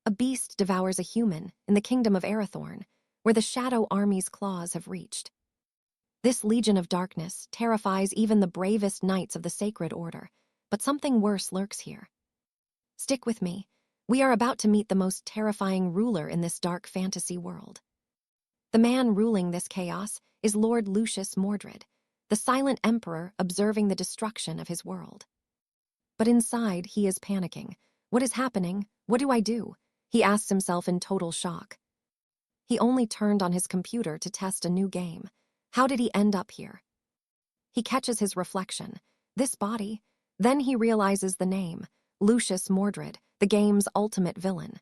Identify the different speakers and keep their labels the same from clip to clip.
Speaker 1: A beast devours a human in the kingdom of Arathorn, where the Shadow Army's claws have reached. This legion of darkness terrifies even the bravest knights of the Sacred Order, but something worse lurks here. Stick with me. We are about to meet the most terrifying ruler in this dark fantasy world. The man ruling this chaos is Lord Lucius Mordred, the silent emperor observing the destruction of his world. But inside, he is panicking. What is happening? What do I do? He asks himself in total shock. He only turned on his computer to test a new game. How did he end up here? He catches his reflection. This body? Then he realizes the name, Lucius Mordred, the game's ultimate villain.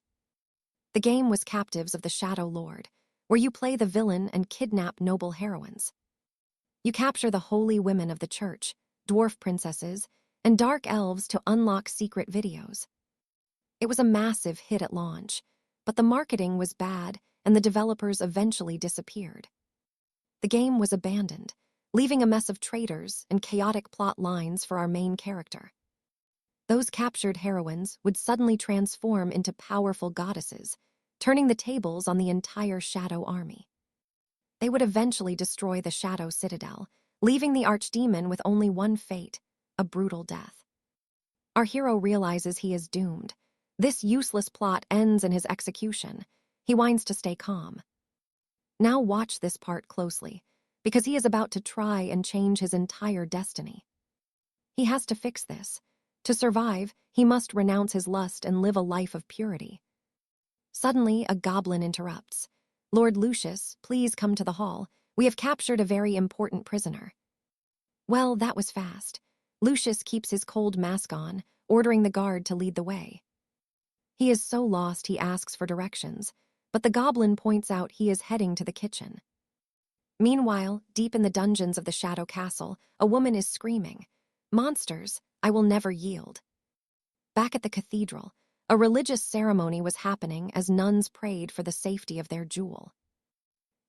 Speaker 1: The game was Captives of the Shadow Lord, where you play the villain and kidnap noble heroines. You capture the holy women of the church, dwarf princesses, and dark elves to unlock secret videos. It was a massive hit at launch, but the marketing was bad and the developers eventually disappeared. The game was abandoned, leaving a mess of traitors and chaotic plot lines for our main character. Those captured heroines would suddenly transform into powerful goddesses, turning the tables on the entire Shadow Army. They would eventually destroy the Shadow Citadel, leaving the archdemon with only one fate, a brutal death. Our hero realizes he is doomed. This useless plot ends in his execution. He whines to stay calm. Now watch this part closely, because he is about to try and change his entire destiny. He has to fix this. To survive, he must renounce his lust and live a life of purity. Suddenly, a goblin interrupts. "Lord Lucius, please come to the hall. We have captured a very important prisoner." Well, that was fast. Lucius keeps his cold mask on, ordering the guard to lead the way. He is so lost he asks for directions, but the goblin points out he is heading to the kitchen. Meanwhile, deep in the dungeons of the Shadow Castle, a woman is screaming, "Monsters, I will never yield." Back at the cathedral, a religious ceremony was happening as nuns prayed for the safety of their jewel.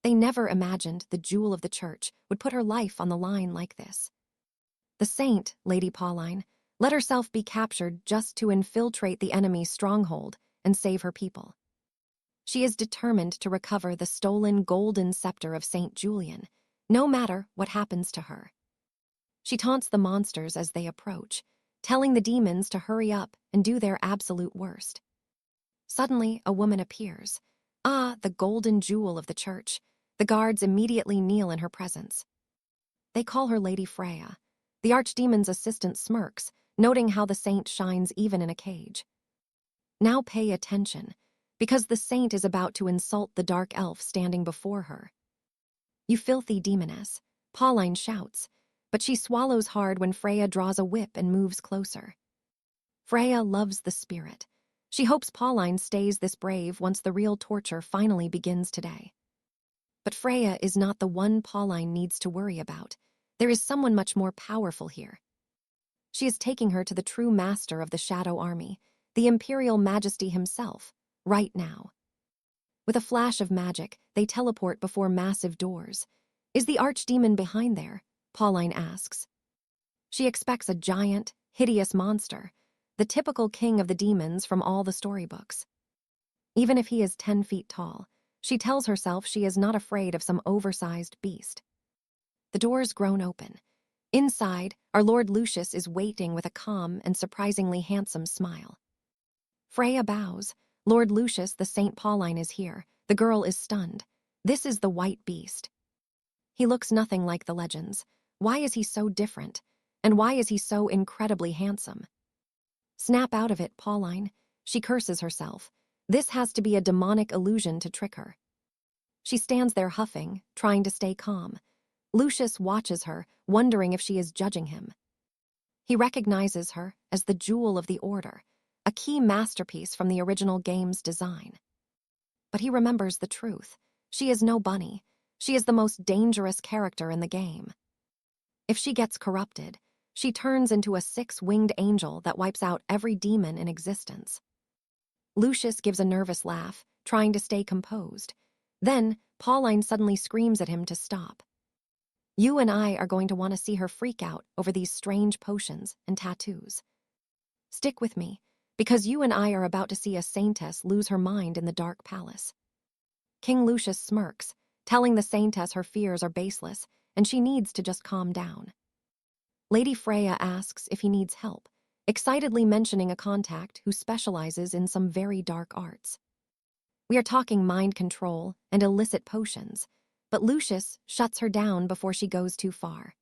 Speaker 1: They never imagined the jewel of the church would put her life on the line like this. The saint, Lady Pauline, let herself be captured just to infiltrate the enemy's stronghold and save her people. She is determined to recover the stolen golden scepter of Saint Julian, no matter what happens to her. She taunts the monsters as they approach, telling the demons to hurry up and do their absolute worst. Suddenly, a woman appears. Ah, the golden jewel of the church. The guards immediately kneel in her presence. They call her Lady Freya. The archdemon's assistant smirks, noting how the saint shines even in a cage. Now pay attention, because the saint is about to insult the dark elf standing before her. "You filthy demoness," Pauline shouts, but she swallows hard when Freya draws a whip and moves closer. Freya loves the spirit. She hopes Pauline stays this brave once the real torture finally begins today. But Freya is not the one Pauline needs to worry about. There is someone much more powerful here. She is taking her to the true master of the Shadow Army, the Imperial Majesty himself, right now. With a flash of magic, they teleport before massive doors. "Is the archdemon behind there?" Pauline asks. She expects a giant, hideous monster, the typical king of the demons from all the storybooks. Even if he is 10 feet tall, she tells herself she is not afraid of some oversized beast. The doors groan open. Inside, our Lord Lucius is waiting with a calm and surprisingly handsome smile. Freya bows. "Lord Lucius, the Saint Pauline is here." The girl is stunned. This is the white beast. He looks nothing like the legends. Why is he so different? And why is he so incredibly handsome? "Snap out of it, Pauline." She curses herself. This has to be a demonic illusion to trick her. She stands there huffing, trying to stay calm. Lucius watches her, wondering if she is judging him. He recognizes her as the Jewel of the Order, a key masterpiece from the original game's design. But he remembers the truth. She is no bunny. She is the most dangerous character in the game. If she gets corrupted, she turns into a 6-winged angel that wipes out every demon in existence. Lucius gives a nervous laugh, trying to stay composed. Then, Pauline suddenly screams at him to stop. "You and I are going to want to see her freak out over these strange potions and tattoos. Stick with me, because you and I are about to see a saintess lose her mind in the dark palace." King Lucius smirks, telling the saintess her fears are baseless and she needs to just calm down. Lady Freya asks if he needs help, excitedly mentioning a contact who specializes in some very dark arts. We are talking mind control and illicit potions, but Lucius shuts her down before she goes too far.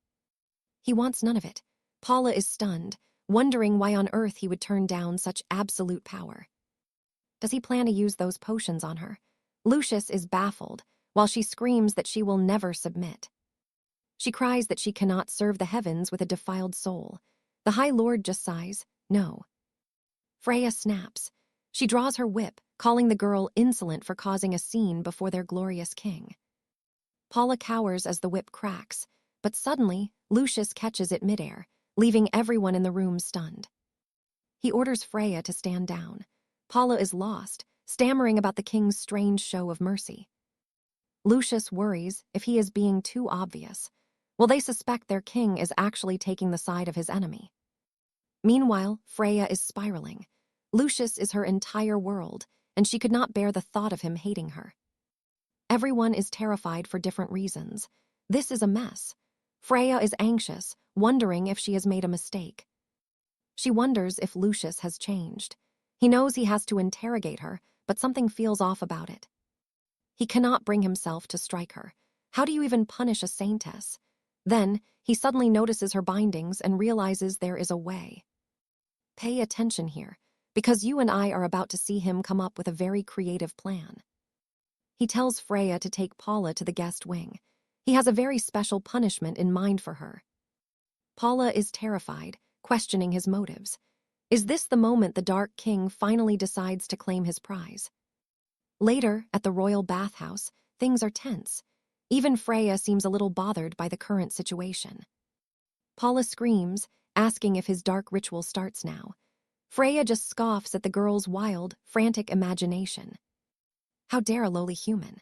Speaker 1: He wants none of it. Paula is stunned, wondering why on earth he would turn down such absolute power. Does he plan to use those potions on her? Lucius is baffled, while she screams that she will never submit. She cries that she cannot serve the heavens with a defiled soul. The High Lord just sighs, "No." Freya snaps. She draws her whip, calling the girl insolent for causing a scene before their glorious king. Paula cowers as the whip cracks, but suddenly Lucius catches it midair, leaving everyone in the room stunned. He orders Freya to stand down. Paula is lost, stammering about the king's strange show of mercy. Lucius worries if he is being too obvious. Will they suspect their king is actually taking the side of his enemy? Meanwhile, Freya is spiraling. Lucius is her entire world, and she could not bear the thought of him hating her. Everyone is terrified for different reasons. This is a mess. Freya is anxious, wondering if she has made a mistake. She wonders if Lucius has changed. He knows he has to interrogate her, but something feels off about it. He cannot bring himself to strike her. How do you even punish a saintess? Then, he suddenly notices her bindings and realizes there is a way. Pay attention here, because you and I are about to see him come up with a very creative plan. He tells Freya to take Paula to the guest wing. He has a very special punishment in mind for her. Paula is terrified, questioning his motives. Is this the moment the Dark King finally decides to claim his prize? Later, at the royal bathhouse, things are tense. Even Freya seems a little bothered by the current situation. Paula screams, asking if his dark ritual starts now. Freya just scoffs at the girl's wild, frantic imagination. How dare a lowly human?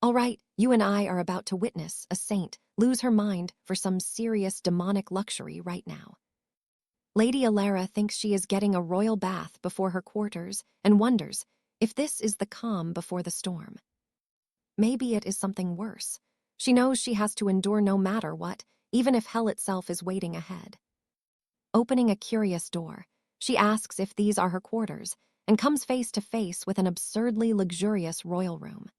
Speaker 1: All right, you and I are about to witness a saint lose her mind for some serious demonic luxury right now. Lady Alara thinks she is getting a royal bath before her quarters and wonders if this is the calm before the storm. Maybe it is something worse. She knows she has to endure no matter what, even if hell itself is waiting ahead. Opening a curious door, she asks if these are her quarters and comes face to face with an absurdly luxurious royal room.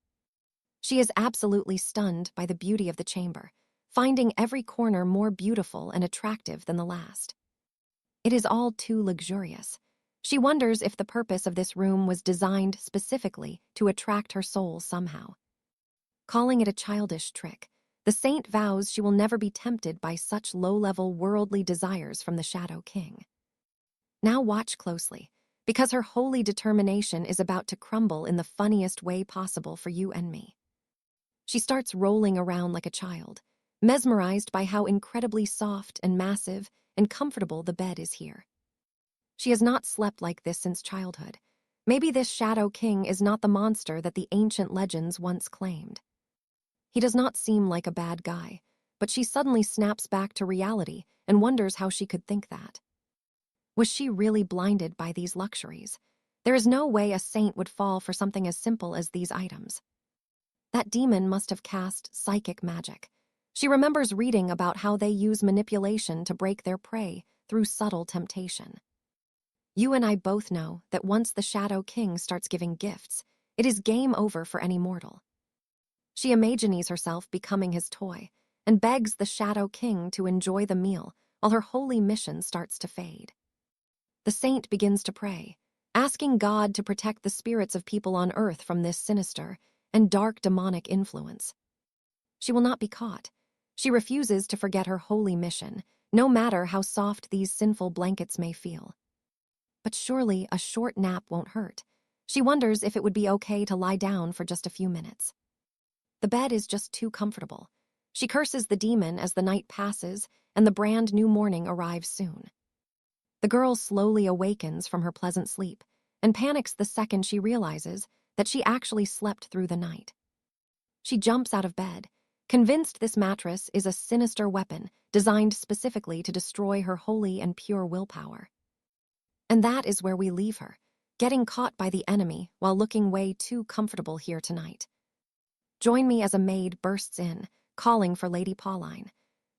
Speaker 1: She is absolutely stunned by the beauty of the chamber, finding every corner more beautiful and attractive than the last. It is all too luxurious. She wonders if the purpose of this room was designed specifically to attract her soul somehow. Calling it a childish trick, the saint vows she will never be tempted by such low-level worldly desires from the Shadow King. Now watch closely, because her holy determination is about to crumble in the funniest way possible for you and me. She starts rolling around like a child, mesmerized by how incredibly soft and massive and comfortable the bed is here. She has not slept like this since childhood. Maybe this Shadow King is not the monster that the ancient legends once claimed. He does not seem like a bad guy, but she suddenly snaps back to reality and wonders how she could think that. Was she really blinded by these luxuries? There is no way a saint would fall for something as simple as these items. That demon must have cast psychic magic. She remembers reading about how they use manipulation to break their prey through subtle temptation. You and I both know that once the Shadow King starts giving gifts, it is game over for any mortal. She imagines herself becoming his toy and begs the Shadow King to enjoy the meal while her holy mission starts to fade. The saint begins to pray, asking God to protect the spirits of people on earth from this sinister and dark demonic influence. She will not be caught. She refuses to forget her holy mission, no matter how soft these sinful blankets may feel. But surely a short nap won't hurt. She wonders if it would be okay to lie down for just a few minutes. The bed is just too comfortable. She curses the demon as the night passes and the brand new morning arrives soon. The girl slowly awakens from her pleasant sleep and panics the second she realizes that she actually slept through the night. She jumps out of bed, convinced this mattress is a sinister weapon designed specifically to destroy her holy and pure willpower. And that is where we leave her, getting caught by the enemy while looking way too comfortable here tonight. Join me as a maid bursts in, calling for Lady Pauline.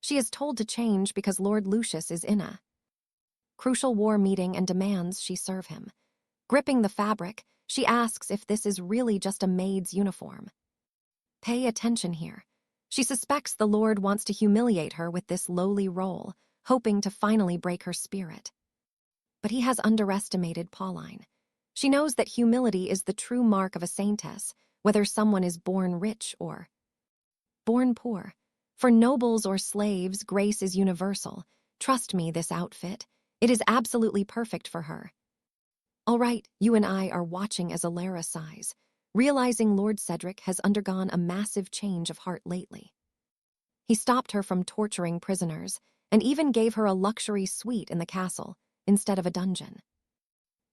Speaker 1: She is told to change because Lord Lucius is in a crucial war meeting and demands she serve him. Gripping the fabric, she asks if this is really just a maid's uniform. Pay attention here. She suspects the Lord wants to humiliate her with this lowly role, hoping to finally break her spirit. But he has underestimated Pauline. She knows that humility is the true mark of a saintess, whether someone is born rich or born poor. For nobles or slaves, grace is universal. Trust me, this outfit. It is absolutely perfect for her. All right, you and I are watching as Alara sighs, realizing Lord Cedric has undergone a massive change of heart lately. He stopped her from torturing prisoners and even gave her a luxury suite in the castle instead of a dungeon.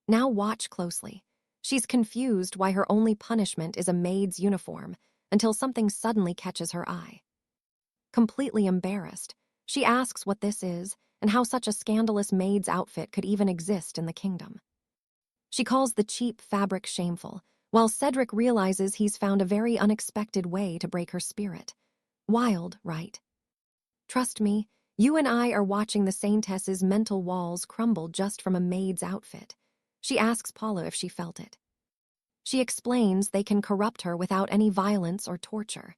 Speaker 1: Now watch closely. She's confused why her only punishment is a maid's uniform until something suddenly catches her eye. Completely embarrassed, she asks what this is and how such a scandalous maid's outfit could even exist in the kingdom. She calls the cheap fabric shameful, while Cedric realizes he's found a very unexpected way to break her spirit. Wild, right? Trust me, you and I are watching the saintess's mental walls crumble just from a maid's outfit. She asks Paula if she felt it. She explains they can corrupt her without any violence or torture.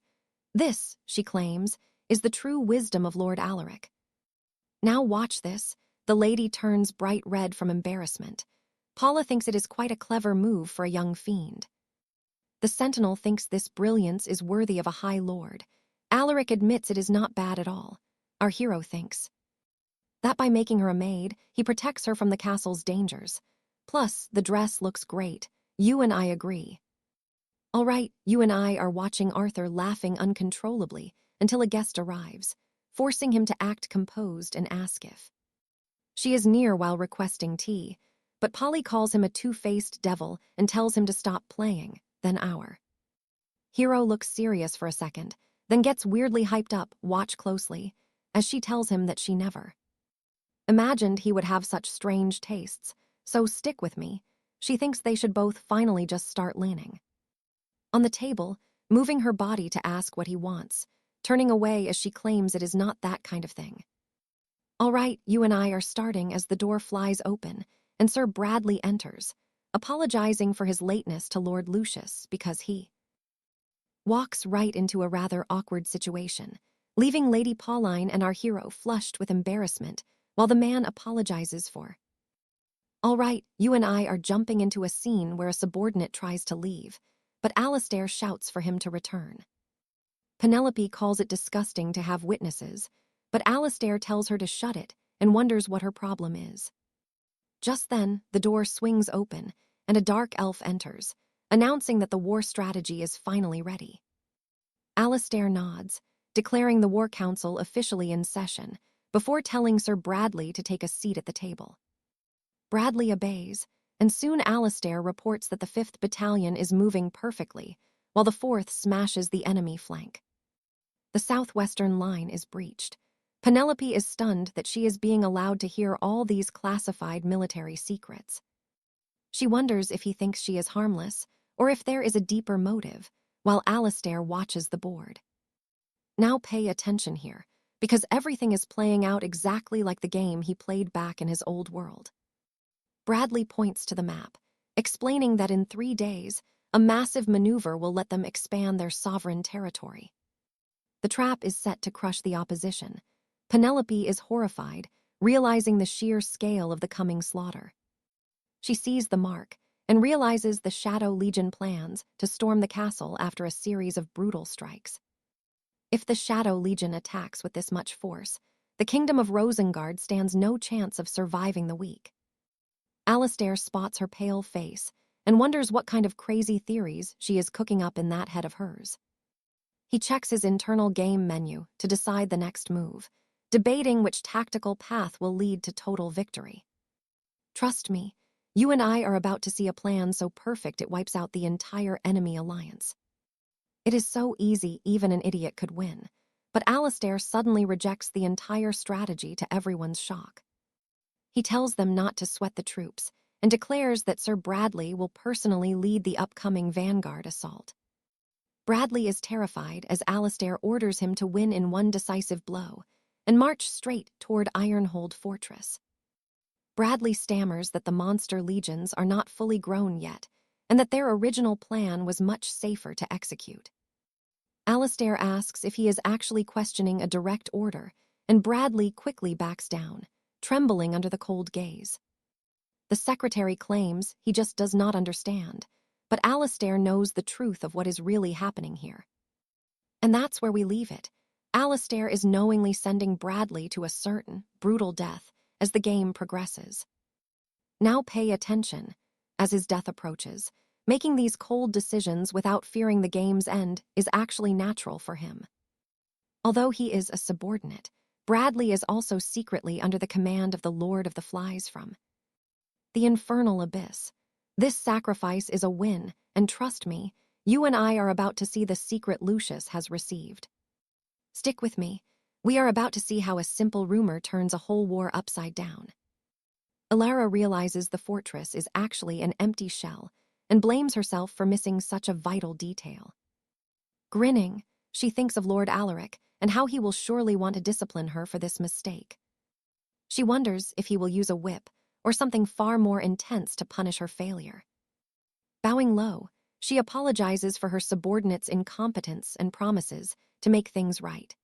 Speaker 1: This, she claims, is the true wisdom of Lord Alaric. Now watch this. The lady turns bright red from embarrassment. Paula thinks it is quite a clever move for a young fiend. The sentinel thinks this brilliance is worthy of a high lord. Alaric admits it is not bad at all. Our hero thinks that by making her a maid, he protects her from the castle's dangers. Plus, the dress looks great. You and I agree. All right, you and I are watching Arthur laughing uncontrollably until a guest arrives, forcing him to act composed and ask if she is near while requesting tea, but Polly calls him a two-faced devil and tells him to stop playing. Then our hero looks serious for a second, then gets weirdly hyped up, watch closely, as she tells him that she never imagined he would have such strange tastes, so stick with me. She thinks they should both finally just start leaning on the table, moving her body to ask what he wants, turning away as she claims it is not that kind of thing. All right, you and I are starting as the door flies open, and Sir Bradley enters, apologizing for his lateness to Lord Lucius because he walks right into a rather awkward situation, leaving Lady Pauline and our hero flushed with embarrassment while the man apologizes for. All right, you and I are jumping into a scene where a subordinate tries to leave, but Alastair shouts for him to return. Penelope calls it disgusting to have witnesses, but Alastair tells her to shut it and wonders what her problem is. Just then, the door swings open and a dark elf enters, announcing that the war strategy is finally ready. Alastair nods, declaring the War Council officially in session, before telling Sir Bradley to take a seat at the table. Bradley obeys, and soon Alastair reports that the 5th Battalion is moving perfectly, while the 4th smashes the enemy flank. The southwestern line is breached. Penelope is stunned that she is being allowed to hear all these classified military secrets. She wonders if he thinks she is harmless, or if there is a deeper motive, while Alastair watches the board. Now pay attention here, because everything is playing out exactly like the game he played back in his old world. Bradley points to the map, explaining that in 3 days, a massive maneuver will let them expand their sovereign territory. The trap is set to crush the opposition. Penelope is horrified, realizing the sheer scale of the coming slaughter. She sees the mark and realizes the Shadow Legion plans to storm the castle after a series of brutal strikes. If the Shadow Legion attacks with this much force, the kingdom of Rosengard stands no chance of surviving the week. Alastair spots her pale face and wonders what kind of crazy theories she is cooking up in that head of hers. He checks his internal game menu to decide the next move, debating which tactical path will lead to total victory. Trust me, you and I are about to see a plan so perfect it wipes out the entire enemy alliance. It is so easy even an idiot could win, but Alastair suddenly rejects the entire strategy to everyone's shock. He tells them not to sweat the troops and declares that Sir Bradley will personally lead the upcoming vanguard assault. Bradley is terrified as Alistair orders him to win in one decisive blow and march straight toward Ironhold Fortress. Bradley stammers that the monster legions are not fully grown yet and that their original plan was much safer to execute. Alistair asks if he is actually questioning a direct order, and Bradley quickly backs down, trembling under the cold gaze. The secretary claims he just does not understand, but Alistair knows the truth of what is really happening here. And that's where we leave it. Alistair is knowingly sending Bradley to a certain, brutal death as the game progresses. Now pay attention. As his death approaches, making these cold decisions without fearing the game's end is actually natural for him. Although he is a subordinate, Bradley is also secretly under the command of the Lord of the Flies from the infernal abyss. This sacrifice is a win, and trust me, you and I are about to see the secret Lucius has received. Stick with me. We are about to see how a simple rumor turns a whole war upside down. Alara realizes the fortress is actually an empty shell and blames herself for missing such a vital detail. Grinning, she thinks of Lord Alaric and how he will surely want to discipline her for this mistake. She wonders if he will use a whip or something far more intense to punish her failure. Bowing low, she apologizes for her subordinate's incompetence and promises to make things right.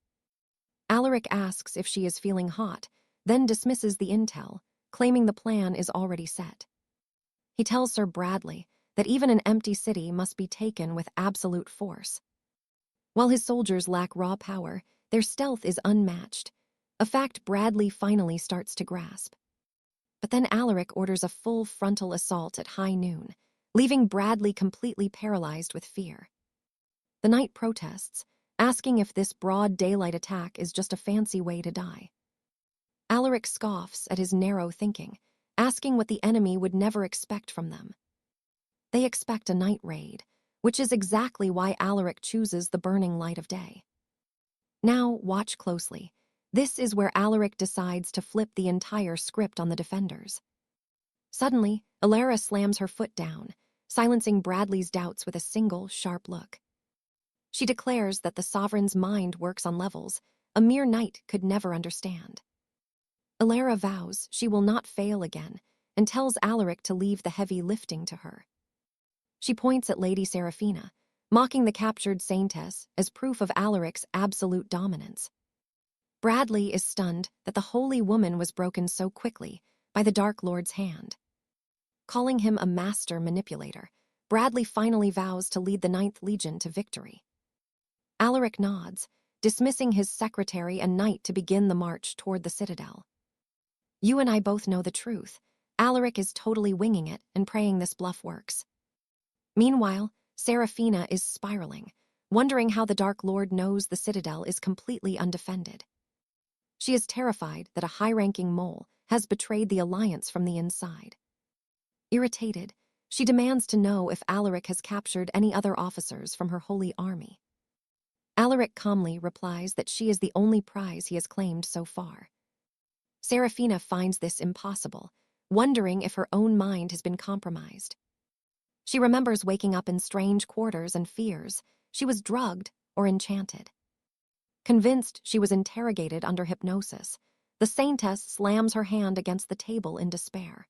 Speaker 1: Alaric asks if she is feeling hot, then dismisses the intel, claiming the plan is already set. He tells Sir Bradley that even an empty city must be taken with absolute force. While his soldiers lack raw power, their stealth is unmatched, a fact Bradley finally starts to grasp. But then Alaric orders a full frontal assault at high noon, leaving Bradley completely paralyzed with fear. The knight protests, asking if this broad daylight attack is just a fancy way to die. Alaric scoffs at his narrow thinking, asking what the enemy would never expect from them. They expect a night raid, which is exactly why Alaric chooses the burning light of day. Now, watch closely. This is where Alaric decides to flip the entire script on the defenders. Suddenly, Alara slams her foot down, silencing Bradley's doubts with a single, sharp look. She declares that the sovereign's mind works on levels a mere knight could never understand. Alara vows she will not fail again and tells Alaric to leave the heavy lifting to her. She points at Lady Seraphina, mocking the captured saintess as proof of Alaric's absolute dominance. Bradley is stunned that the holy woman was broken so quickly by the Dark Lord's hand. Calling him a master manipulator, Bradley finally vows to lead the 9th Legion to victory. Alaric nods, dismissing his secretary and knight to begin the march toward the citadel. You and I both know the truth. Alaric is totally winging it and praying this bluff works. Meanwhile, Seraphina is spiraling, wondering how the Dark Lord knows the citadel is completely undefended. She is terrified that a high-ranking mole has betrayed the alliance from the inside. Irritated, she demands to know if Alaric has captured any other officers from her holy army. Alaric calmly replies that she is the only prize he has claimed so far. Seraphina finds this impossible, wondering if her own mind has been compromised. She remembers waking up in strange quarters and fears she was drugged or enchanted. Convinced she was interrogated under hypnosis, the saintess slams her hand against the table in despair.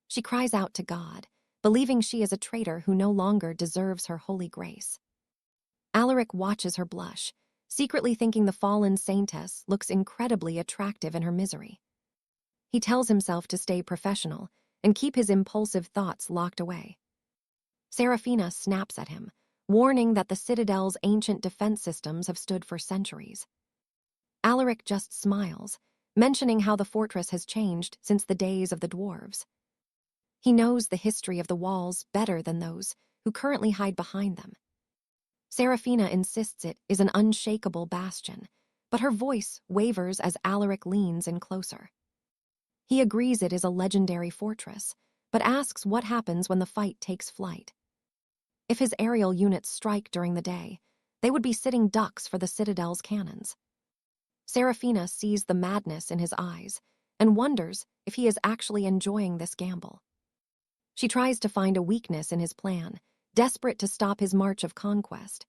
Speaker 1: She cries out to God, believing she is a traitor who no longer deserves her holy grace. Alaric watches her blush, secretly thinking the fallen saintess looks incredibly attractive in her misery. He tells himself to stay professional and keep his impulsive thoughts locked away. Seraphina snaps at him, warning that the citadel's ancient defense systems have stood for centuries. Alaric just smiles, mentioning how the fortress has changed since the days of the dwarves. He knows the history of the walls better than those who currently hide behind them. Seraphina insists it is an unshakable bastion, but her voice wavers as Alaric leans in closer. He agrees it is a legendary fortress, but asks what happens when the fight takes flight. If his aerial units strike during the day, they would be sitting ducks for the citadel's cannons. Seraphina sees the madness in his eyes, and wonders if he is actually enjoying this gamble. She tries to find a weakness in his plan, desperate to stop his march of conquest.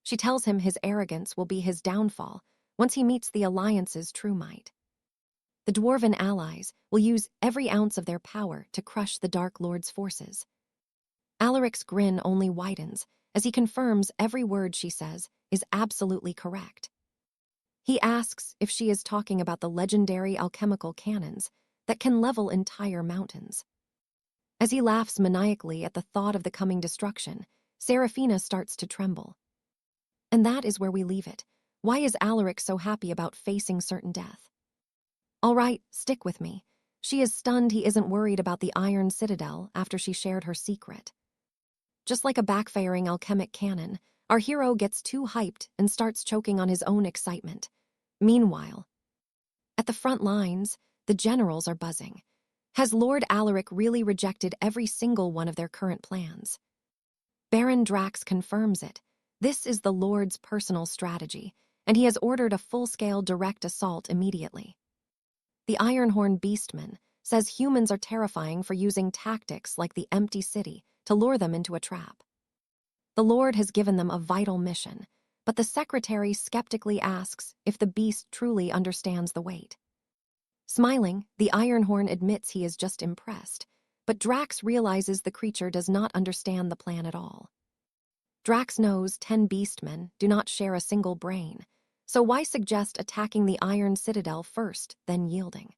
Speaker 1: She tells him his arrogance will be his downfall once he meets the Alliance's true might. The Dwarven allies will use every ounce of their power to crush the Dark Lord's forces. Alaric's grin only widens as he confirms every word she says is absolutely correct. He asks if she is talking about the legendary alchemical cannons that can level entire mountains. As he laughs maniacally at the thought of the coming destruction, Seraphina starts to tremble. And that is where we leave it. Why is Alaric so happy about facing certain death? All right, stick with me. She is stunned he isn't worried about the Iron Citadel after she shared her secret. Just like a backfiring alchemic cannon, our hero gets too hyped and starts choking on his own excitement. Meanwhile, at the front lines, the generals are buzzing. Has Lord Alaric really rejected every single one of their current plans? Baron Drax confirms it. This is the Lord's personal strategy, and he has ordered a full-scale direct assault immediately. The Ironhorn Beastman says humans are terrifying for using tactics like the empty city to lure them into a trap. The Lord has given them a vital mission, but the secretary skeptically asks if the beast truly understands the weight. Smiling, the Ironhorn admits he is just impressed, but Drax realizes the creature does not understand the plan at all. Drax knows 10 beastmen do not share a single brain, so why suggest attacking the Iron Citadel first, then yielding?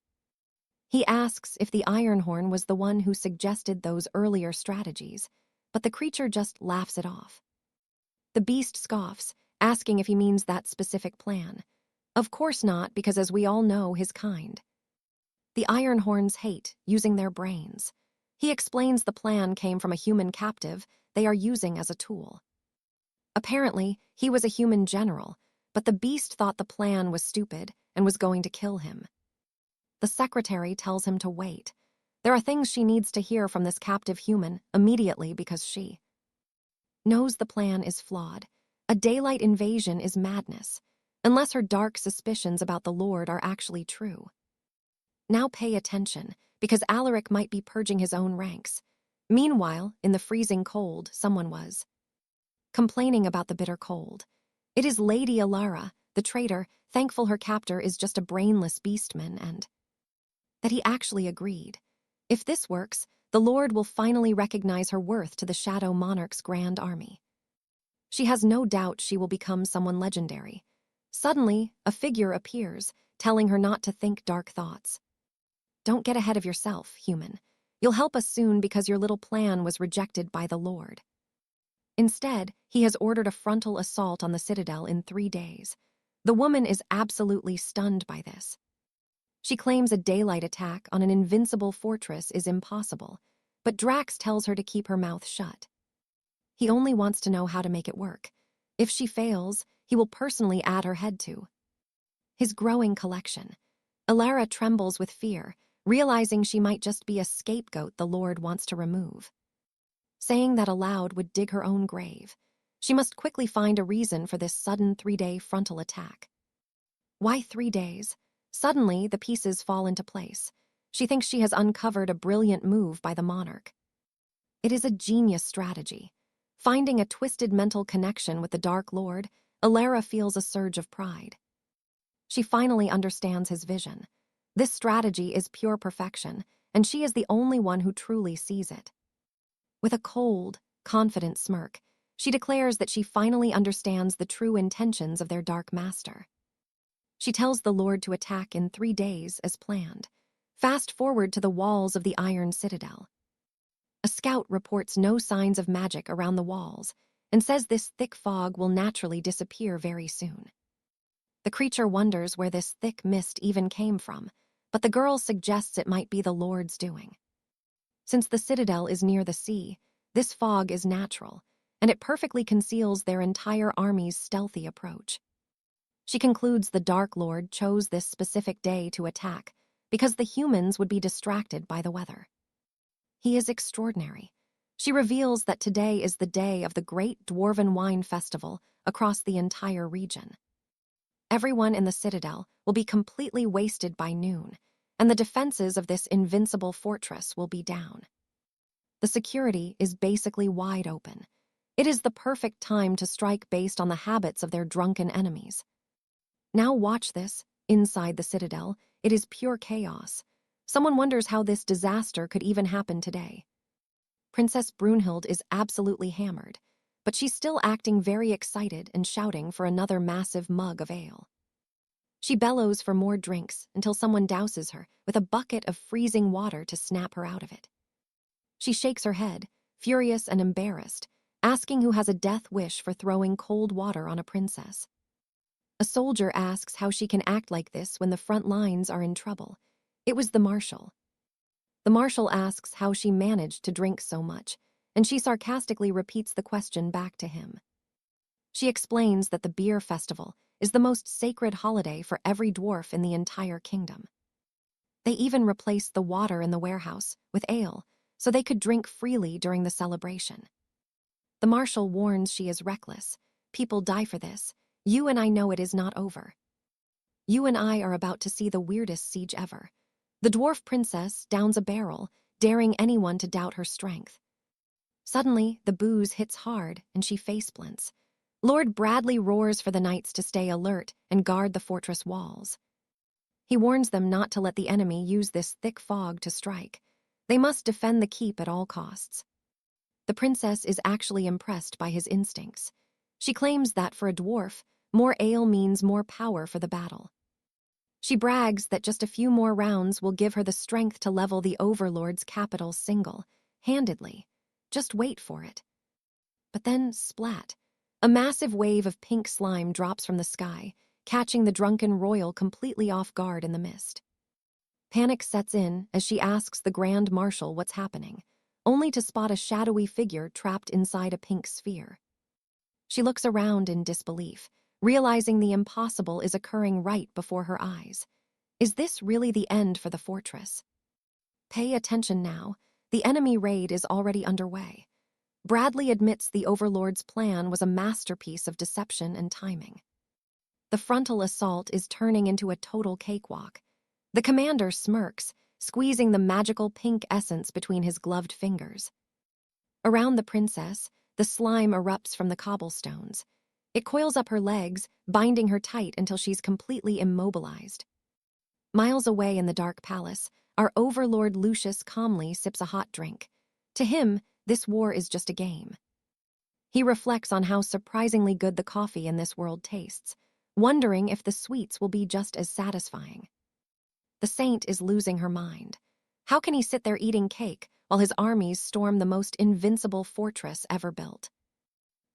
Speaker 1: He asks if the Ironhorn was the one who suggested those earlier strategies, but the creature just laughs it off. The beast scoffs, asking if he means that specific plan. Of course not, because as we all know, his kind. The Ironhorns hate using their brains. He explains the plan came from a human captive they are using as a tool. Apparently, he was a human general, but the beast thought the plan was stupid and was going to kill him. The secretary tells him to wait. There are things she needs to hear from this captive human immediately because she knows the plan is flawed. A daylight invasion is madness, unless her dark suspicions about the Lord are actually true. Now pay attention, because Alaric might be purging his own ranks. Meanwhile, in the freezing cold, someone was complaining about the bitter cold. It is Lady Alara, the traitor, thankful her captor is just a brainless beastman and that he actually agreed. If this works, the Lord will finally recognize her worth to the Shadow Monarch's grand army. She has no doubt she will become someone legendary. Suddenly, a figure appears, telling her not to think dark thoughts. Don't get ahead of yourself, human. You'll help us soon because your little plan was rejected by the Lord. Instead, he has ordered a frontal assault on the Citadel in 3 days. The woman is absolutely stunned by this. She claims a daylight attack on an invincible fortress is impossible, but Drax tells her to keep her mouth shut. He only wants to know how to make it work. If she fails, he will personally add her head to his growing collection. Alara trembles with fear, realizing she might just be a scapegoat the Lord wants to remove. Saying that aloud would dig her own grave. She must quickly find a reason for this sudden 3-day frontal attack. Why 3 days? Suddenly, the pieces fall into place. She thinks she has uncovered a brilliant move by the monarch. It is a genius strategy. Finding a twisted mental connection with the Dark Lord, Alara feels a surge of pride. She finally understands his vision. This strategy is pure perfection, and she is the only one who truly sees it. With a cold, confident smirk, she declares that she finally understands the true intentions of their Dark Master. She tells the Lord to attack in 3 days as planned. Fast forward to the walls of the Iron Citadel. A scout reports no signs of magic around the walls and says this thick fog will naturally disappear very soon. The creature wonders where this thick mist even came from, but the girl suggests it might be the Lord's doing. Since the Citadel is near the sea, this fog is natural, and it perfectly conceals their entire army's stealthy approach. She concludes the Dark Lord chose this specific day to attack because the humans would be distracted by the weather. He is extraordinary. She reveals that today is the day of the great Dwarven Wine Festival across the entire region. Everyone in the Citadel will be completely wasted by noon, and the defenses of this invincible fortress will be down. The security is basically wide open. It is the perfect time to strike based on the habits of their drunken enemies. Now watch this. Inside the citadel, it is pure chaos. Someone wonders how this disaster could even happen today. Princess Brunhild is absolutely hammered, but she's still acting very excited and shouting for another massive mug of ale. She bellows for more drinks until someone douses her with a bucket of freezing water to snap her out of it. She shakes her head, furious and embarrassed, asking who has a death wish for throwing cold water on a princess. A soldier asks how she can act like this when the front lines are in trouble. It was the marshal. The marshal asks how she managed to drink so much, and she sarcastically repeats the question back to him. She explains that the beer festival is the most sacred holiday for every dwarf in the entire kingdom. They even replaced the water in the warehouse with ale, so they could drink freely during the celebration. The marshal warns she is reckless. People die for this. You and I know it is not over. You and I are about to see the weirdest siege ever. The dwarf princess downs a barrel, daring anyone to doubt her strength. Suddenly, the booze hits hard and she face-plants. Lord Bradley roars for the knights to stay alert and guard the fortress walls. He warns them not to let the enemy use this thick fog to strike. They must defend the keep at all costs. The princess is actually impressed by his instincts. She claims that for a dwarf, more ale means more power for the battle. She brags that just a few more rounds will give her the strength to level the Overlord's capital single-handedly. Just wait for it. But then, splat. A massive wave of pink slime drops from the sky, catching the drunken royal completely off guard in the mist. Panic sets in as she asks the Grand Marshal what's happening, only to spot a shadowy figure trapped inside a pink sphere. She looks around in disbelief, realizing the impossible is occurring right before her eyes. Is this really the end for the fortress? Pay attention now. The enemy raid is already underway. Bradley admits the Overlord's plan was a masterpiece of deception and timing. The frontal assault is turning into a total cakewalk. The commander smirks, squeezing the magical pink essence between his gloved fingers. Around the princess, the slime erupts from the cobblestones. It coils up her legs, binding her tight until she's completely immobilized. Miles away in the dark palace, our overlord Lucius calmly sips a hot drink. To him, this war is just a game. He reflects on how surprisingly good the coffee in this world tastes, wondering if the sweets will be just as satisfying. The saint is losing her mind. How can he sit there eating cake while his armies storm the most invincible fortress ever built?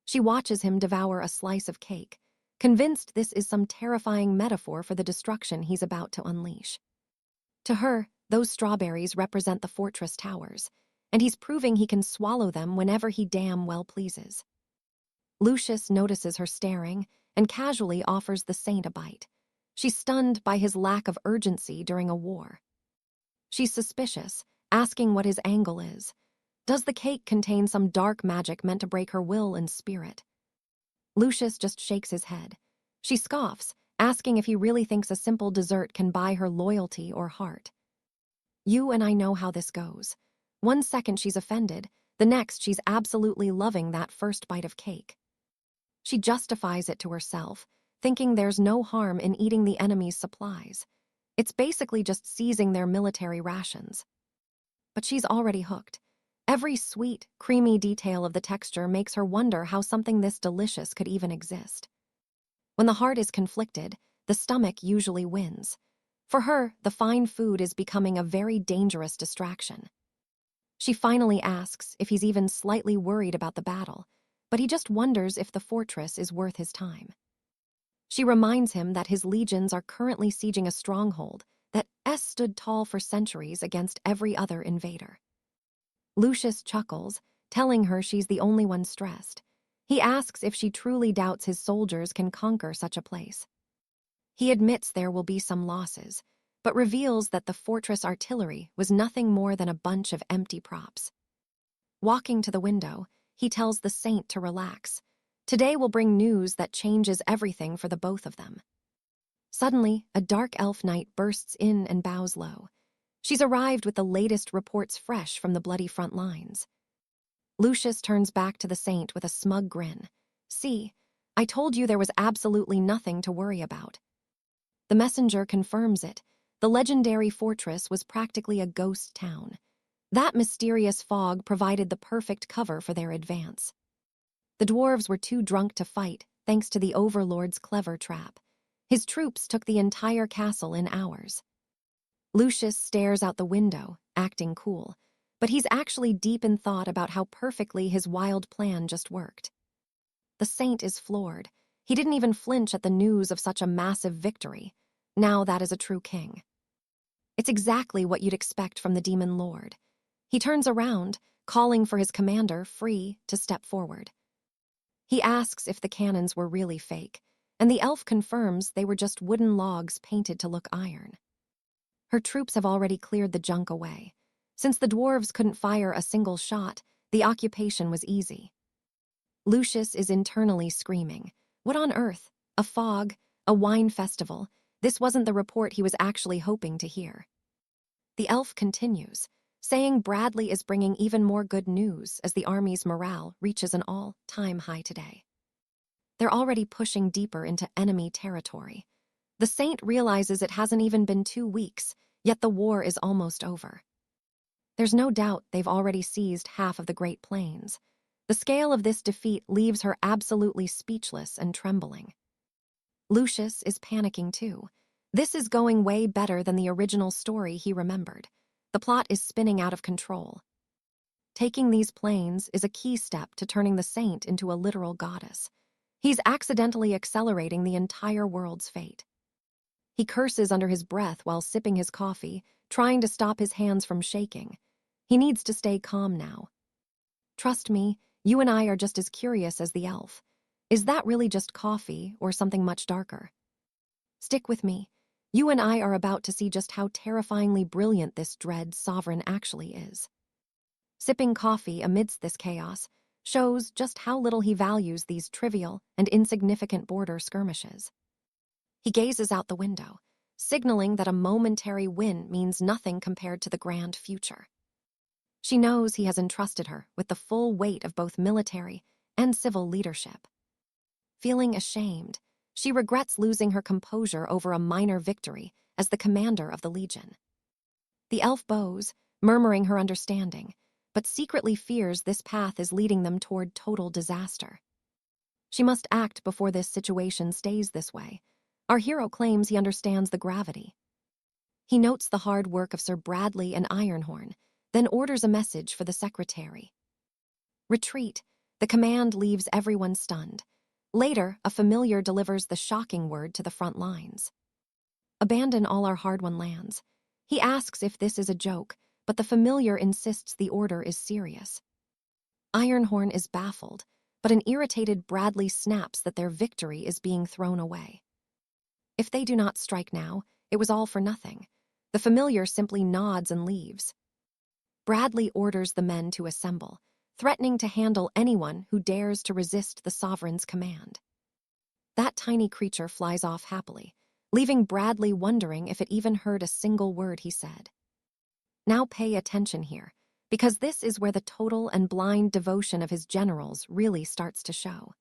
Speaker 1: She watches him devour a slice of cake, convinced this is some terrifying metaphor for the destruction he's about to unleash. To her, those strawberries represent the fortress towers, and he's proving he can swallow them whenever he damn well pleases. Lucius notices her staring and casually offers the saint a bite. She's stunned by his lack of urgency during a war. She's suspicious, asking what his angle is. Does the cake contain some dark magic meant to break her will and spirit? Lucius just shakes his head. She scoffs, asking if he really thinks a simple dessert can buy her loyalty or heart. You and I know how this goes. One second she's offended, the next she's absolutely loving that first bite of cake. She justifies it to herself, thinking there's no harm in eating the enemy's supplies. It's basically just seizing their military rations. But she's already hooked. Every sweet, creamy detail of the texture makes her wonder how something this delicious could even exist. When the heart is conflicted, the stomach usually wins. For her, the fine food is becoming a very dangerous distraction. She finally asks if he's even slightly worried about the battle, but he just wonders if the fortress is worth his time. She reminds him that his legions are currently sieging a stronghold that stood tall for centuries against every other invader. Lucius chuckles, telling her she's the only one stressed. He asks if she truly doubts his soldiers can conquer such a place. He admits there will be some losses, but reveals that the fortress artillery was nothing more than a bunch of empty props. Walking to the window, he tells the saint to relax. Today will bring news that changes everything for the both of them. Suddenly, a dark elf knight bursts in and bows low. She's arrived with the latest reports fresh from the bloody front lines. Lucius turns back to the saint with a smug grin. "See, I told you there was absolutely nothing to worry about." The messenger confirms it. The legendary fortress was practically a ghost town. That mysterious fog provided the perfect cover for their advance. The dwarves were too drunk to fight, thanks to the overlord's clever trap. His troops took the entire castle in hours. Lucius stares out the window, acting cool, but he's actually deep in thought about how perfectly his wild plan just worked. The saint is floored. He didn't even flinch at the news of such a massive victory. Now that is a true king. It's exactly what you'd expect from the demon lord. He turns around, calling for his commander, Free, to step forward. He asks if the cannons were really fake, and the elf confirms they were just wooden logs painted to look iron. Her troops have already cleared the junk away. Since the dwarves couldn't fire a single shot, the occupation was easy. Lucius is internally screaming. What on earth? A fog? A wine festival? This wasn't the report he was actually hoping to hear. The elf continues, saying Bradley is bringing even more good news as the army's morale reaches an all-time high today. They're already pushing deeper into enemy territory. The saint realizes it hasn't even been 2 weeks, yet the war is almost over. There's no doubt they've already seized half of the Great Plains. The scale of this defeat leaves her absolutely speechless and trembling. Lucius is panicking too. This is going way better than the original story he remembered. The plot is spinning out of control. Taking these plains is a key step to turning the saint into a literal goddess. He's accidentally accelerating the entire world's fate. He curses under his breath while sipping his coffee, trying to stop his hands from shaking. He needs to stay calm now. "Trust me, you and I are just as curious as the elf. Is that really just coffee or something much darker? Stick with me. You and I are about to see just how terrifyingly brilliant this dread sovereign actually is." Sipping coffee amidst this chaos shows just how little he values these trivial and insignificant border skirmishes. He gazes out the window, signaling that a momentary win means nothing compared to the grand future. She knows he has entrusted her with the full weight of both military and civil leadership. Feeling ashamed, she regrets losing her composure over a minor victory as the commander of the Legion. The elf bows, murmuring her understanding, but secretly fears this path is leading them toward total disaster. She must act before this situation stays this way. Our hero claims he understands the gravity. He notes the hard work of Sir Bradley and Ironhorn, then orders a message for the secretary. Retreat. The command leaves everyone stunned. Later, a familiar delivers the shocking word to the front lines. Abandon all our hard-won lands. He asks if this is a joke, but the familiar insists the order is serious. Ironhorn is baffled, but an irritated Bradley snaps that their victory is being thrown away. If they do not strike now, it was all for nothing. The familiar simply nods and leaves. Bradley orders the men to assemble, threatening to handle anyone who dares to resist the sovereign's command. That tiny creature flies off happily, leaving Bradley wondering if it even heard a single word he said. Now pay attention here, because this is where the total and blind devotion of his generals really starts to show.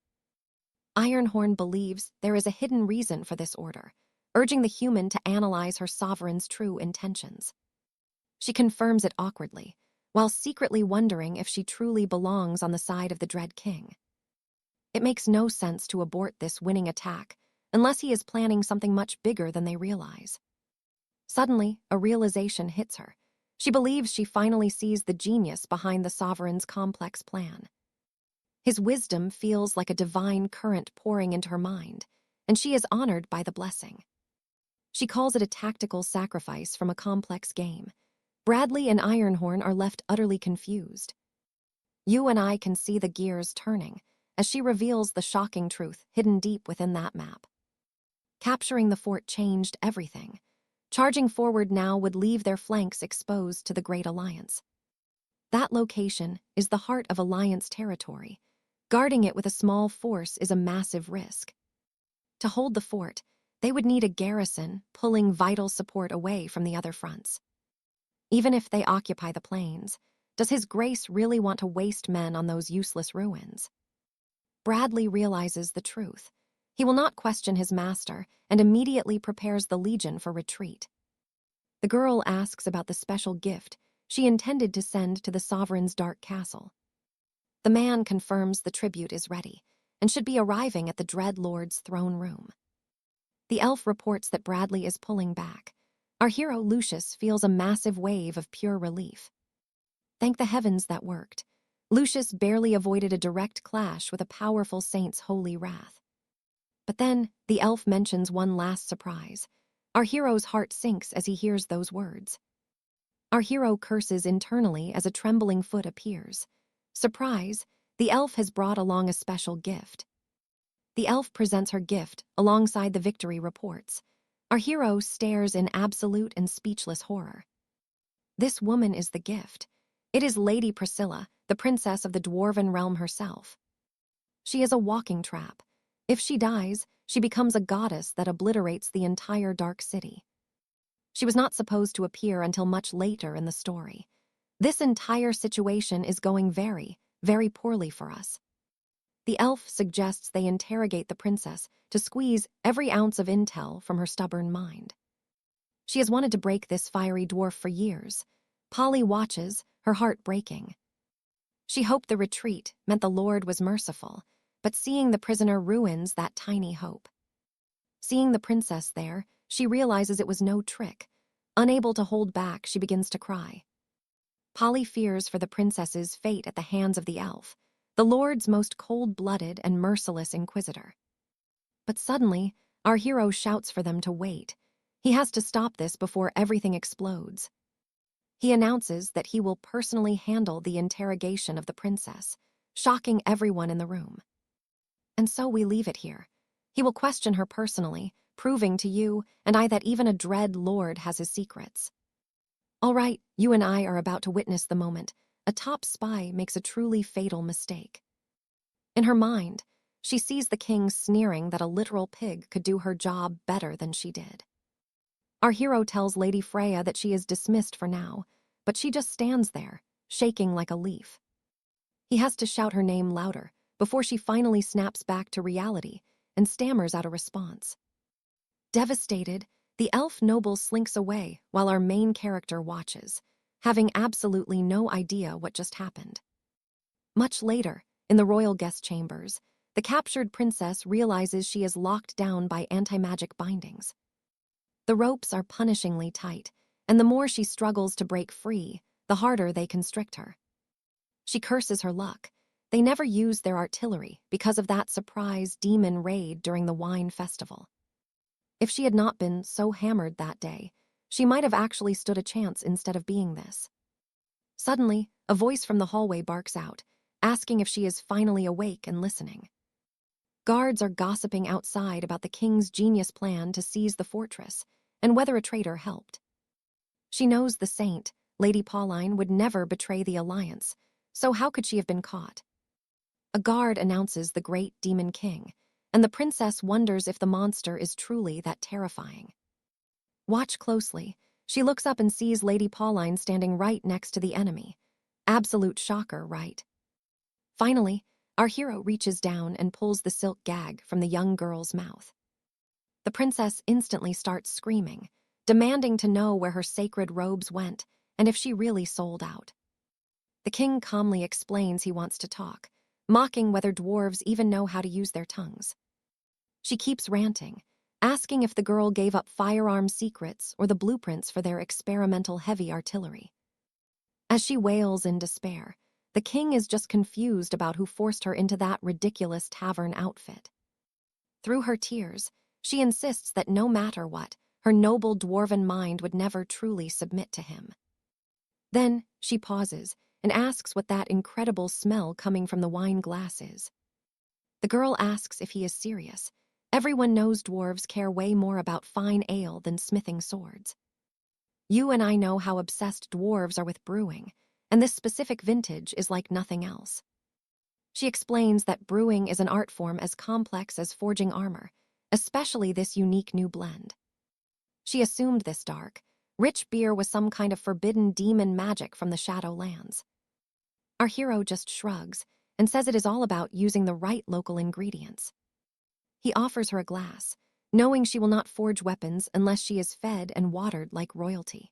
Speaker 1: Ironhorn believes there is a hidden reason for this order, urging the human to analyze her sovereign's true intentions. She confirms it awkwardly, while secretly wondering if she truly belongs on the side of the Dread King. It makes no sense to abort this winning attack unless he is planning something much bigger than they realize. Suddenly, a realization hits her. She believes she finally sees the genius behind the sovereign's complex plan. His wisdom feels like a divine current pouring into her mind, and she is honored by the blessing. She calls it a tactical sacrifice from a complex game. Bradley and Ironhorn are left utterly confused. You and I can see the gears turning as she reveals the shocking truth hidden deep within that map. Capturing the fort changed everything. Charging forward now would leave their flanks exposed to the Great Alliance. That location is the heart of Alliance territory. Guarding it with a small force is a massive risk. To hold the fort, they would need a garrison pulling vital support away from the other fronts. even if they occupy the plains. Does His Grace really want to waste men on those useless ruins? Bradley realizes the truth. He will not question his master and immediately prepares the legion for retreat. The girl asks about the special gift she intended to send to the sovereign's dark castle. The man confirms the tribute is ready and should be arriving at the Dread Lord's throne room. The elf reports that Bradley is pulling back. Our hero Lucius feels a massive wave of pure relief. Thank the heavens that worked. Lucius barely avoided a direct clash with a powerful saint's holy wrath. But then, the elf mentions one last surprise. Our hero's heart sinks as he hears those words. Our hero curses internally as a trembling foot appears. Surprise, the elf has brought along a special gift. The elf presents her gift alongside the victory reports. Our hero stares in absolute and speechless horror. This woman is the gift. It is Lady Priscilla, the princess of the dwarven realm herself. She is a walking trap. If she dies, she becomes a goddess that obliterates the entire dark city. She was not supposed to appear until much later in the story. This entire situation is going very, very poorly for us. The elf suggests they interrogate the princess to squeeze every ounce of intel from her stubborn mind. She has wanted to break this fiery dwarf for years. Polly watches, her heart breaking. She hoped the retreat meant the Lord was merciful, but seeing the prisoner ruins that tiny hope. Seeing the princess there, she realizes it was no trick. Unable to hold back, she begins to cry. Polly fears for the princess's fate at the hands of the elf, the Lord's most cold-blooded and merciless inquisitor. But suddenly, our hero shouts for them to wait. He has to stop this before everything explodes. He announces that he will personally handle the interrogation of the princess, shocking everyone in the room. And so we leave it here. He will question her personally, proving to you and I that even a dread lord has his secrets. All right, you and I are about to witness the moment. A top spy makes a truly fatal mistake. In her mind, she sees the king sneering that a literal pig could do her job better than she did. Our hero tells Lady Freya that she is dismissed for now, but she just stands there, shaking like a leaf. He has to shout her name louder before she finally snaps back to reality and stammers out a response. Devastated, the elf noble slinks away while our main character watches, having absolutely no idea what just happened. Much later, in the royal guest chambers, the captured princess realizes she is locked down by anti-magic bindings. The ropes are punishingly tight, and the more she struggles to break free, the harder they constrict her. She curses her luck. They never used their artillery because of that surprise demon raid during the wine festival. If she had not been so hammered that day, she might have actually stood a chance instead of being this. Suddenly, a voice from the hallway barks out, asking if she is finally awake and listening. Guards are gossiping outside about the king's genius plan to seize the fortress and whether a traitor helped. She knows the saint, Lady Pauline, would never betray the alliance, so how could she have been caught? A guard announces the great demon king, and the princess wonders if the monster is truly that terrifying. Watch closely. She looks up and sees Lady Pauline standing right next to the enemy. Absolute shocker, right? Finally, our hero reaches down and pulls the silk gag from the young girl's mouth. The princess instantly starts screaming, demanding to know where her sacred robes went and if she really sold out. The king calmly explains he wants to talk, mocking whether dwarves even know how to use their tongues. She keeps ranting, asking if the girl gave up firearm secrets or the blueprints for their experimental heavy artillery. As she wails in despair, the king is just confused about who forced her into that ridiculous tavern outfit. Through her tears, she insists that no matter what, her noble dwarven mind would never truly submit to him. Then she pauses and asks what that incredible smell coming from the wine glass is. The girl asks if he is serious. Everyone knows dwarves care way more about fine ale than smithing swords. You and I know how obsessed dwarves are with brewing, and this specific vintage is like nothing else. She explains that brewing is an art form as complex as forging armor, especially this unique new blend. She assumed this dark, Rich beer was some kind of forbidden demon magic from the Shadow Lands. Our hero just shrugs and says it is all about using the right local ingredients. He offers her a glass, knowing she will not forge weapons unless she is fed and watered like royalty.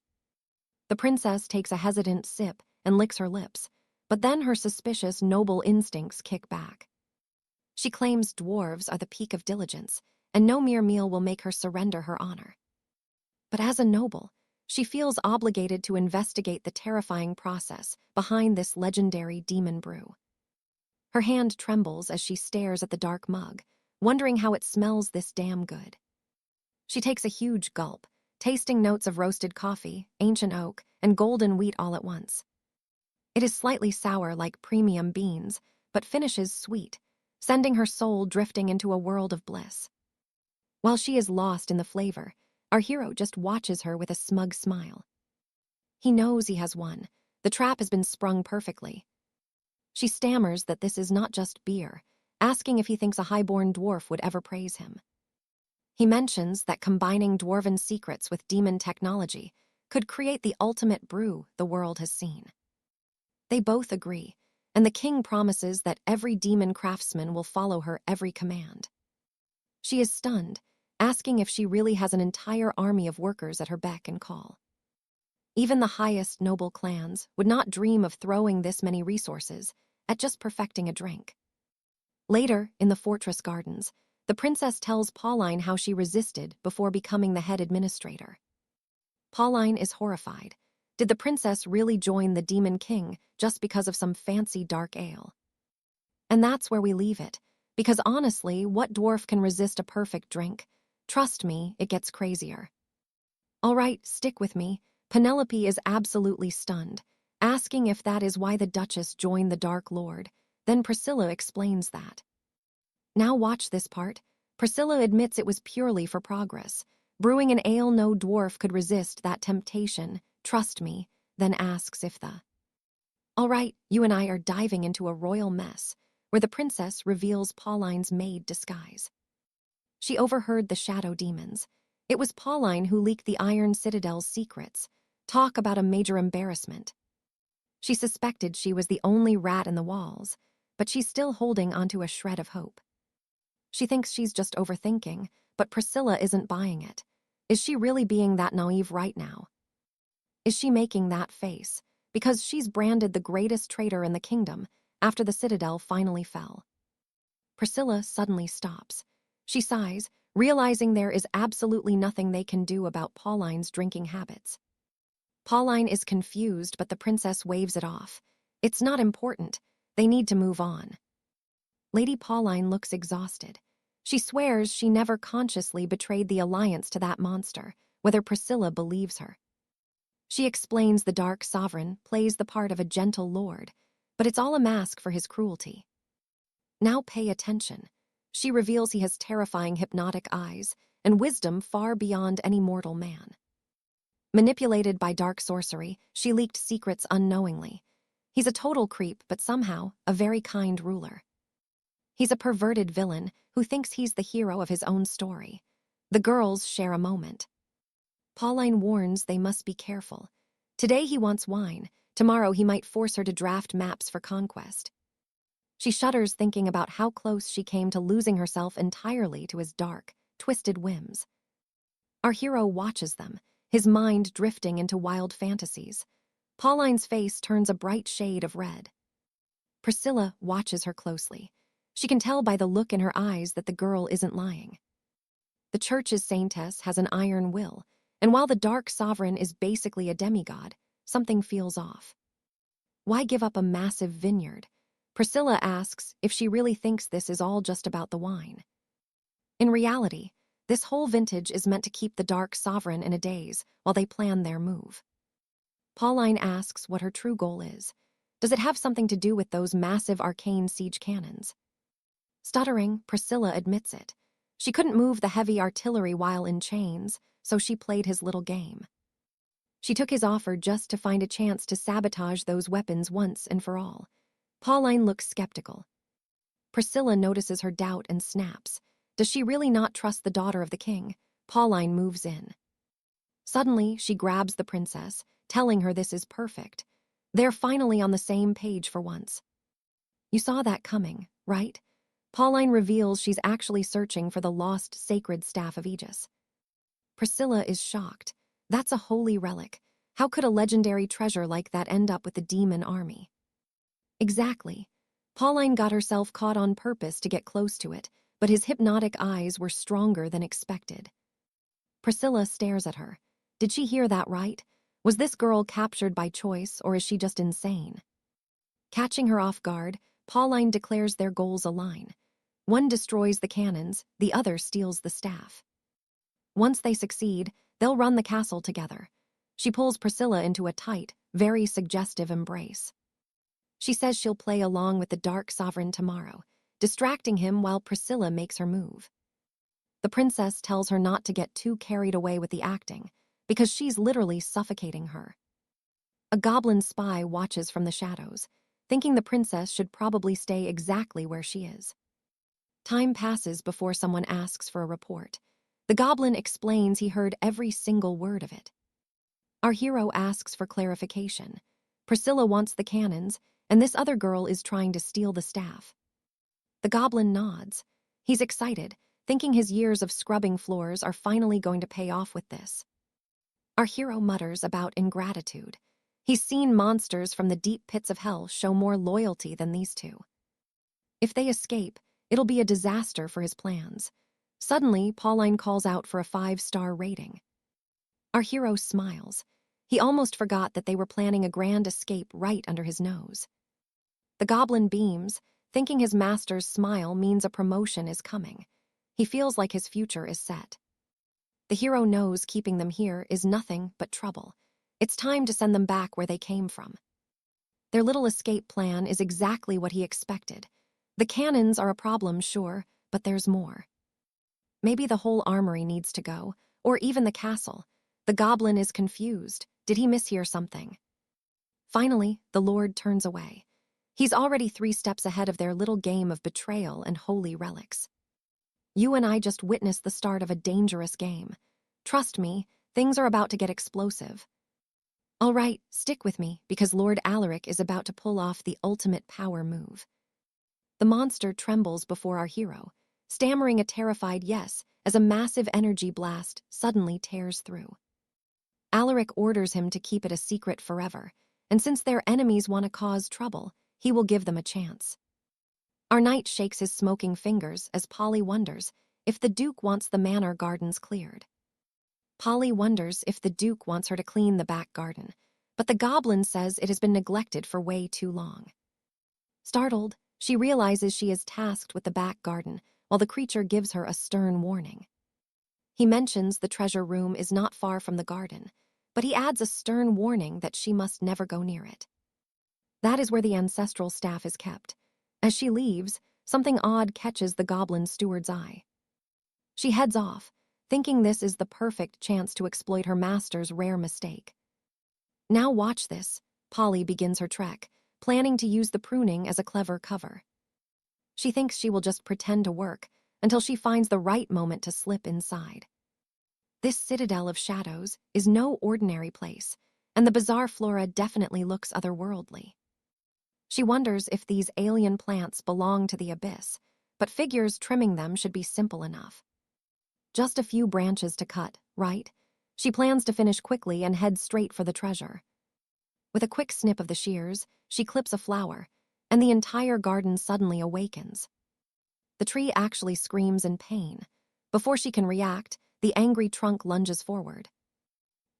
Speaker 1: The princess takes a hesitant sip and licks her lips, but then her suspicious, noble instincts kick back. She claims dwarves are the peak of diligence, and no mere meal will make her surrender her honor. But as a noble, she feels obligated to investigate the terrifying process behind this legendary demon brew. Her hand trembles as she stares at the dark mug, wondering how it smells this damn good. She takes a huge gulp, tasting notes of roasted coffee, ancient oak, and golden wheat all at once. It is slightly sour like premium beans, but finishes sweet, sending her soul drifting into a world of bliss. While she is lost in the flavor, our hero just watches her with a smug smile. He knows he has won. The trap has been sprung perfectly. She stammers that this is not just beer, asking if he thinks a high-born dwarf would ever praise him. He mentions that combining dwarven secrets with demon technology could create the ultimate brew the world has seen. They both agree, and the king promises that every demon craftsman will follow her every command. She is stunned, asking if she really has an entire army of workers at her beck and call. Even the highest noble clans would not dream of throwing this many resources at just perfecting a drink. Later, in the fortress gardens, the princess tells Pauline how she resisted before becoming the head administrator. Pauline is horrified. Did the princess really join the Demon King just because of some fancy dark ale? And that's where we leave it, because honestly, what dwarf can resist a perfect drink? Trust me, it gets crazier. All right, stick with me. Penelope is absolutely stunned, asking if that is why the Duchess joined the Dark Lord. Then Priscilla explains that. Now watch this part. Priscilla admits it was purely for progress. Brewing an ale no dwarf could resist that temptation, trust me, then asks if the... All right, you and I are diving into a royal mess, where the princess reveals Pauline's maid disguise. She overheard the shadow demons. It was Pauline who leaked the Iron Citadel's secrets. Talk about a major embarrassment. She suspected she was the only rat in the walls, but she's still holding onto a shred of hope. She thinks she's just overthinking, but Priscilla isn't buying it. Is she really being that naive right now? Is she making that face because she's branded the greatest traitor in the kingdom after the Citadel finally fell? Priscilla suddenly stops. She sighs, realizing there is absolutely nothing they can do about Pauline's drinking habits. Pauline is confused, but the princess waves it off. It's not important. They need to move on. Lady Pauline looks exhausted. She swears she never consciously betrayed the alliance to that monster, whether Priscilla believes her. She explains the Dark Sovereign plays the part of a gentle lord, but it's all a mask for his cruelty. Now pay attention. She reveals he has terrifying hypnotic eyes and wisdom far beyond any mortal man. Manipulated by dark sorcery, she leaked secrets unknowingly. He's a total creep, but somehow a very kind ruler. He's a perverted villain who thinks he's the hero of his own story. The girls share a moment. Pauline warns they must be careful. Today he wants wine. Tomorrow he might force her to draft maps for conquest. She shudders thinking about how close she came to losing herself entirely to his dark, twisted whims. Our hero watches them, his mind drifting into wild fantasies. Pauline's face turns a bright shade of red. Priscilla watches her closely. She can tell by the look in her eyes that the girl isn't lying. The church's saintess has an iron will, and while the Dark Sovereign is basically a demigod, something feels off. Why give up a massive vineyard? Priscilla asks if she really thinks this is all just about the wine. In reality, this whole vintage is meant to keep the Dark Sovereign in a daze while they plan their move. Pauline asks what her true goal is. Does it have something to do with those massive arcane siege cannons? Stuttering, Priscilla admits it. She couldn't move the heavy artillery while in chains, so she played his little game. She took his offer just to find a chance to sabotage those weapons once and for all. Pauline looks skeptical. Priscilla notices her doubt and snaps. Does she really not trust the daughter of the king? Pauline moves in. Suddenly, she grabs the princess, telling her this is perfect. They're finally on the same page for once. You saw that coming, right? Pauline reveals she's actually searching for the lost sacred staff of Aegis. Priscilla is shocked. That's a holy relic. How could a legendary treasure like that end up with the demon army? Exactly. Pauline got herself caught on purpose to get close to it, but his hypnotic eyes were stronger than expected. Priscilla stares at her. Did she hear that right? Was this girl captured by choice, or is she just insane? Catching her off guard, Pauline declares their goals align. One destroys the cannons, the other steals the staff. Once they succeed, they'll run the castle together. She pulls Priscilla into a tight, very suggestive embrace. She says she'll play along with the Dark Sovereign tomorrow, distracting him while Priscilla makes her move. The princess tells her not to get too carried away with the acting, because she's literally suffocating her. A goblin spy watches from the shadows, thinking the princess should probably stay exactly where she is. Time passes before someone asks for a report. The goblin explains he heard every single word of it. Our hero asks for clarification. Priscilla wants the cannons, and this other girl is trying to steal the staff. The goblin nods. He's excited, thinking his years of scrubbing floors are finally going to pay off with this. Our hero mutters about ingratitude. He's seen monsters from the deep pits of hell show more loyalty than these two. If they escape, it'll be a disaster for his plans. Suddenly, Pauline calls out for a 5-star rating. Our hero smiles. He almost forgot that they were planning a grand escape right under his nose. The goblin beams, thinking his master's smile means a promotion is coming. He feels like his future is set. The hero knows keeping them here is nothing but trouble. It's time to send them back where they came from. Their little escape plan is exactly what he expected. The cannons are a problem, sure, but there's more. Maybe the whole armory needs to go, or even the castle. The goblin is confused. Did he mishear something? Finally, the Lord turns away. He's already 3 steps ahead of their little game of betrayal and holy relics. You and I just witnessed the start of a dangerous game. Trust me, things are about to get explosive. All right, stick with me, because Lord Alaric is about to pull off the ultimate power move. The monster trembles before our hero, stammering a terrified yes as a massive energy blast suddenly tears through. Alaric orders him to keep it a secret forever, and since their enemies want to cause trouble, he will give them a chance. Our knight shakes his smoking fingers as Polly wonders if the Duke wants the manor gardens cleared. Polly wonders if the Duke wants her to clean the back garden, but the goblin says it has been neglected for way too long. Startled, she realizes she is tasked with the back garden, while the creature gives her a stern warning. He mentions the treasure room is not far from the garden, but he adds a stern warning that she must never go near it. That is where the ancestral staff is kept. As she leaves, something odd catches the goblin steward's eye. She heads off, thinking this is the perfect chance to exploit her master's rare mistake. Now watch this, Polly begins her trek, planning to use the pruning as a clever cover. She thinks she will just pretend to work until she finds the right moment to slip inside. This citadel of shadows is no ordinary place, and the bizarre flora definitely looks otherworldly. She wonders if these alien plants belong to the abyss, but figures trimming them should be simple enough. Just a few branches to cut, right? She plans to finish quickly and head straight for the treasure. With a quick snip of the shears, she clips a flower, and the entire garden suddenly awakens. The tree actually screams in pain. Before she can react, the angry trunk lunges forward.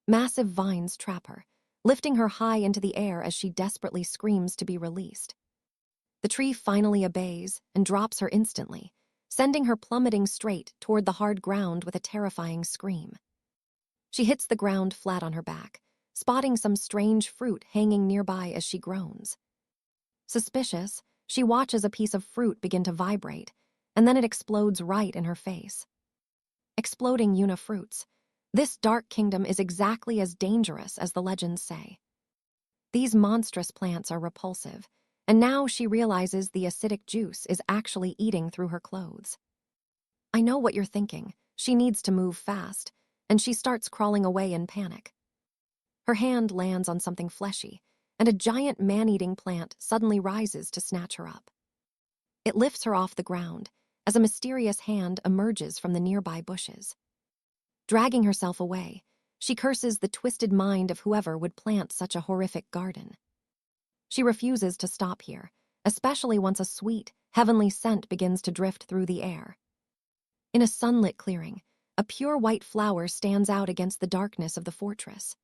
Speaker 1: Massive vines trap her, lifting her high into the air as she desperately screams to be released. The tree finally obeys and drops her instantly, sending her plummeting straight toward the hard ground with a terrifying scream. She hits the ground flat on her back, spotting some strange fruit hanging nearby as she groans. Suspicious, she watches a piece of fruit begin to vibrate, and then it explodes right in her face. Exploding unifruits. This dark kingdom is exactly as dangerous as the legends say. These monstrous plants are repulsive, and now she realizes the acidic juice is actually eating through her clothes. I know what you're thinking. She needs to move fast, and she starts crawling away in panic. Her hand lands on something fleshy, and a giant man-eating plant suddenly rises to snatch her up. It lifts her off the ground as a mysterious hand emerges from the nearby bushes. Dragging herself away, she curses the twisted mind of whoever would plant such a horrific garden. She refuses to stop here, especially once a sweet, heavenly scent begins to drift through the air. In a sunlit clearing, a pure white flower stands out against the darkness of the fortress.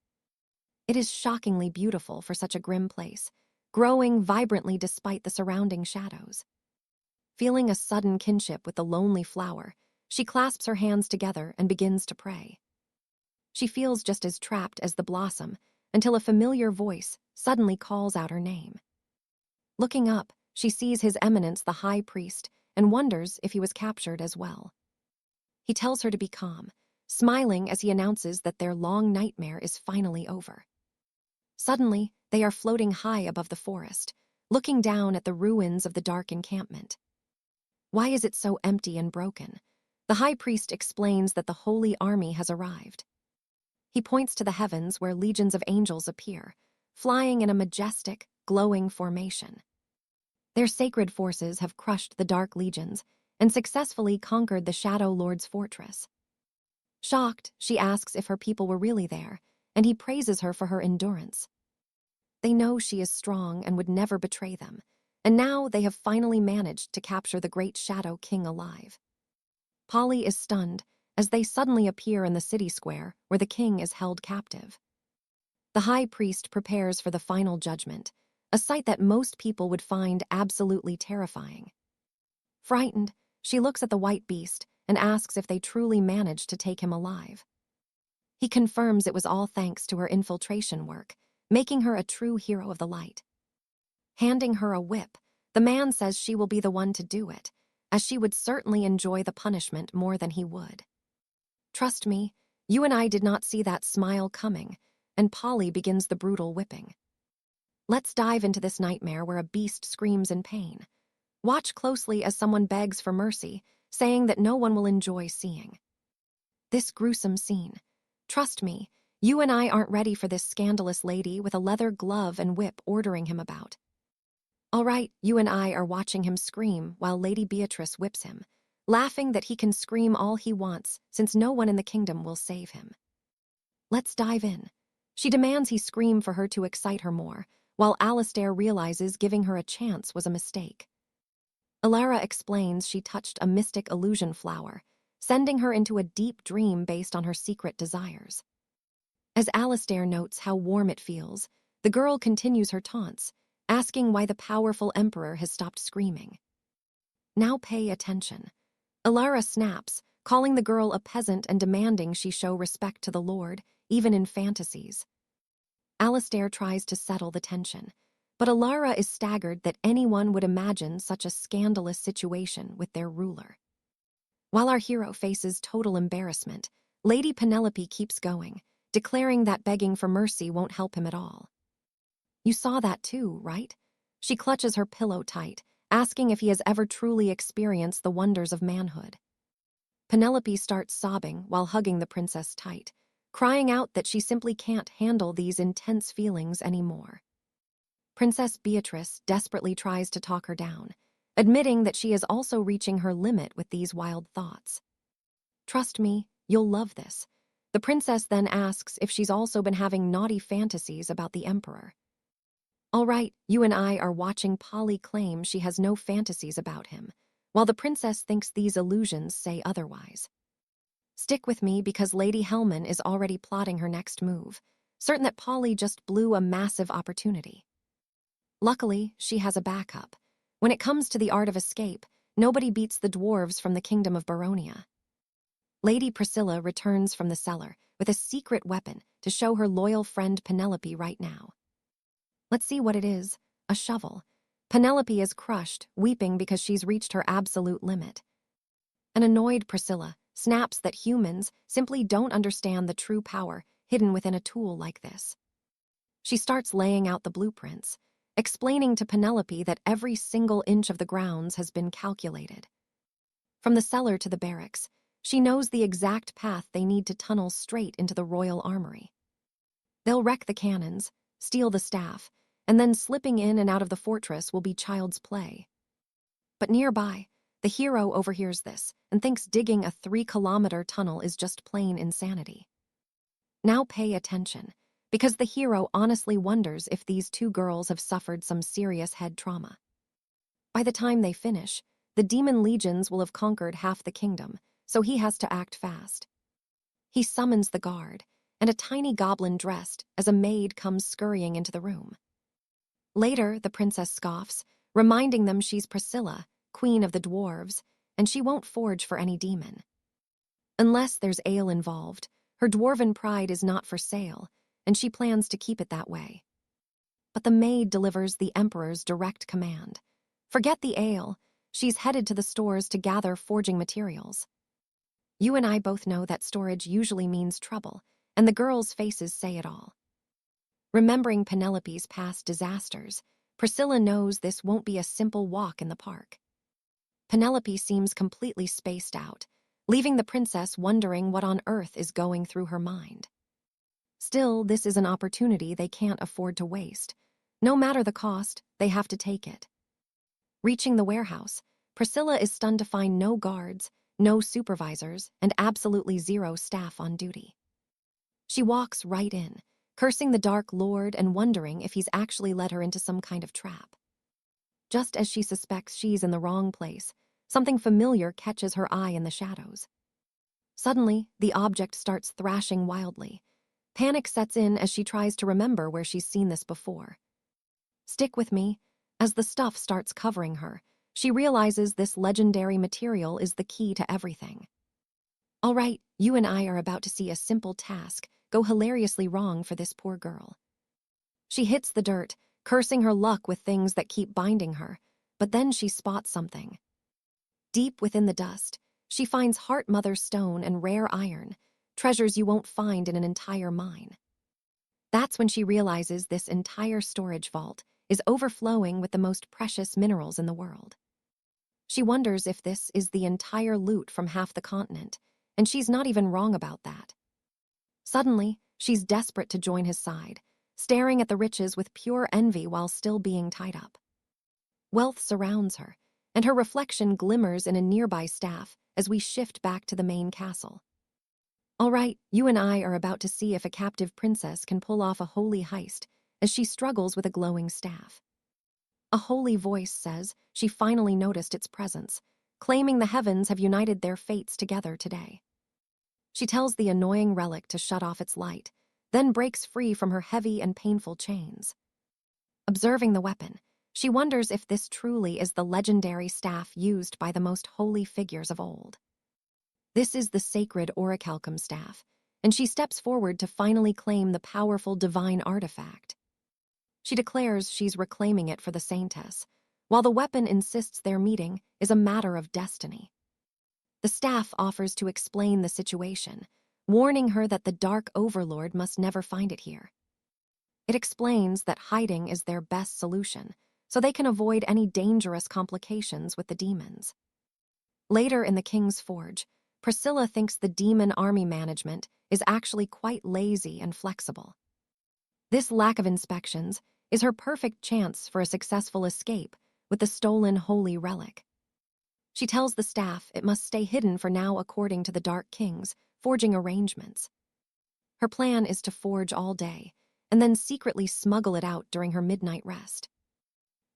Speaker 1: It is shockingly beautiful for such a grim place, growing vibrantly despite the surrounding shadows. Feeling a sudden kinship with the lonely flower, she clasps her hands together and begins to pray. She feels just as trapped as the blossom until a familiar voice suddenly calls out her name. Looking up, she sees His Eminence the High Priest and wonders if he was captured as well. He tells her to be calm, smiling as he announces that their long nightmare is finally over. Suddenly, they are floating high above the forest, looking down at the ruins of the dark encampment. Why is it so empty and broken? The high priest explains that the holy army has arrived. He points to the heavens where legions of angels appear, flying in a majestic, glowing formation. Their sacred forces have crushed the dark legions and successfully conquered the Shadow Lord's fortress. Shocked, she asks if her people were really there, and he praises her for her endurance. They know she is strong and would never betray them, and now they have finally managed to capture the great Shadow King alive. Polly is stunned as they suddenly appear in the city square where the king is held captive. The high priest prepares for the final judgment, a sight that most people would find absolutely terrifying. Frightened, she looks at the white beast and asks if they truly managed to take him alive. He confirms it was all thanks to her infiltration work, making her a true hero of the light. Handing her a whip, the man says she will be the one to do it, as she would certainly enjoy the punishment more than he would. Trust me, you and I did not see that smile coming, and Polly begins the brutal whipping. Let's dive into this nightmare where a beast screams in pain. Watch closely as someone begs for mercy, saying that no one will enjoy seeing. This gruesome scene. Trust me, you and I aren't ready for this scandalous lady with a leather glove and whip ordering him about. All right, you and I are watching him scream while Lady Beatrice whips him, laughing that he can scream all he wants since no one in the kingdom will save him. Let's dive in. She demands he scream for her to excite her more, while Alistair realizes giving her a chance was a mistake. Alara explains she touched a mystic illusion flower, sending her into a deep dream based on her secret desires. As Alistair notes how warm it feels, the girl continues her taunts, asking why the powerful emperor has stopped screaming. Now pay attention. Alara snaps, calling the girl a peasant and demanding she show respect to the Lord, even in fantasies. Alistair tries to settle the tension, but Alara is staggered that anyone would imagine such a scandalous situation with their ruler. While our hero faces total embarrassment, Lady Penelope keeps going, declaring that begging for mercy won't help him at all. You saw that too, right? She clutches her pillow tight, asking if he has ever truly experienced the wonders of manhood. Penelope starts sobbing while hugging the princess tight, crying out that she simply can't handle these intense feelings anymore. Princess Beatrice desperately tries to talk her down, admitting that she is also reaching her limit with these wild thoughts. Trust me, you'll love this. The princess then asks if she's also been having naughty fantasies about the emperor. All right, you and I are watching Polly claim she has no fantasies about him, while the princess thinks these illusions say otherwise. Stick with me because Lady Hellman is already plotting her next move, certain that Polly just blew a massive opportunity. Luckily, she has a backup. When it comes to the art of escape, nobody beats the dwarves from the kingdom of Baronia. Lady Priscilla returns from the cellar with a secret weapon to show her loyal friend Penelope right now. Let's see what it is, a shovel. Penelope is crushed, weeping because she's reached her absolute limit. An annoyed Priscilla snaps that humans simply don't understand the true power hidden within a tool like this. She starts laying out the blueprints, explaining to Penelope that every single inch of the grounds has been calculated. From the cellar to the barracks, She knows the exact path they need to tunnel straight into the royal armory. They'll wreck the cannons, steal the staff, and then slipping in and out of the fortress will be child's play. But nearby, the hero overhears this and thinks digging a 3-kilometer tunnel is just plain insanity. Now pay attention, because the hero honestly wonders if these 2 girls have suffered some serious head trauma. By the time they finish, the demon legions will have conquered half the kingdom, so he has to act fast. He summons the guard, and a tiny goblin dressed as a maid comes scurrying into the room. Later, the princess scoffs, reminding them she's Priscilla, queen of the dwarves, and she won't forge for any demon. Unless there's ale involved, her dwarven pride is not for sale, and she plans to keep it that way. But the maid delivers the emperor's direct command. Forget the ale, she's headed to the stores to gather forging materials. You and I both know that storage usually means trouble, and the girls' faces say it all. Remembering Penelope's past disasters, Priscilla knows this won't be a simple walk in the park. Penelope seems completely spaced out, leaving the princess wondering what on earth is going through her mind. Still, this is an opportunity they can't afford to waste. No matter the cost, they have to take it. Reaching the warehouse, Priscilla is stunned to find no guards, no supervisors, and absolutely 0 staff on duty. She walks right in, cursing the Dark Lord and wondering if he's actually led her into some kind of trap. Just as she suspects she's in the wrong place, something familiar catches her eye in the shadows. Suddenly, the object starts thrashing wildly. Panic sets in as she tries to remember where she's seen this before. Stick with me. As the stuff starts covering her, she realizes this legendary material is the key to everything. All right, you and I are about to see a simple task go hilariously wrong for this poor girl. She hits the dirt, cursing her luck with things that keep binding her, but then she spots something. Deep within the dust, she finds Heart Mother stone and rare iron, treasures you won't find in an entire mine. That's when she realizes this entire storage vault is overflowing with the most precious minerals in the world. She wonders if this is the entire loot from half the continent, and she's not even wrong about that. Suddenly, she's desperate to join his side, staring at the riches with pure envy while still being tied up. Wealth surrounds her, and her reflection glimmers in a nearby staff as we shift back to the main castle. All right, you and I are about to see if a captive princess can pull off a holy heist as she struggles with a glowing staff. A holy voice says she finally noticed its presence, claiming the heavens have united their fates together today. She tells the annoying relic to shut off its light, then breaks free from her heavy and painful chains. Observing the weapon, she wonders if this truly is the legendary staff used by the most holy figures of old. This is the sacred 𝑽𝒊𝒂𝒎𝒆 staff, and she steps forward to finally claim the powerful divine artifact. She declares she's reclaiming it for the saintess, while the weapon insists their meeting is a matter of destiny. The staff offers to explain the situation, warning her that the Dark Overlord must never find it here. It explains that hiding is their best solution, so they can avoid any dangerous complications with the demons. Later in the King's Forge, Priscilla thinks the demon army management is actually quite lazy and flexible. This lack of inspections is her perfect chance for a successful escape with the stolen holy relic. She tells the staff it must stay hidden for now according to the Dark King's forging arrangements. Her plan is to forge all day, and then secretly smuggle it out during her midnight rest.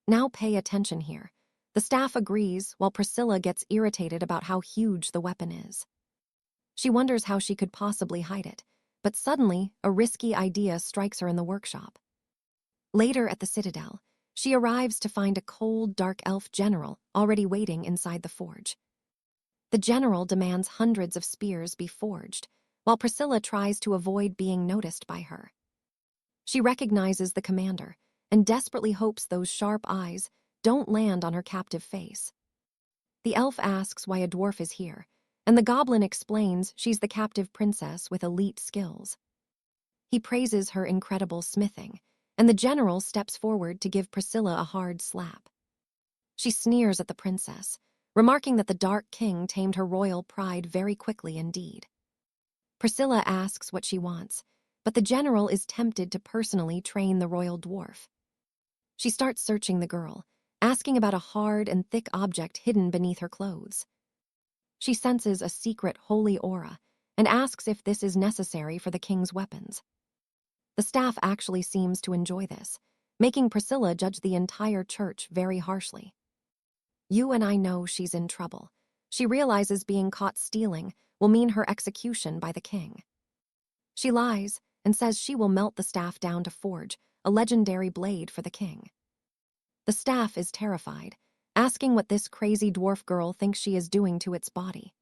Speaker 1: Now pay attention here. The staff agrees while Priscilla gets irritated about how huge the weapon is. She wonders how she could possibly hide it, but suddenly a risky idea strikes her in the workshop. Later at the Citadel, she arrives to find a cold, dark elf general already waiting inside the forge. The general demands hundreds of spears be forged, while Priscilla tries to avoid being noticed by her. She recognizes the commander and desperately hopes those sharp eyes don't land on her captive face. The elf asks why a dwarf is here, and the goblin explains she's the captive princess with elite skills. He praises her incredible smithing, and the general steps forward to give Priscilla a hard slap. She sneers at the princess, remarking that the Dark King tamed her royal pride very quickly indeed. Priscilla asks what she wants, but the general is tempted to personally train the royal dwarf. She starts searching the girl, asking about a hard and thick object hidden beneath her clothes. She senses a secret holy aura and asks if this is necessary for the king's weapons. The staff actually seems to enjoy this, making Priscilla judge the entire church very harshly. You and I know she's in trouble. She realizes being caught stealing will mean her execution by the king. She lies and says she will melt the staff down to forge a legendary blade for the king. The staff is terrified, asking what this crazy dwarf girl thinks she is doing to its body.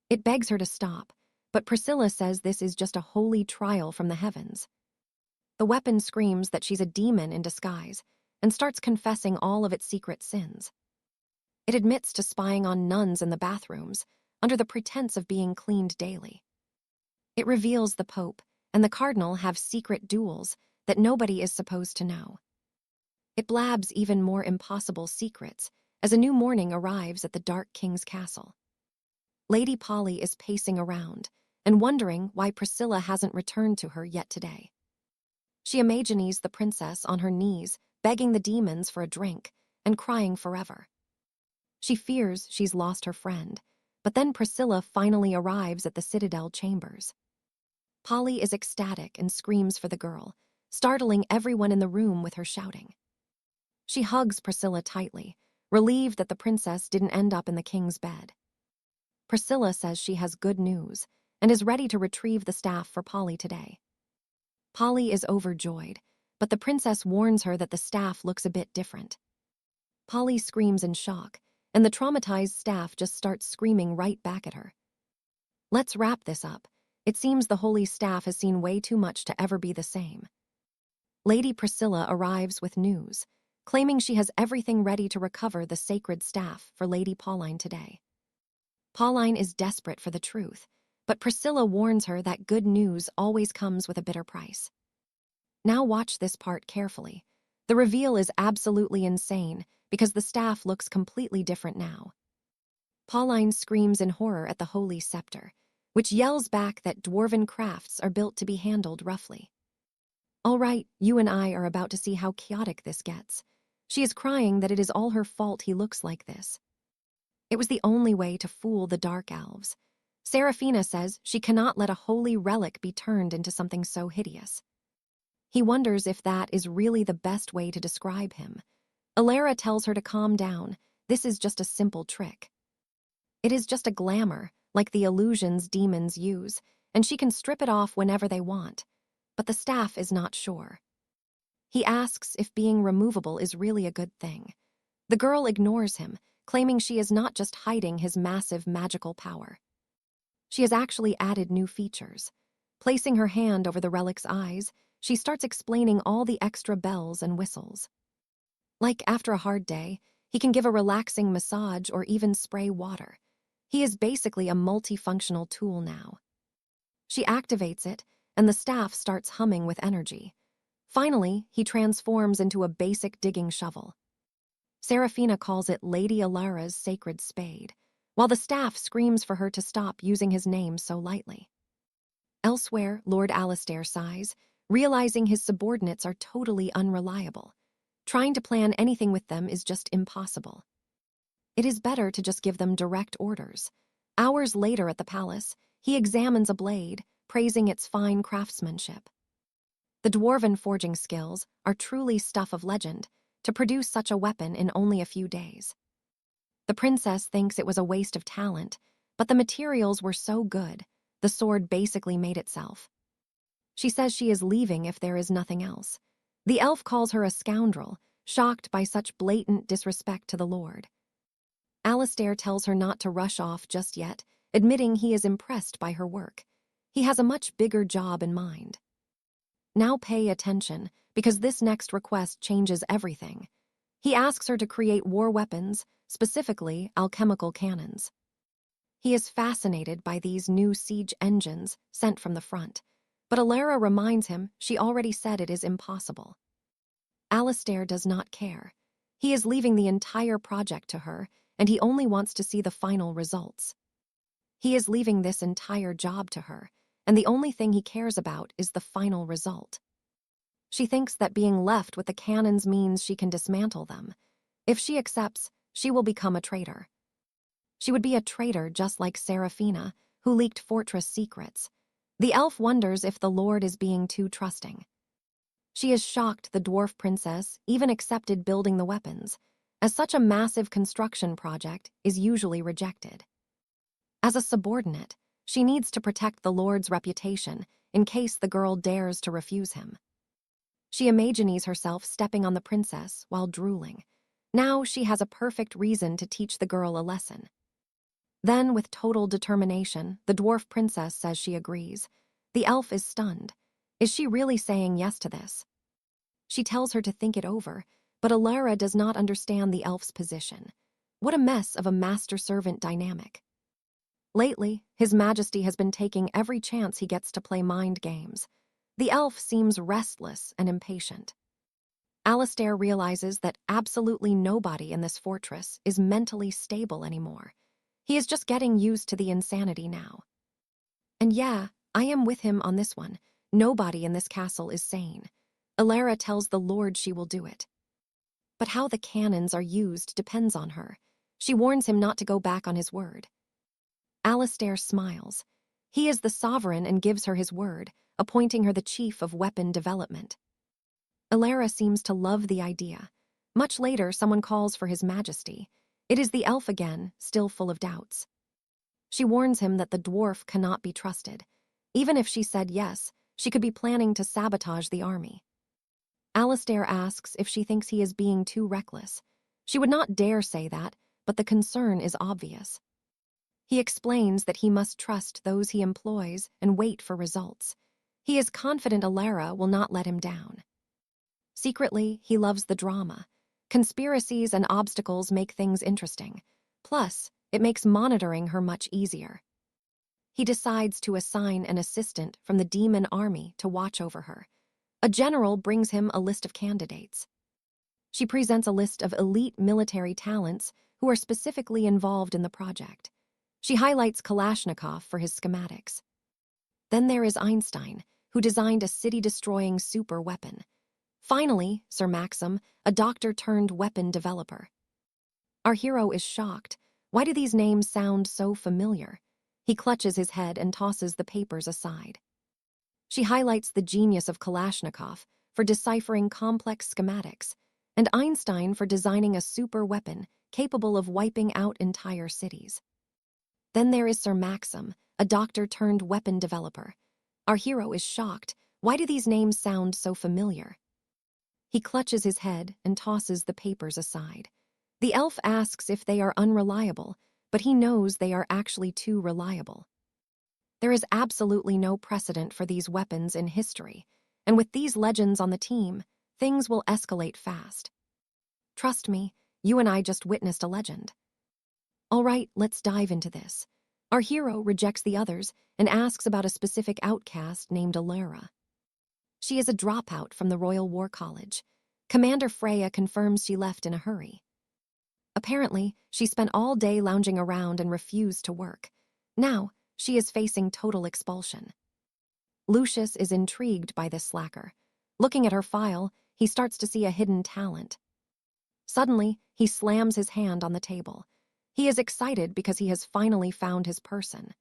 Speaker 1: It begs her to stop, but Priscilla says this is just a holy trial from the heavens. The weapon screams that she's a demon in disguise and starts confessing all of its secret sins. It admits to spying on nuns in the bathrooms under the pretense of being cleaned daily. It reveals the Pope and the Cardinal have secret duels that nobody is supposed to know. It blabs even more impossible secrets as a new morning arrives at the Dark King's castle. Lady Polly is pacing around and wondering why Priscilla hasn't returned to her yet today. She imagines the princess on her knees, begging the demons for a drink and crying forever. She fears she's lost her friend, but then Priscilla finally arrives at the Citadel chambers. Polly is ecstatic and screams for the girl, startling everyone in the room with her shouting. She hugs Priscilla tightly, relieved that the princess didn't end up in the king's bed. Priscilla says she has good news and is ready to retrieve the staff for Polly today. Polly is overjoyed, but the princess warns her that the staff looks a bit different. Polly screams in shock, and the traumatized staff just starts screaming right back at her. Let's wrap this up. It seems the holy staff has seen way too much to ever be the same. Lady Priscilla arrives with news, claiming she has everything ready to recover the sacred staff for Lady Pauline today. Pauline is desperate for the truth, but Priscilla warns her that good news always comes with a bitter price. Now watch this part carefully. The reveal is absolutely insane because the staff looks completely different now. Pauline screams in horror at the holy scepter, which yells back that dwarven crafts are built to be handled roughly. All right, you and I are about to see how chaotic this gets. She is crying that it is all her fault he looks like this. It was the only way to fool the dark elves. Seraphina says she cannot let a holy relic be turned into something so hideous. He wonders if that is really the best way to describe him. Alara tells her to calm down. This is just a simple trick. It is just a glamour, like the illusions demons use, and she can strip it off whenever they want. But the staff is not sure. He asks if being removable is really a good thing. The girl ignores him, claiming she is not just hiding his massive magical power. She has actually added new features. Placing her hand over the relic's eyes, she starts explaining all the extra bells and whistles. Like after a hard day, he can give a relaxing massage or even spray water. He is basically a multifunctional tool now. She activates it, and the staff starts humming with energy. Finally, he transforms into a basic digging shovel. Seraphina calls it Lady Alara's sacred spade, while the staff screams for her to stop using his name so lightly. Elsewhere, Lord Alistair sighs, realizing his subordinates are totally unreliable. Trying to plan anything with them is just impossible. It is better to just give them direct orders. Hours later at the palace, he examines a blade, praising its fine craftsmanship. The dwarven forging skills are truly stuff of legend to produce such a weapon in only a few days. The princess thinks it was a waste of talent, but the materials were so good, the sword basically made itself. She says she is leaving if there is nothing else. The elf calls her a scoundrel, shocked by such blatant disrespect to the lord. Alistair tells her not to rush off just yet, admitting he is impressed by her work. He has a much bigger job in mind. Now pay attention, because this next request changes everything. He asks her to create war weapons, specifically alchemical cannons. He is fascinated by these new siege engines sent from the front, but Alara reminds him she already said it is impossible. Alistair does not care. He is leaving the entire project to her, and he only wants to see the final results. He is leaving this entire job to her, and the only thing he cares about is the final result. She thinks that being left with the cannons means she can dismantle them. If she accepts, she will become a traitor. She would be a traitor just like Seraphina, who leaked fortress secrets. The elf wonders if the Lord is being too trusting. She is shocked the dwarf princess even accepted building the weapons, as such a massive construction project is usually rejected. As a subordinate, she needs to protect the Lord's reputation in case the girl dares to refuse him. She imagines herself stepping on the princess while drooling. Now she has a perfect reason to teach the girl a lesson. Then, with total determination, the dwarf princess says she agrees. The elf is stunned. Is she really saying yes to this? She tells her to think it over, but Alara does not understand the elf's position. What a mess of a master-servant dynamic. Lately, His Majesty has been taking every chance he gets to play mind games. The elf seems restless and impatient. Alistair realizes that absolutely nobody in this fortress is mentally stable anymore. He is just getting used to the insanity now. And yeah, I am with him on this one. Nobody in this castle is sane. Alara tells the Lord she will do it. But how the cannons are used depends on her. She warns him not to go back on his word. Alistair smiles. He is the sovereign and gives her his word, appointing her the chief of weapon development. Alara seems to love the idea. Much later, someone calls for His Majesty. It is the elf again, still full of doubts. She warns him that the dwarf cannot be trusted. Even if she said yes, she could be planning to sabotage the army. Alistair asks if she thinks he is being too reckless. She would not dare say that, but the concern is obvious. He explains that he must trust those he employs and wait for results. He is confident Alara will not let him down. Secretly, he loves the drama. Conspiracies and obstacles make things interesting. Plus, it makes monitoring her much easier. He decides to assign an assistant from the demon army to watch over her. A general brings him a list of candidates. She presents a list of elite military talents who are specifically involved in the project. She highlights Kalashnikov for his schematics. Then there is Einstein, who designed a city-destroying super weapon. Finally, Sir Maxim, a doctor-turned-weapon developer. Our hero is shocked. Why do these names sound so familiar? He clutches his head and tosses the papers aside. She highlights the genius of Kalashnikov for deciphering complex schematics, and Einstein for designing a super weapon capable of wiping out entire cities. Then there is Sir Maxim, a doctor-turned-weapon developer. Our hero is shocked. Why do these names sound so familiar? He clutches his head and tosses the papers aside. The elf asks if they are unreliable, but he knows they are actually too reliable. There is absolutely no precedent for these weapons in history, and with these legends on the team, things will escalate fast. Trust me, you and I just witnessed a legend. All right, let's dive into this. Our hero rejects the others and asks about a specific outcast named Alara. She is a dropout from the Royal War College. Commander Freya confirms she left in a hurry. Apparently, she spent all day lounging around and refused to work. Now, she is facing total expulsion. Lucius is intrigued by this slacker. Looking at her file, he starts to see a hidden talent. Suddenly, he slams his hand on the table. He is excited because he has finally found his person.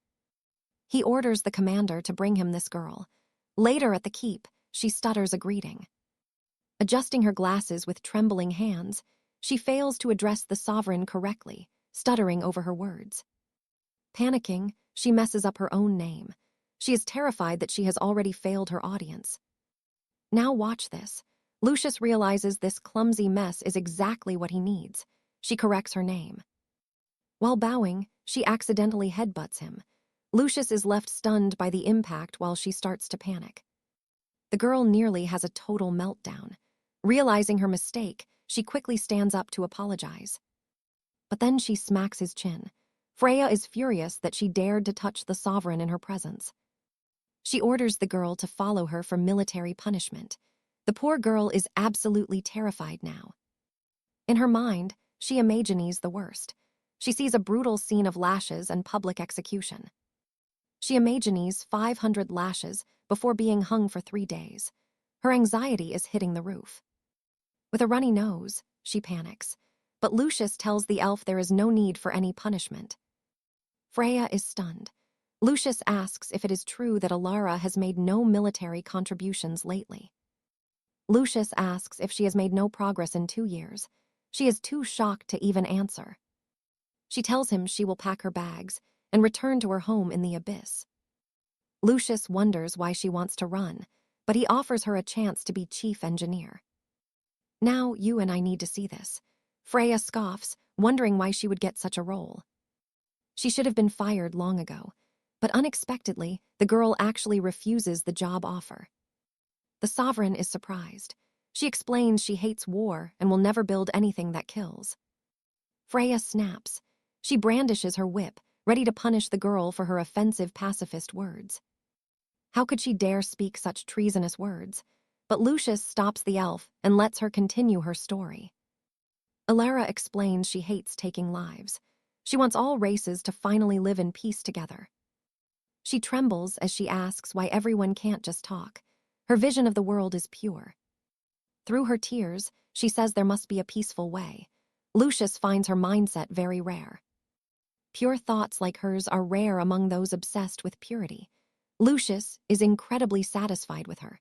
Speaker 1: He orders the commander to bring him this girl. Later at the keep, she stutters a greeting. Adjusting her glasses with trembling hands, she fails to address the sovereign correctly, stuttering over her words. Panicking, she messes up her own name. She is terrified that she has already failed her audience. Now watch this. Lucius realizes this clumsy mess is exactly what he needs. She corrects her name. While bowing, she accidentally headbutts him. Lucius is left stunned by the impact while she starts to panic. The girl nearly has a total meltdown. Realizing her mistake, she quickly stands up to apologize. But then she smacks his chin. Freya is furious that she dared to touch the sovereign in her presence. She orders the girl to follow her for military punishment. The poor girl is absolutely terrified now. In her mind, she imagines the worst. She sees a brutal scene of lashes and public execution. She imagines 500 lashes before being hung for 3 days. Her anxiety is hitting the roof. With a runny nose, she panics, but Lucius tells the elf there is no need for any punishment. Freya is stunned. Lucius asks if it is true that Alara has made no military contributions lately. Lucius asks if she has made no progress in 2 years. She is too shocked to even answer. She tells him she will pack her bags and return to her home in the abyss. Lucius wonders why she wants to run, but he offers her a chance to be chief engineer. Now you and I need to see this. Freya scoffs, wondering why she would get such a role. She should have been fired long ago, but unexpectedly, the girl actually refuses the job offer. The sovereign is surprised. She explains she hates war and will never build anything that kills. Freya snaps. She brandishes her whip, ready to punish the girl for her offensive pacifist words. How could she dare speak such treasonous words? But Lucius stops the elf and lets her continue her story. Alara explains she hates taking lives. She wants all races to finally live in peace together. She trembles as she asks why everyone can't just talk. Her vision of the world is pure. Through her tears, she says there must be a peaceful way. Lucius finds her mindset very rare. Pure thoughts like hers are rare among those obsessed with purity. Lucius is incredibly satisfied with her.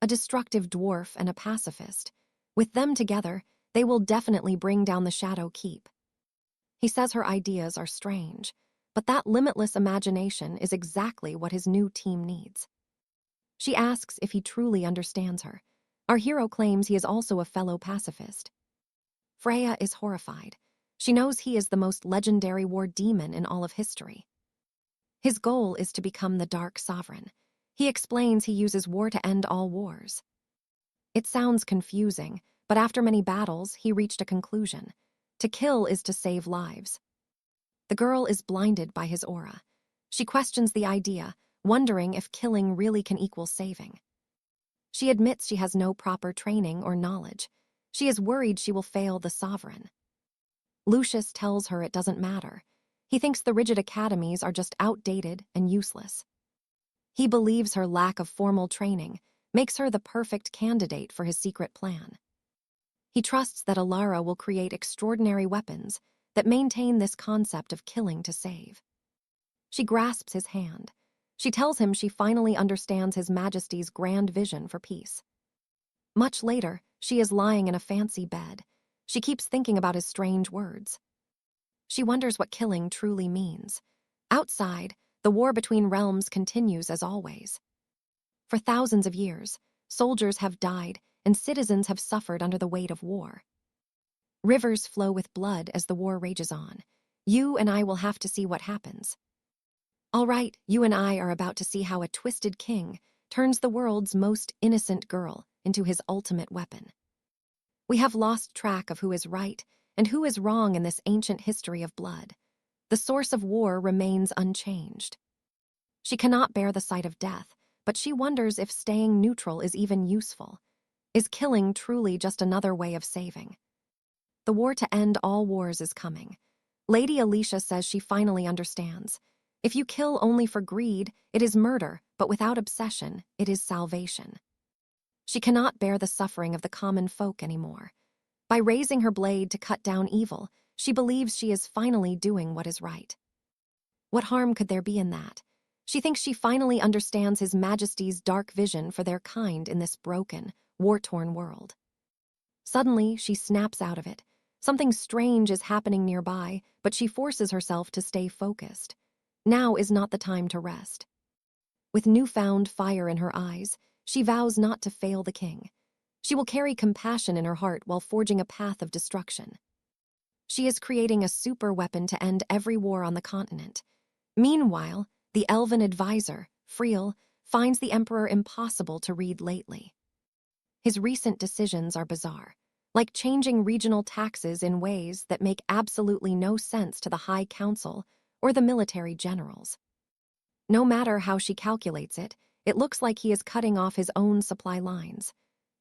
Speaker 1: A destructive dwarf and a pacifist. With them together, they will definitely bring down the Shadow Keep. He says her ideas are strange, but that limitless imagination is exactly what his new team needs. She asks if he truly understands her. Our hero claims he is also a fellow pacifist. Freya is horrified. She knows he is the most legendary war demon in all of history. His goal is to become the Dark Sovereign. He explains he uses war to end all wars. It sounds confusing, but after many battles, he reached a conclusion. To kill is to save lives. The girl is blinded by his aura. She questions the idea, wondering if killing really can equal saving. She admits she has no proper training or knowledge. She is worried she will fail the sovereign. Lucius tells her it doesn't matter. He thinks the rigid academies are just outdated and useless. He believes her lack of formal training makes her the perfect candidate for his secret plan. He trusts that Alara will create extraordinary weapons that maintain this concept of killing to save. She grasps his hand. She tells him she finally understands His Majesty's grand vision for peace. Much later, she is lying in a fancy bed. She keeps thinking about his strange words. She wonders what killing truly means. Outside, the war between realms continues as always. For thousands of years, soldiers have died and citizens have suffered under the weight of war. Rivers flow with blood as the war rages on. You and I will have to see what happens. All right, you and I are about to see how a twisted king turns the world's most innocent girl into his ultimate weapon. We have lost track of who is right and who is wrong in this ancient history of blood. The source of war remains unchanged. She cannot bear the sight of death, but she wonders if staying neutral is even useful. Is killing truly just another way of saving? The war to end all wars is coming. Lady Alicia says she finally understands. If you kill only for greed, it is murder, but without obsession, it is salvation. She cannot bear the suffering of the common folk anymore. By raising her blade to cut down evil, she believes she is finally doing what is right. What harm could there be in that? She thinks she finally understands His Majesty's dark vision for their kind in this broken, war-torn world. Suddenly, she snaps out of it. Something strange is happening nearby, but she forces herself to stay focused. Now is not the time to rest. With newfound fire in her eyes, she vows not to fail the king. She will carry compassion in her heart while forging a path of destruction. She is creating a super weapon to end every war on the continent. Meanwhile, the elven advisor, Friel, finds the emperor impossible to read lately. His recent decisions are bizarre, like changing regional taxes in ways that make absolutely no sense to the High Council or the military generals. No matter how she calculates it, it looks like he is cutting off his own supply lines.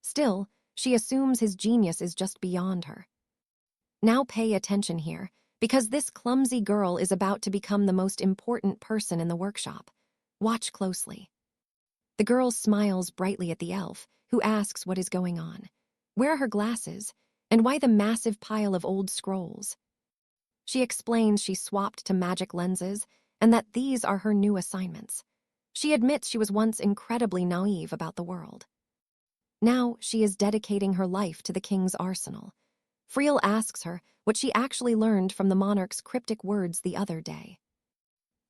Speaker 1: Still, she assumes his genius is just beyond her. Now pay attention here, because this clumsy girl is about to become the most important person in the workshop. Watch closely. The girl smiles brightly at the elf, who asks what is going on. Where are her glasses? And why the massive pile of old scrolls? She explains she swapped to magic lenses and that these are her new assignments. She admits she was once incredibly naive about the world. Now she is dedicating her life to the king's arsenal. Friel asks her what she actually learned from the monarch's cryptic words the other day.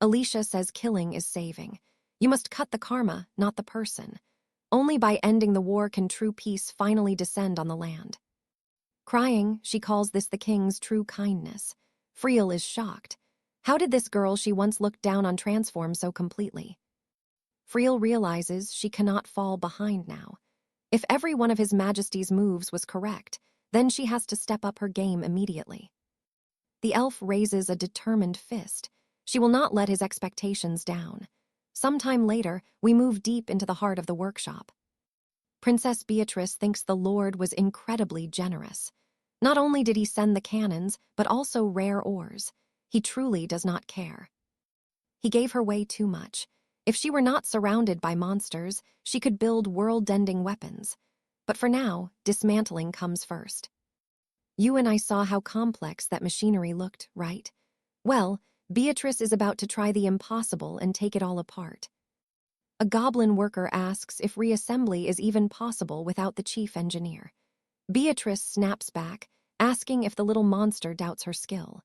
Speaker 1: Alicia says killing is saving. You must cut the karma, not the person. Only by ending the war can true peace finally descend on the land. Crying, she calls this the king's true kindness. Friel is shocked. How did this girl she once looked down on transform so completely? Friel realizes she cannot fall behind now. If every one of His Majesty's moves was correct, then she has to step up her game immediately. The elf raises a determined fist. She will not let his expectations down. Sometime later, we move deep into the heart of the workshop. Princess Beatrice thinks the Lord was incredibly generous. Not only did he send the cannons, but also rare ores. He truly does not care. He gave her way too much. If she were not surrounded by monsters, she could build world-ending weapons. But for now, dismantling comes first. You and I saw how complex that machinery looked, right? Well, Beatrice is about to try the impossible and take it all apart. A goblin worker asks if reassembly is even possible without the chief engineer. Beatrice snaps back, asking if the little monster doubts her skill.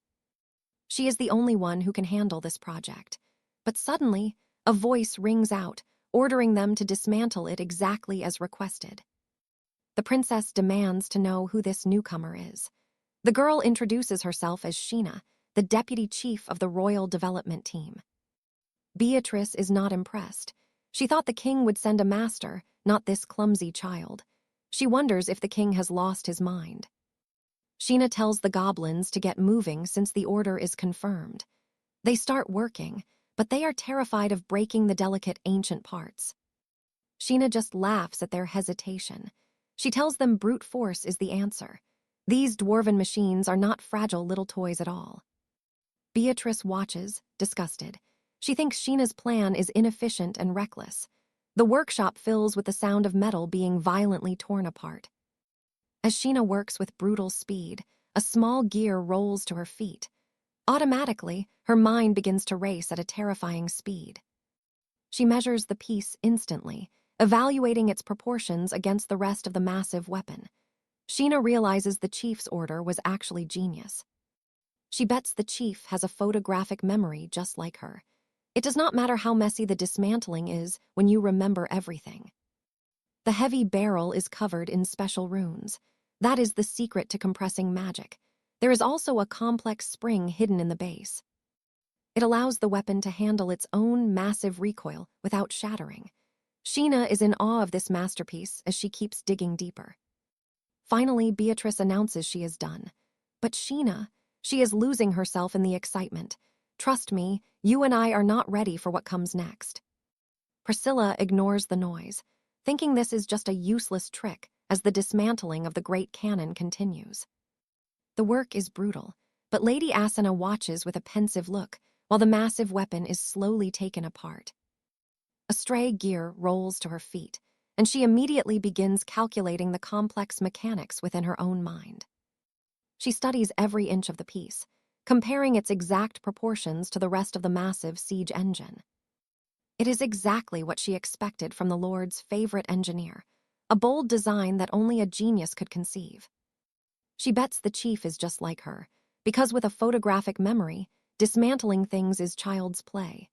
Speaker 1: She is the only one who can handle this project. But suddenly, a voice rings out, ordering them to dismantle it exactly as requested. The princess demands to know who this newcomer is. The girl introduces herself as Sheena, the deputy chief of the Royal Development Team. Beatrice is not impressed. She thought the king would send a master, not this clumsy child. She wonders if the king has lost his mind. Sheena tells the goblins to get moving since the order is confirmed. They start working, but they are terrified of breaking the delicate ancient parts. Sheena just laughs at their hesitation. She tells them brute force is the answer. These dwarven machines are not fragile little toys at all. Beatrice watches, disgusted. She thinks Sheena's plan is inefficient and reckless. The workshop fills with the sound of metal being violently torn apart. As Sheena works with brutal speed, a small gear rolls to her feet. Automatically, her mind begins to race at a terrifying speed. She measures the piece instantly, evaluating its proportions against the rest of the massive weapon. Sheena realizes the chief's order was actually genius. She bets the chief has a photographic memory just like her. It does not matter how messy the dismantling is when you remember everything. The heavy barrel is covered in special runes. That is the secret to compressing magic. There is also a complex spring hidden in the base. It allows the weapon to handle its own massive recoil without shattering. Sheena is in awe of this masterpiece as she keeps digging deeper. Finally, Beatrice announces she is done. But Sheena, she is losing herself in the excitement. Trust me, you and I are not ready for what comes next. Priscilla ignores the noise, thinking this is just a useless trick as the dismantling of the great cannon continues. The work is brutal, but Lady Asana watches with a pensive look while the massive weapon is slowly taken apart. A stray gear rolls to her feet, and she immediately begins calculating the complex mechanics within her own mind. She studies every inch of the piece, comparing its exact proportions to the rest of the massive siege engine. It is exactly what she expected from the Lord's favorite engineer, a bold design that only a genius could conceive. She bets the chief is just like her, because with a photographic memory, dismantling things is child's play.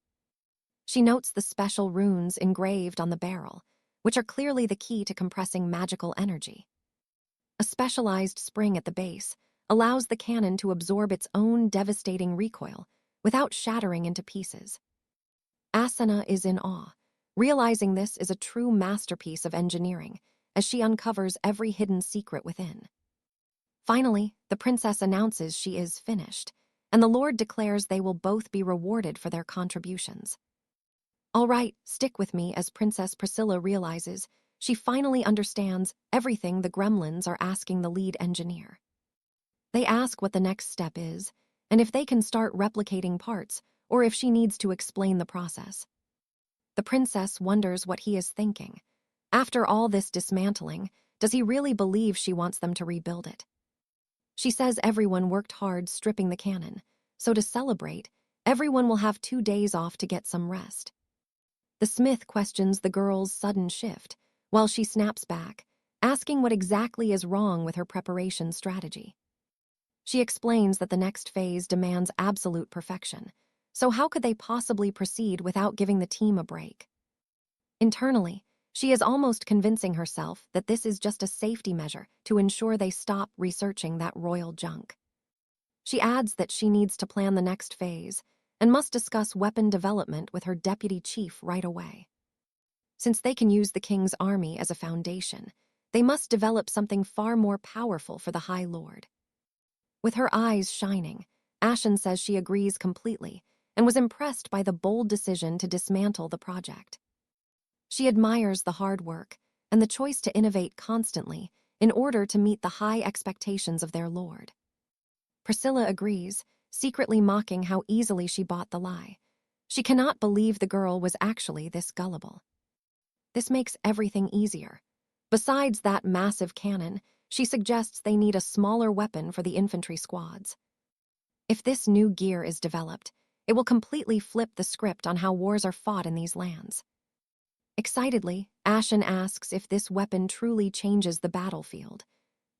Speaker 1: She notes the special runes engraved on the barrel, which are clearly the key to compressing magical energy. A specialized spring at the base allows the cannon to absorb its own devastating recoil without shattering into pieces. Asana is in awe, realizing this is a true masterpiece of engineering as she uncovers every hidden secret within. Finally, the princess announces she is finished, and the Lord declares they will both be rewarded for their contributions. All right, stick with me as Princess Priscilla realizes she finally understands everything the gremlins are asking the lead engineer. They ask what the next step is, and if they can start replicating parts, or if she needs to explain the process. The princess wonders what he is thinking. After all this dismantling, does he really believe she wants them to rebuild it? She says everyone worked hard stripping the cannon, so to celebrate, everyone will have 2 days off to get some rest. The smith questions the girl's sudden shift, while she snaps back, asking what exactly is wrong with her preparation strategy. She explains that the next phase demands absolute perfection, so how could they possibly proceed without giving the team a break? Internally, she is almost convincing herself that this is just a safety measure to ensure they stop researching that royal junk. She adds that she needs to plan the next phase and must discuss weapon development with her deputy chief right away. Since they can use the king's army as a foundation, they must develop something far more powerful for the High Lord. With her eyes shining, Ashen says she agrees completely and was impressed by the bold decision to dismantle the project. She admires the hard work and the choice to innovate constantly in order to meet the high expectations of their lord. Priscilla agrees, secretly mocking how easily she bought the lie. She cannot believe the girl was actually this gullible. This makes everything easier. Besides that massive cannon, she suggests they need a smaller weapon for the infantry squads. If this new gear is developed, it will completely flip the script on how wars are fought in these lands. Excitedly, Ashen asks if this weapon truly changes the battlefield.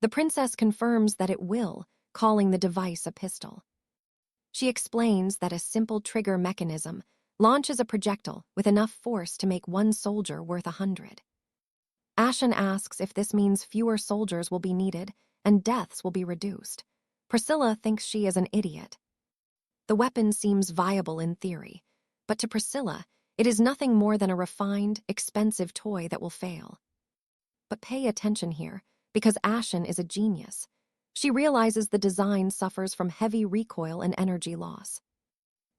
Speaker 1: The princess confirms that it will, calling the device a pistol. She explains that a simple trigger mechanism launches a projectile with enough force to make one soldier worth 100. Ashen asks if this means fewer soldiers will be needed and deaths will be reduced. Priscilla thinks she is an idiot. The weapon seems viable in theory, but to Priscilla, it is nothing more than a refined, expensive toy that will fail. But pay attention here, because Ashen is a genius. She realizes the design suffers from heavy recoil and energy loss.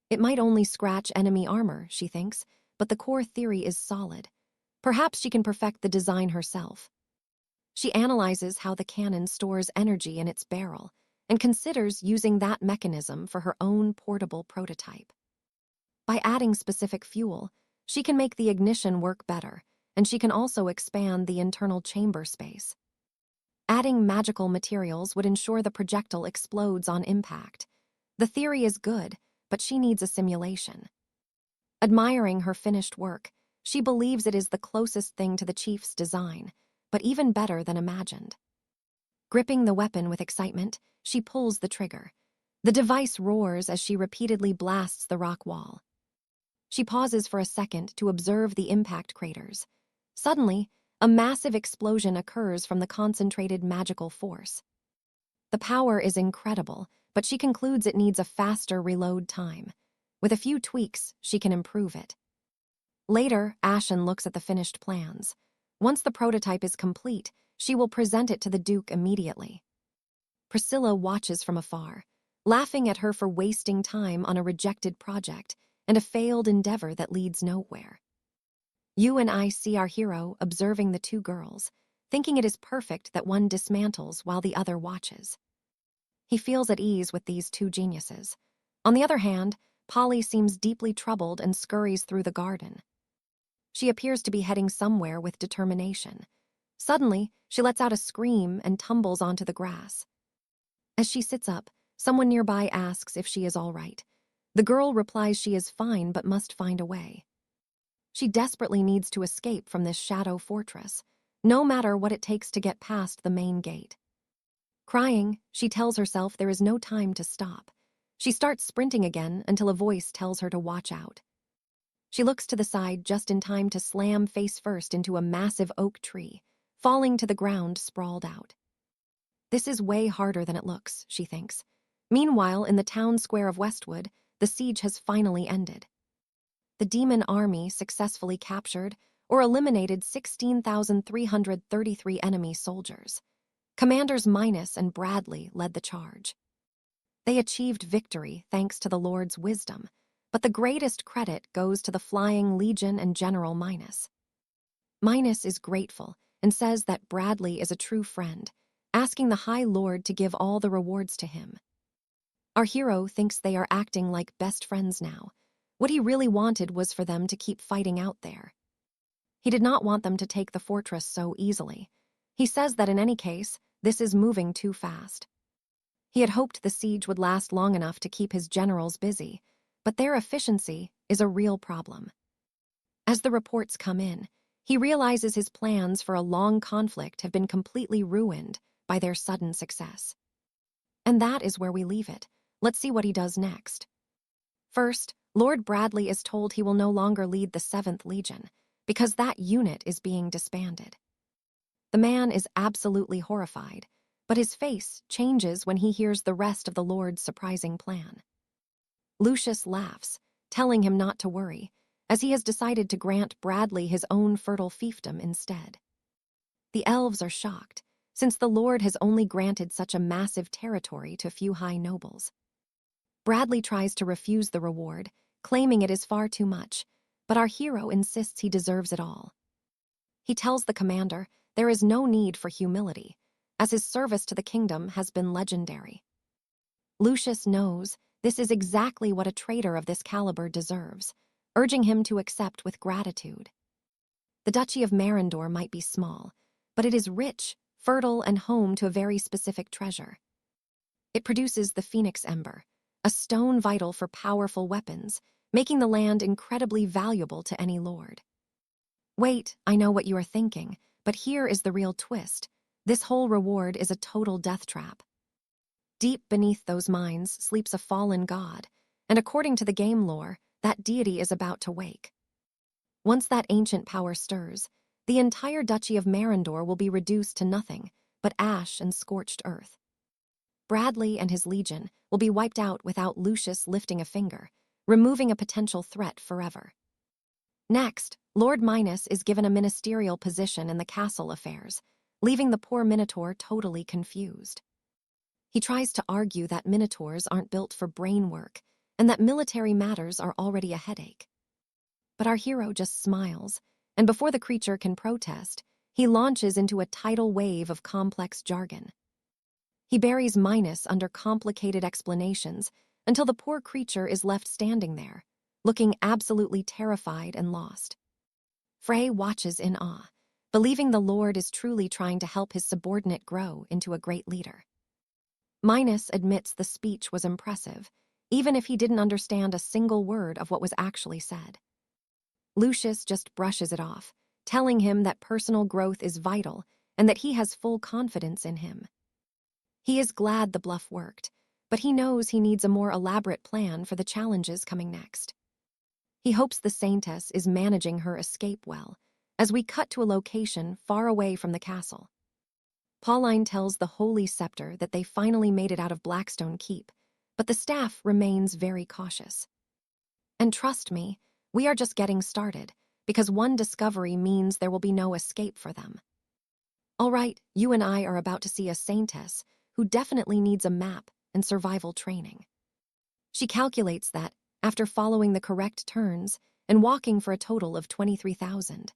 Speaker 1: It might only scratch enemy armor, she thinks, but the core theory is solid. Perhaps she can perfect the design herself. She analyzes how the cannon stores energy in its barrel and considers using that mechanism for her own portable prototype. By adding specific fuel, she can make the ignition work better, and she can also expand the internal chamber space. Adding magical materials would ensure the projectile explodes on impact. The theory is good, but she needs a simulation. Admiring her finished work, she believes it is the closest thing to the chief's design, but even better than imagined. Gripping the weapon with excitement, she pulls the trigger. The device roars as she repeatedly blasts the rock wall. She pauses for a second to observe the impact craters. Suddenly, a massive explosion occurs from the concentrated magical force. The power is incredible, but she concludes it needs a faster reload time. With a few tweaks, she can improve it. Later, Ashen looks at the finished plans. Once the prototype is complete, she will present it to the Duke immediately. Priscilla watches from afar, laughing at her for wasting time on a rejected project and a failed endeavor that leads nowhere. You and I see our hero observing the two girls, thinking it is perfect that one dismantles while the other watches. He feels at ease with these two geniuses. On the other hand, Polly seems deeply troubled and scurries through the garden. She appears to be heading somewhere with determination. Suddenly, she lets out a scream and tumbles onto the grass. As she sits up, someone nearby asks if she is all right. The girl replies she is fine but must find a way. She desperately needs to escape from this shadow fortress, no matter what it takes to get past the main gate. Crying, she tells herself there is no time to stop. She starts sprinting again until a voice tells her to watch out. She looks to the side just in time to slam face first into a massive oak tree, falling to the ground sprawled out. This is way harder than it looks, she thinks. Meanwhile, in the town square of Westwood, the siege has finally ended. The demon army successfully captured or eliminated 16,333 enemy soldiers. Commanders Minus and Bradley led the charge. They achieved victory thanks to the Lord's wisdom, but the greatest credit goes to the Flying Legion and General Minus. Minus is grateful and says that Bradley is a true friend, asking the High Lord to give all the rewards to him. Our hero thinks they are acting like best friends now. What he really wanted was for them to keep fighting out there. He did not want them to take the fortress so easily. He says that in any case, this is moving too fast. He had hoped the siege would last long enough to keep his generals busy, but their efficiency is a real problem. As the reports come in, he realizes his plans for a long conflict have been completely ruined by their sudden success. And that is where we leave it. Let's see what he does next. First, Lord Bradley is told he will no longer lead the 7th Legion, because that unit is being disbanded. The man is absolutely horrified, but his face changes when he hears the rest of the Lord's surprising plan. Lucius laughs, telling him not to worry, as he has decided to grant Bradley his own fertile fiefdom instead. The elves are shocked, since the Lord has only granted such a massive territory to a few high nobles. Bradley tries to refuse the reward, claiming it is far too much, but our hero insists he deserves it all. He tells the commander there is no need for humility, as his service to the kingdom has been legendary. Lucius knows this is exactly what a traitor of this caliber deserves, urging him to accept with gratitude. The Duchy of Marindor might be small, but it is rich, fertile, and home to a very specific treasure. It produces the Phoenix Ember, a stone vital for powerful weapons, making the land incredibly valuable to any lord. Wait, I know what you are thinking, but here is the real twist. This whole reward is a total death trap. Deep beneath those mines sleeps a fallen god, and according to the game lore, that deity is about to wake. Once that ancient power stirs, the entire Duchy of Marindor will be reduced to nothing but ash and scorched earth. Bradley and his legion will be wiped out without Lucius lifting a finger, removing a potential threat forever. Next, Lord Minos is given a ministerial position in the castle affairs, leaving the poor Minotaur totally confused. He tries to argue that Minotaurs aren't built for brain work, and that military matters are already a headache. But our hero just smiles, and before the creature can protest, he launches into a tidal wave of complex jargon. He buries Minos under complicated explanations until the poor creature is left standing there, looking absolutely terrified and lost. Frey watches in awe, believing the Lord is truly trying to help his subordinate grow into a great leader. Minos admits the speech was impressive, even if he didn't understand a single word of what was actually said. Lucius just brushes it off, telling him that personal growth is vital and that he has full confidence in him. He is glad the bluff worked, but he knows he needs a more elaborate plan for the challenges coming next. He hopes the Saintess is managing her escape well, as we cut to a location far away from the castle. Pauline tells the Holy Scepter that they finally made it out of Blackstone Keep, but the staff remains very cautious. And trust me, we are just getting started, because one discovery means there will be no escape for them. All right, you and I are about to see a Saintess who definitely needs a map and survival training. She calculates that, after following the correct turns and walking for a total of 23,000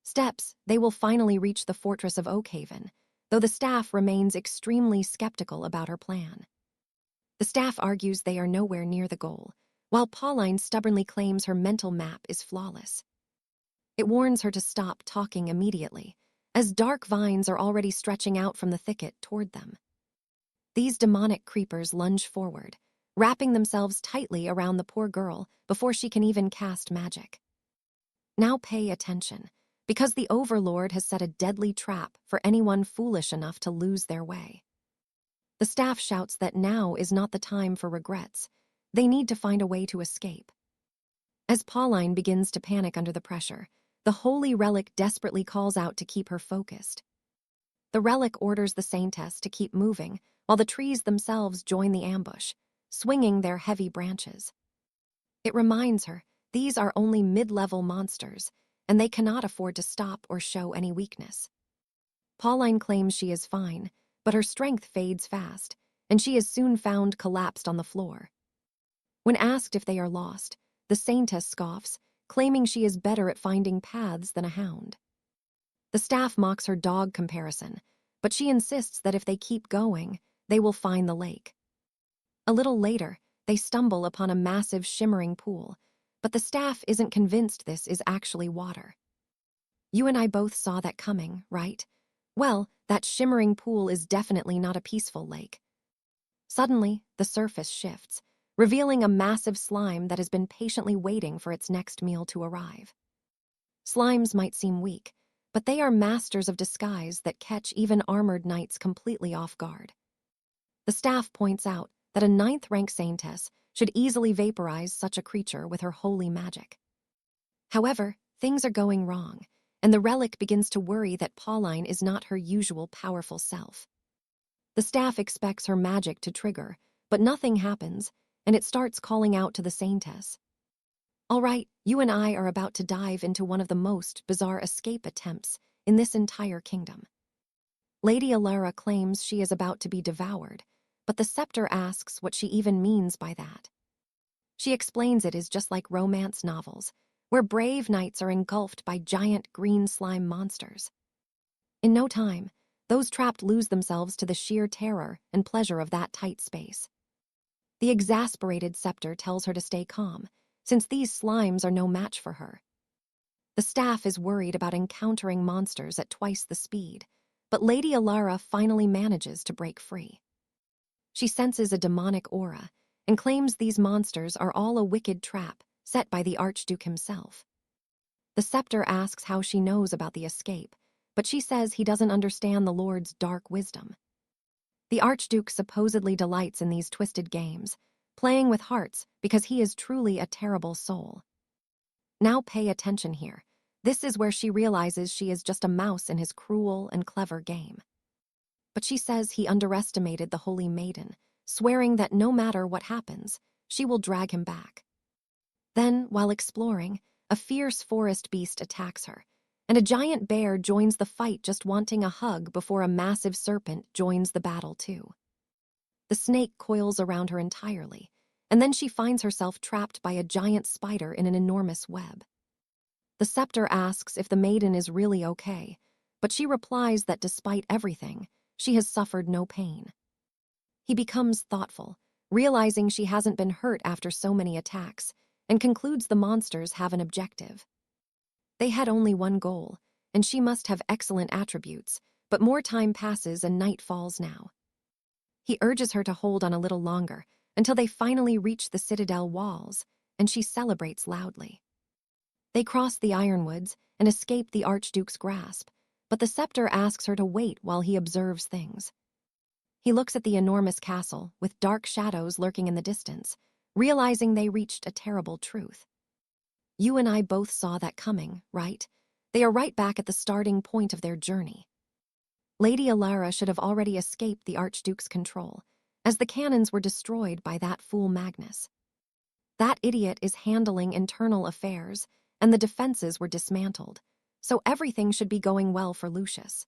Speaker 1: steps, they will finally reach the fortress of Oakhaven, though the staff remains extremely skeptical about her plan. The staff argues they are nowhere near the goal, while Pauline stubbornly claims her mental map is flawless. It warns her to stop talking immediately, as dark vines are already stretching out from the thicket toward them. These demonic creepers lunge forward, wrapping themselves tightly around the poor girl before she can even cast magic. Now pay attention, because the Overlord has set a deadly trap for anyone foolish enough to lose their way. The staff shouts that now is not the time for regrets. They need to find a way to escape. As Pauline begins to panic under the pressure, the Holy Relic desperately calls out to keep her focused. The relic orders the Saintess to keep moving, while the trees themselves join the ambush, swinging their heavy branches. It reminds her these are only mid-level monsters, and they cannot afford to stop or show any weakness. Pauline claims she is fine, but her strength fades fast, and she is soon found collapsed on the floor. When asked if they are lost, the Saintess scoffs, claiming she is better at finding paths than a hound. The staff mocks her dog comparison, but she insists that if they keep going, they will find the lake. A little later, they stumble upon a massive shimmering pool, but the staff isn't convinced this is actually water. You and I both saw that coming, right? Well, that shimmering pool is definitely not a peaceful lake. Suddenly, the surface shifts, revealing a massive slime that has been patiently waiting for its next meal to arrive. Slimes might seem weak, but they are masters of disguise that catch even armored knights completely off guard. The staff points out that a 9th-rank saintess should easily vaporize such a creature with her holy magic. However, things are going wrong, and the relic begins to worry that Pauline is not her usual powerful self. The staff expects her magic to trigger, but nothing happens, and it starts calling out to the saintess. All right, you and I are about to dive into one of the most bizarre escape attempts in this entire kingdom. Lady Alara claims she is about to be devoured, but the scepter asks what she even means by that. She explains it is just like romance novels, where brave knights are engulfed by giant green slime monsters. In no time, those trapped lose themselves to the sheer terror and pleasure of that tight space. The exasperated scepter tells her to stay calm, since these slimes are no match for her. The staff is worried about encountering monsters at twice the speed, but Lady Alara finally manages to break free. She senses a demonic aura and claims these monsters are all a wicked trap set by the Archduke himself. The scepter asks how she knows about the escape, but she says he doesn't understand the Lord's dark wisdom. The Archduke supposedly delights in these twisted games, playing with hearts because he is truly a terrible soul. Now pay attention here. This is where she realizes she is just a mouse in his cruel and clever game. But she says he underestimated the Holy Maiden, swearing that no matter what happens, she will drag him back. Then, while exploring, a fierce forest beast attacks her, and a giant bear joins the fight just wanting a hug before a massive serpent joins the battle too. The snake coils around her entirely, and then she finds herself trapped by a giant spider in an enormous web. The scepter asks if the maiden is really okay, but she replies that despite everything, she has suffered no pain. He becomes thoughtful, realizing she hasn't been hurt after so many attacks, and concludes the monsters have an objective. They had only one goal, and she must have excellent attributes, but more time passes and night falls now. He urges her to hold on a little longer, until they finally reach the citadel walls, and she celebrates loudly. They cross the ironwoods and escape the Archduke's grasp, but the scepter asks her to wait while he observes things. He looks at the enormous castle, with dark shadows lurking in the distance, realizing they reached a terrible truth. You and I both saw that coming, right? They are right back at the starting point of their journey. Lady Alara should have already escaped the Archduke's control, as the cannons were destroyed by that fool Magnus. That idiot is handling internal affairs, and the defenses were dismantled, so everything should be going well for Lucius.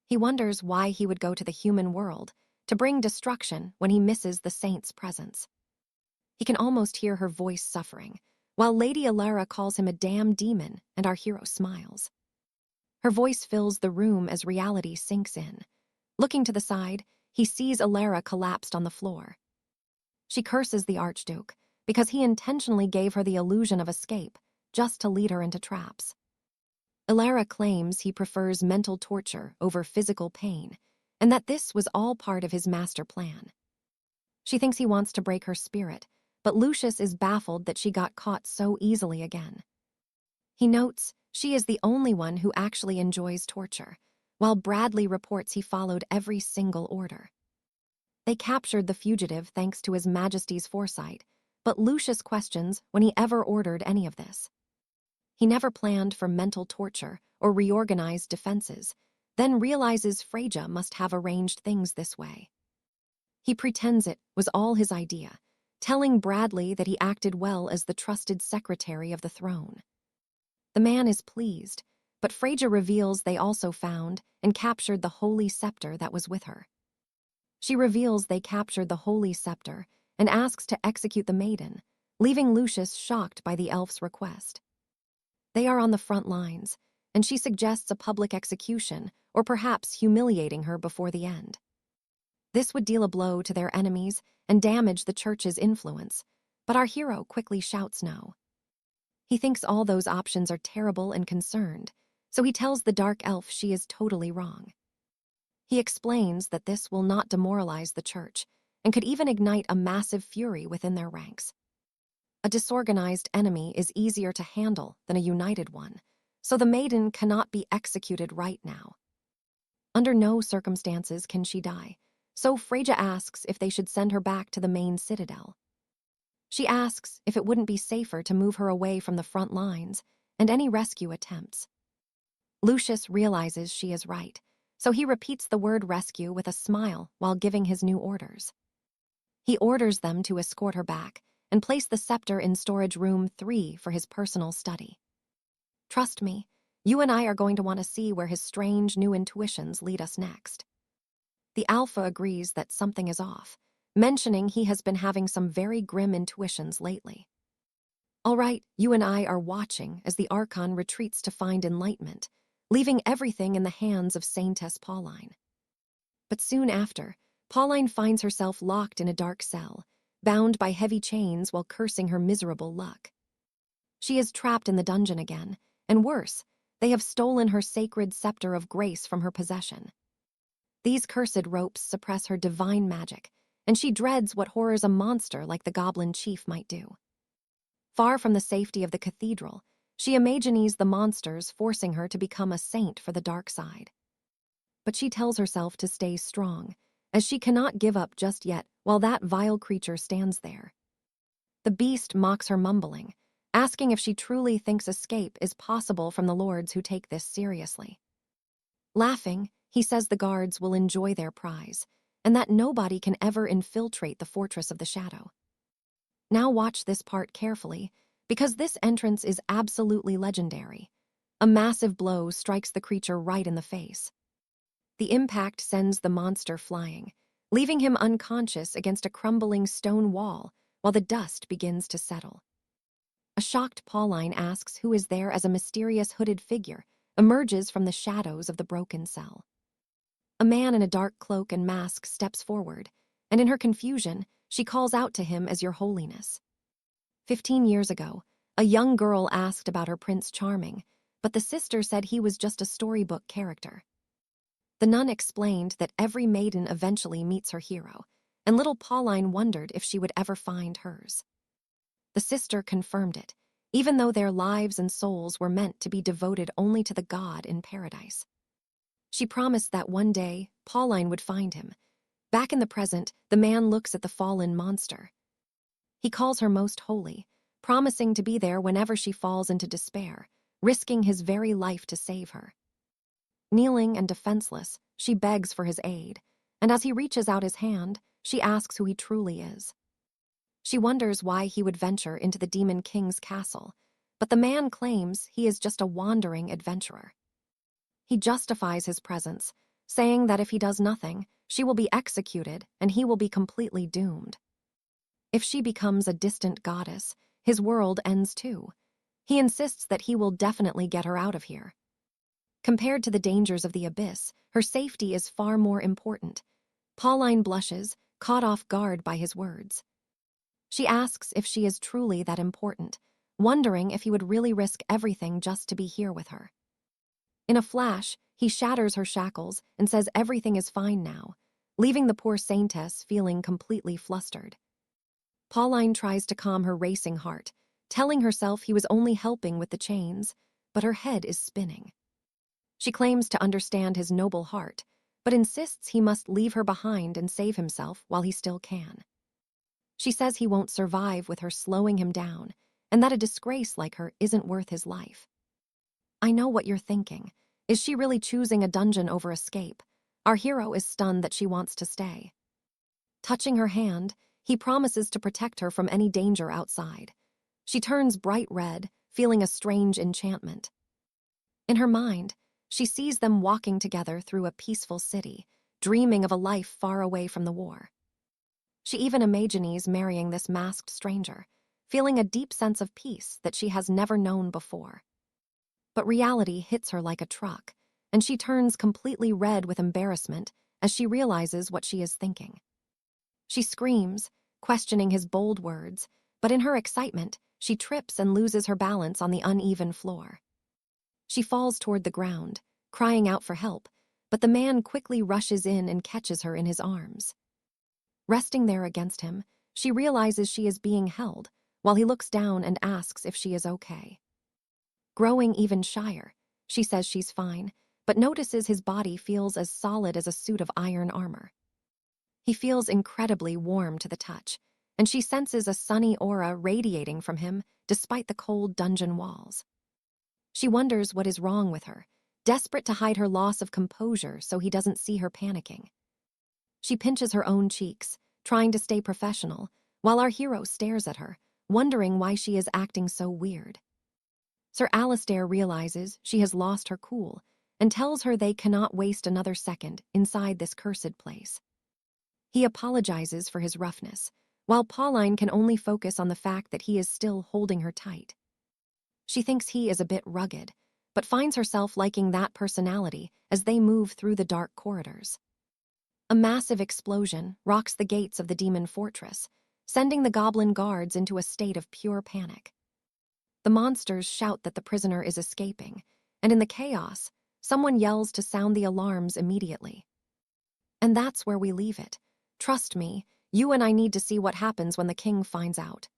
Speaker 1: He wonders why he would go to the human world to bring destruction when he misses the saint's presence. He can almost hear her voice suffering, while Lady Alara calls him a damn demon and our hero smiles. Her voice fills the room as reality sinks in. Looking to the side, he sees Alara collapsed on the floor. She curses the Archduke because he intentionally gave her the illusion of escape just to lead her into traps. Alara claims he prefers mental torture over physical pain, and that this was all part of his master plan. She thinks he wants to break her spirit, but Lucius is baffled that she got caught so easily again. He notes she is the only one who actually enjoys torture, while Bradley reports he followed every single order. They captured the fugitive thanks to His Majesty's foresight, but Lucius questions when he ever ordered any of this. He never planned for mental torture or reorganized defenses, then realizes 𝒉𝒍𝒂𝒎𝒆 must have arranged things this way. He pretends it was all his idea, telling Bradley that he acted well as the trusted secretary of the throne. The man is pleased, but 𝒉𝒍𝒂𝒎𝒆 reveals they also found and captured the holy scepter that was with her. She reveals they captured the holy scepter and asks to execute the maiden, leaving Lucius shocked by the elf's request. They are on the front lines, and she suggests a public execution or perhaps humiliating her before the end. This would deal a blow to their enemies and damage the church's influence, but our hero quickly shouts no. He thinks all those options are terrible and concerned, so he tells the dark elf she is totally wrong. He explains that this will not demoralize the church and could even ignite a massive fury within their ranks. A disorganized enemy is easier to handle than a united one, so the maiden cannot be executed right now. Under no circumstances can she die, so 𝑽𝒊𝒍𝒂𝒎𝒆 asks if they should send her back to the main citadel. She asks if it wouldn't be safer to move her away from the front lines and any rescue attempts. Lucius realizes she is right, so he repeats the word rescue with a smile while giving his new orders. He orders them to escort her back and place the scepter in storage room 3 for his personal study. Trust me, you and I are going to want to see where his strange new intuitions lead us next. The Alpha agrees that something is off, mentioning he has been having some very grim intuitions lately. All right, you and I are watching as the Archon retreats to find enlightenment, leaving everything in the hands of Saintess Pauline. But soon after, Pauline finds herself locked in a dark cell, bound by heavy chains while cursing her miserable luck. She is trapped in the dungeon again, and worse, they have stolen her sacred scepter of grace from her possession. These cursed ropes suppress her divine magic, and she dreads what horrors a monster like the goblin chief might do. Far from the safety of the cathedral, she imagines the monsters forcing her to become a saint for the dark side. But she tells herself to stay strong, as she cannot give up just yet while that vile creature stands there. The beast mocks her, mumbling, asking if she truly thinks escape is possible from the lords who take this seriously. Laughing, he says the guards will enjoy their prize, and that nobody can ever infiltrate the Fortress of the Shadow. Now watch this part carefully, because this entrance is absolutely legendary. A massive blow strikes the creature right in the face. The impact sends the monster flying, leaving him unconscious against a crumbling stone wall while the dust begins to settle. A shocked Pauline asks who is there as a mysterious hooded figure emerges from the shadows of the broken cell. A man in a dark cloak and mask steps forward, and in her confusion, she calls out to him as Your Holiness. 15 years ago, a young girl asked about her Prince Charming, but the sister said he was just a storybook character. The nun explained that every maiden eventually meets her hero, and little Pauline wondered if she would ever find hers. The sister confirmed it, even though their lives and souls were meant to be devoted only to the god in paradise. She promised that one day, Pauline would find him. Back in the present, the man looks at the fallen monster. He calls her most holy, promising to be there whenever she falls into despair, risking his very life to save her. Kneeling and defenseless, she begs for his aid, and as he reaches out his hand, she asks who he truly is. She wonders why he would venture into the Demon King's castle, but the man claims he is just a wandering adventurer. He justifies his presence, saying that if he does nothing, she will be executed and he will be completely doomed. If she becomes a distant goddess, his world ends too. He insists that he will definitely get her out of here. Compared to the dangers of the abyss, her safety is far more important. Pauline blushes, caught off guard by his words. She asks if she is truly that important, wondering if he would really risk everything just to be here with her. In a flash, he shatters her shackles and says everything is fine now, leaving the poor saintess feeling completely flustered. Pauline tries to calm her racing heart, telling herself he was only helping with the chains, but her head is spinning. She claims to understand his noble heart, but insists he must leave her behind and save himself while he still can. She says he won't survive with her slowing him down, and that a disgrace like her isn't worth his life. I know what you're thinking. Is she really choosing a dungeon over escape? Our hero is stunned that she wants to stay. Touching her hand, he promises to protect her from any danger outside. She turns bright red, feeling a strange enchantment. In her mind, she sees them walking together through a peaceful city, dreaming of a life far away from the war. She even imagines marrying this masked stranger, feeling a deep sense of peace that she has never known before. But reality hits her like a truck, and she turns completely red with embarrassment as she realizes what she is thinking. She screams, questioning his bold words, but in her excitement, she trips and loses her balance on the uneven floor. She falls toward the ground, crying out for help, but the man quickly rushes in and catches her in his arms. Resting there against him, she realizes she is being held, while he looks down and asks if she is okay. Growing even shyer, she says she's fine, but notices his body feels as solid as a suit of iron armor. He feels incredibly warm to the touch, and she senses a sunny aura radiating from him despite the cold dungeon walls. She wonders what is wrong with her, desperate to hide her loss of composure so he doesn't see her panicking. She pinches her own cheeks, trying to stay professional, while our hero stares at her, wondering why she is acting so weird. Sir Alistair realizes she has lost her cool and tells her they cannot waste another second inside this cursed place. He apologizes for his roughness, while Pauline can only focus on the fact that he is still holding her tight. She thinks he is a bit rugged, but finds herself liking that personality as they move through the dark corridors. A massive explosion rocks the gates of the demon fortress, sending the goblin guards into a state of pure panic. The monsters shout that the prisoner is escaping, and in the chaos, someone yells to sound the alarms immediately. And that's where we leave it. Trust me, you and I need to see what happens when the king finds out.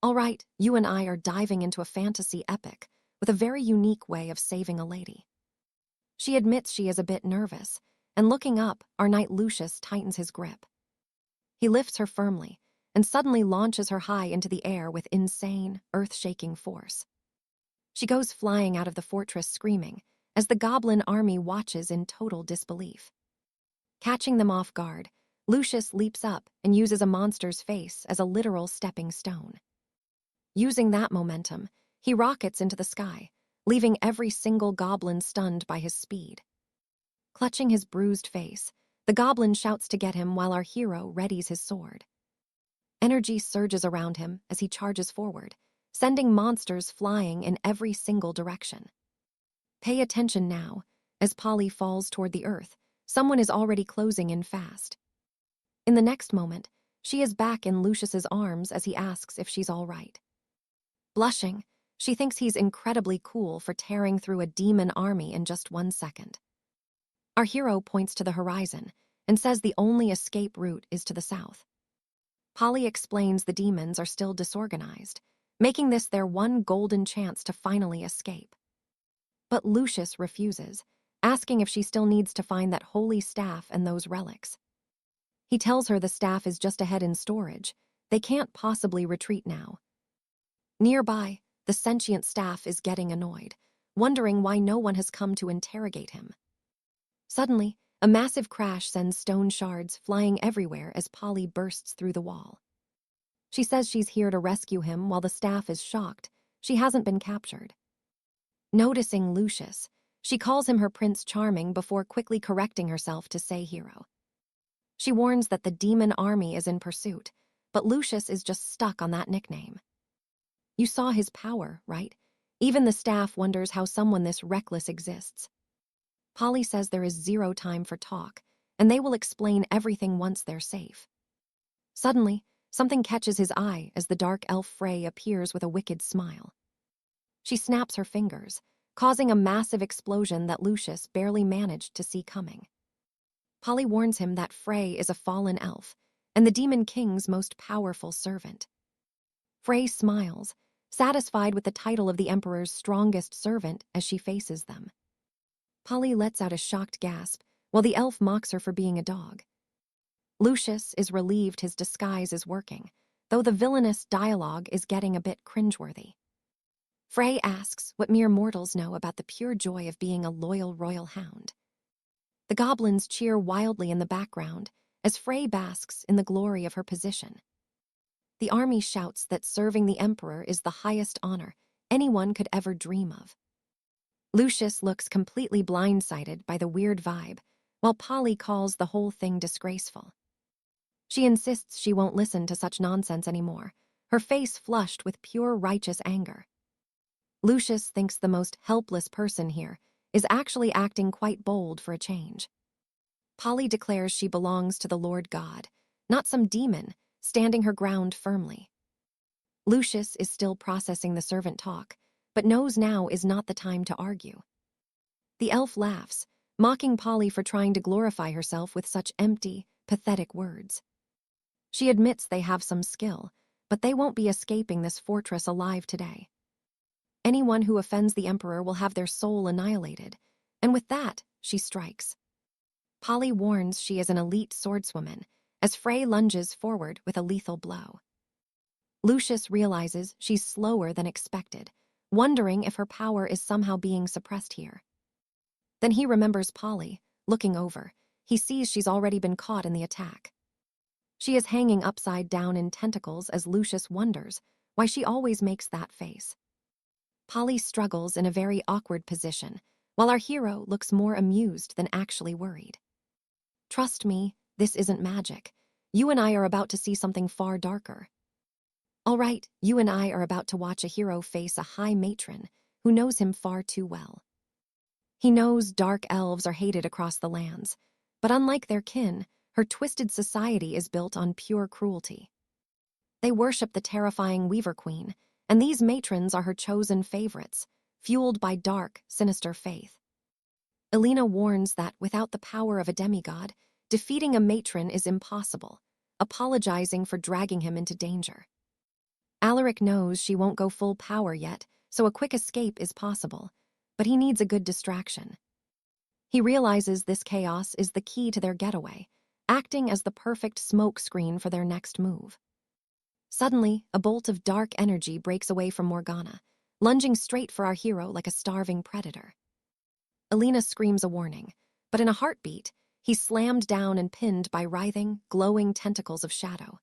Speaker 1: All right, you and I are diving into a fantasy epic with a very unique way of saving a lady. She admits she is a bit nervous, and looking up, our knight Lucius tightens his grip. He lifts her firmly, and suddenly launches her high into the air with insane, earth-shaking force. She goes flying out of the fortress screaming, as the goblin army watches in total disbelief. Catching them off guard, Lucius leaps up and uses a monster's face as a literal stepping stone. Using that momentum, he rockets into the sky, leaving every single goblin stunned by his speed. Clutching his bruised face, the goblin shouts to get him while our hero readies his sword. Energy surges around him as he charges forward, sending monsters flying in every single direction. Pay attention now, as Polly falls toward the earth, someone is already closing in fast. In the next moment, she is back in Lucius's arms as he asks if she's all right. Blushing, she thinks he's incredibly cool for tearing through a demon army in just 1 second. Our hero points to the horizon and says the only escape route is to the south. Polly explains the demons are still disorganized, making this their one golden chance to finally escape. But Lucius refuses, asking if she still needs to find that holy staff and those relics. He tells her the staff is just ahead in storage. They can't possibly retreat now. Nearby, the sentient staff is getting annoyed, wondering why no one has come to interrogate him. Suddenly, a massive crash sends stone shards flying everywhere as Polly bursts through the wall. She says she's here to rescue him while the staff is shocked she hasn't been captured. Noticing Lucius, she calls him her Prince Charming before quickly correcting herself to say hero. She warns that the demon army is in pursuit, but Lucius is just stuck on that nickname. You saw his power, right? Even the staff wonders how someone this reckless exists. Polly says there is zero time for talk, and they will explain everything once they're safe. Suddenly, something catches his eye as the dark elf Frey appears with a wicked smile. She snaps her fingers, causing a massive explosion that Lucius barely managed to see coming. Polly warns him that Frey is a fallen elf, and the Demon King's most powerful servant. Frey smiles, satisfied with the title of the Emperor's strongest servant as she faces them. Polly lets out a shocked gasp, while the elf mocks her for being a dog. Lucius is relieved his disguise is working, though the villainous dialogue is getting a bit cringeworthy. Frey asks what mere mortals know about the pure joy of being a loyal royal hound. The goblins cheer wildly in the background as Frey basks in the glory of her position. The army shouts that serving the Emperor is the highest honor anyone could ever dream of. Lucius looks completely blindsided by the weird vibe, while Polly calls the whole thing disgraceful. She insists she won't listen to such nonsense anymore, her face flushed with pure righteous anger. Lucius thinks the most helpless person here is actually acting quite bold for a change. Polly declares she belongs to the Lord God, not some demon, standing her ground firmly. Lucius is still processing the servant talk, but knows now is not the time to argue. The elf laughs, mocking Polly for trying to glorify herself with such empty, pathetic words. She admits they have some skill, but they won't be escaping this fortress alive today. Anyone who offends the Emperor will have their soul annihilated, and with that, she strikes. Polly warns she is an elite swordswoman, as Frey lunges forward with a lethal blow. Lucius realizes she's slower than expected, wondering if her power is somehow being suppressed here. Then he remembers Polly, looking over. He sees she's already been caught in the attack. She is hanging upside down in tentacles as Lucius wonders why she always makes that face. Polly struggles in a very awkward position, while our hero looks more amused than actually worried. Trust me, this isn't magic. You and I are about to see something far darker. All right, you and I are about to watch a hero face a high matron who knows him far too well. He knows dark elves are hated across the lands, but unlike their kin, her twisted society is built on pure cruelty. They worship the terrifying Weaver Queen, and these matrons are her chosen favorites, fueled by dark, sinister faith. Elena warns that without the power of a demigod, defeating a matron is impossible, apologizing for dragging him into danger. Alaric knows she won't go full power yet, so a quick escape is possible, but he needs a good distraction. He realizes this chaos is the key to their getaway, acting as the perfect smoke screen for their next move. Suddenly, a bolt of dark energy breaks away from Morgana, lunging straight for our hero like a starving predator. Elena screams a warning, but in a heartbeat, he's slammed down and pinned by writhing, glowing tentacles of shadow.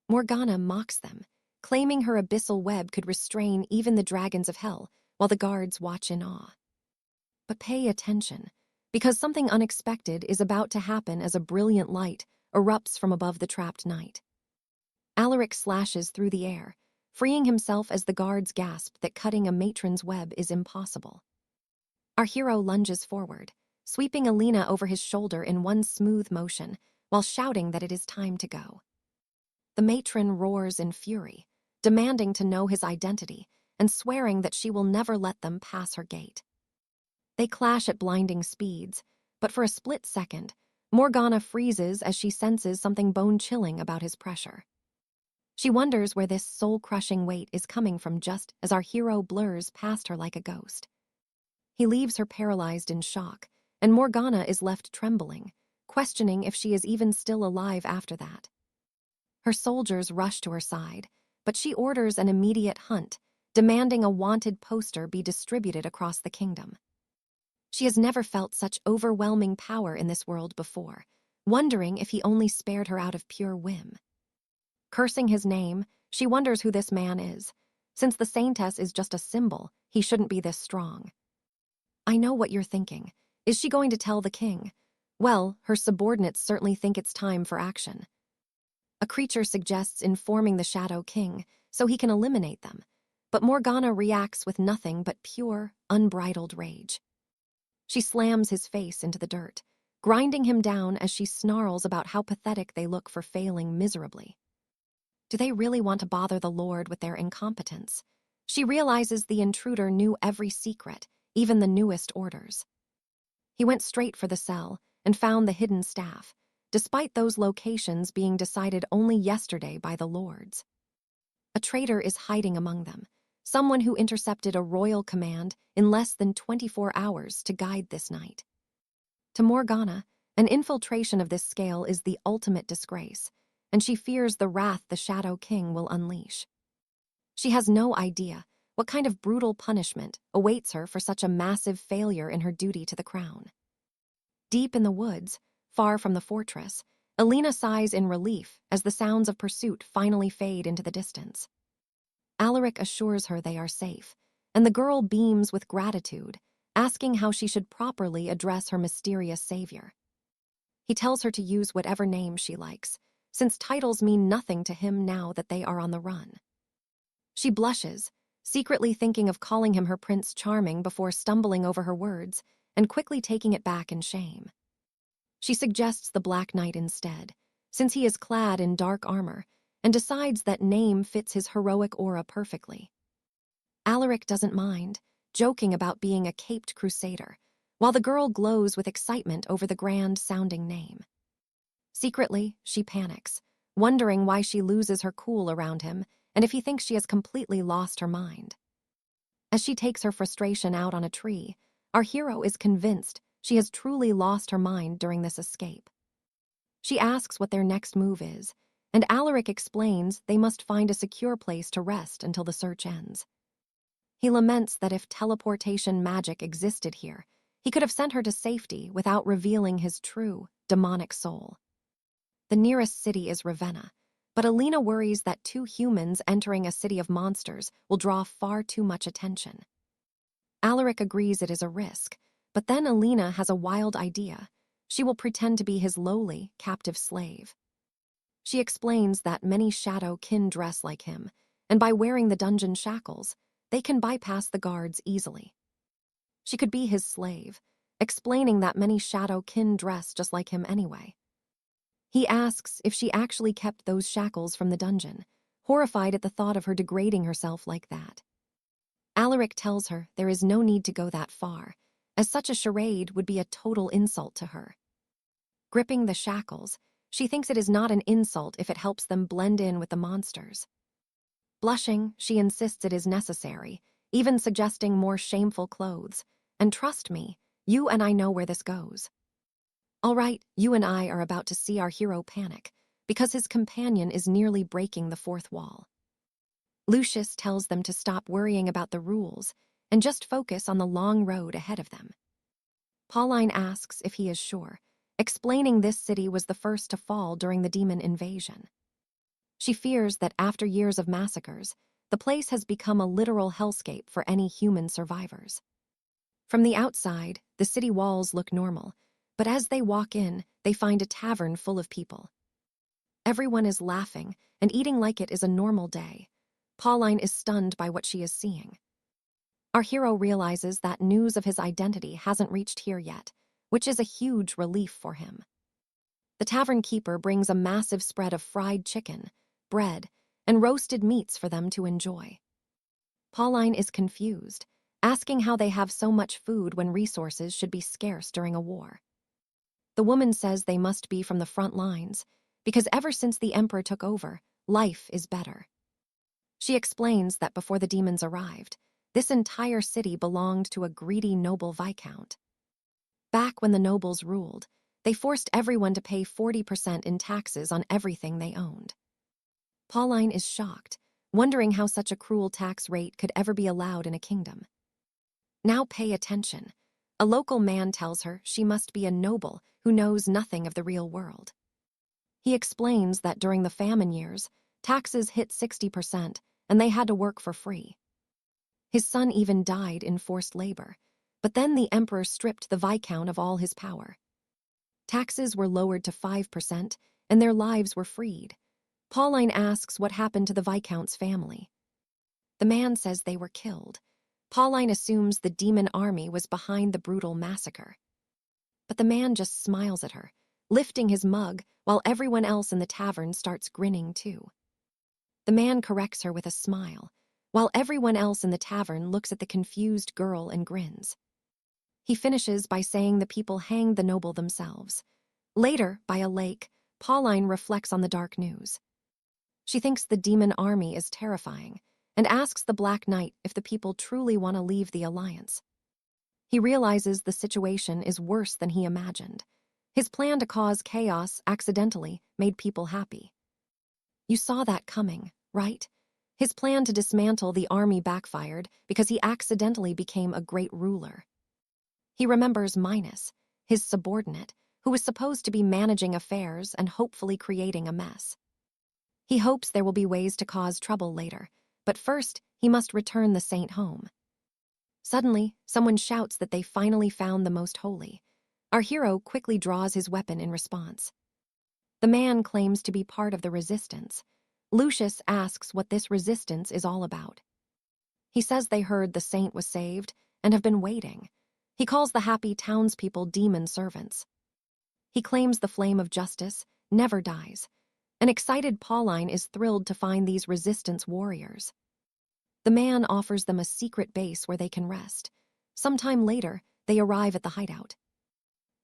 Speaker 1: Morgana mocks them, claiming her abyssal web could restrain even the dragons of hell, while the guards watch in awe. But pay attention, because something unexpected is about to happen as a brilliant light erupts from above the trapped knight. Alaric slashes through the air, freeing himself as the guards gasp that cutting a matron's web is impossible. Our hero lunges forward, sweeping Elena over his shoulder in one smooth motion, while shouting that it is time to go. The matron roars in fury, demanding to know his identity and swearing that she will never let them pass her gate. They clash at blinding speeds, but for a split second, Morgana freezes as she senses something bone-chilling about his pressure. She wonders where this soul-crushing weight is coming from just as our hero blurs past her like a ghost. He leaves her paralyzed in shock, and Morgana is left trembling, questioning if she is even still alive after that. Her soldiers rush to her side, but she orders an immediate hunt, demanding a wanted poster be distributed across the kingdom. She has never felt such overwhelming power in this world before, wondering if he only spared her out of pure whim. Cursing his name, she wonders who this man is. Since the saintess is just a symbol, he shouldn't be this strong. I know what you're thinking. Is she going to tell the king? Well, her subordinates certainly think it's time for action. A creature suggests informing the Shadow King so he can eliminate them, but Morgana reacts with nothing but pure, unbridled rage. She slams his face into the dirt, grinding him down as she snarls about how pathetic they look for failing miserably. Do they really want to bother the Lord with their incompetence? She realizes the intruder knew every secret, even the newest orders. He went straight for the cell and found the hidden staff, despite those locations being decided only yesterday by the lords. A traitor is hiding among them, someone who intercepted a royal command in less than 24 hours to guide this night. To Morgana, an infiltration of this scale is the ultimate disgrace, and she fears the wrath the Shadow King will unleash. She has no idea what kind of brutal punishment awaits her for such a massive failure in her duty to the crown. Deep in the woods, far from the fortress, Elena sighs in relief as the sounds of pursuit finally fade into the distance. Alaric assures her they are safe, and the girl beams with gratitude, asking how she should properly address her mysterious savior. He tells her to use whatever name she likes, since titles mean nothing to him now that they are on the run. She blushes, secretly thinking of calling him her Prince Charming before stumbling over her words and quickly taking it back in shame. She suggests the Black Knight instead, since he is clad in dark armor, and decides that name fits his heroic aura perfectly. Alaric doesn't mind, joking about being a caped crusader, while the girl glows with excitement over the grand-sounding name. Secretly, she panics, wondering why she loses her cool around him and if he thinks she has completely lost her mind. As she takes her frustration out on a tree, our hero is convinced she has truly lost her mind during this escape. She asks what their next move is, and Alaric explains they must find a secure place to rest until the search ends. He laments that if teleportation magic existed here, he could have sent her to safety without revealing his true, demonic soul. The nearest city is Ravenna, but Alina worries that two humans entering a city of monsters will draw far too much attention. Alaric agrees it is a risk, but then Alina has a wild idea. She will pretend to be his lowly, captive slave. She explains that many shadow kin dress like him, and by wearing the dungeon shackles, they can bypass the guards easily. She could be his slave, explaining that many shadow kin dress just like him anyway. He asks if she actually kept those shackles from the dungeon, horrified at the thought of her degrading herself like that. Alaric tells her there is no need to go that far, as such a charade would be a total insult to her. Gripping the shackles, she thinks it is not an insult if it helps them blend in with the monsters. Blushing, she insists it is necessary, even suggesting more shameful clothes. And trust me, you and I know where this goes. All right, you and I are about to see our hero panic, because his companion is nearly breaking the fourth wall. Lucius tells them to stop worrying about the rules and just focus on the long road ahead of them. Pauline asks if he is sure, explaining this city was the first to fall during the demon invasion. She fears that after years of massacres, the place has become a literal hellscape for any human survivors. From the outside, the city walls look normal, but as they walk in, they find a tavern full of people. Everyone is laughing and eating like it is a normal day. Pauline is stunned by what she is seeing. Our hero realizes that news of his identity hasn't reached here yet, which is a huge relief for him. The tavern keeper brings a massive spread of fried chicken, bread, and roasted meats for them to enjoy. Pauline is confused, asking how they have so much food when resources should be scarce during a war. The woman says they must be from the front lines, because ever since the emperor took over, life is better. She explains that before the demons arrived, this entire city belonged to a greedy noble viscount. Back when the nobles ruled, they forced everyone to pay 40% in taxes on everything they owned. Pauline is shocked, wondering how such a cruel tax rate could ever be allowed in a kingdom. Now pay attention. A local man tells her she must be a noble who knows nothing of the real world. He explains that during the famine years, taxes hit 60% and they had to work for free. His son even died in forced labor, but then the emperor stripped the viscount of all his power. Taxes were lowered to 5% and their lives were freed. Pauline asks what happened to the viscount's family. The man says they were killed. Pauline assumes the demon army was behind the brutal massacre. But the man just smiles at her, lifting his mug while everyone else in the tavern starts grinning too. The man corrects her with a smile, while everyone else in the tavern looks at the confused girl and grins. He finishes by saying the people hanged the noble themselves. Later, by a lake, Pauline reflects on the dark news. She thinks the demon army is terrifying, and asks the Black Knight if the people truly want to leave the alliance. He realizes the situation is worse than he imagined. His plan to cause chaos accidentally made people happy. You saw that coming, right? His plan to dismantle the army backfired because he accidentally became a great ruler. He remembers Minos, his subordinate, who was supposed to be managing affairs and hopefully creating a mess. He hopes there will be ways to cause trouble later, but first he must return the saint home. Suddenly, someone shouts that they finally found the Most Holy. Our hero quickly draws his weapon in response. The man claims to be part of the resistance. Lucius asks what this resistance is all about. He says they heard the saint was saved and have been waiting. He calls the happy townspeople demon servants. He claims the flame of justice never dies. An excited Pauline is thrilled to find these resistance warriors. The man offers them a secret base where they can rest. Sometime later, they arrive at the hideout.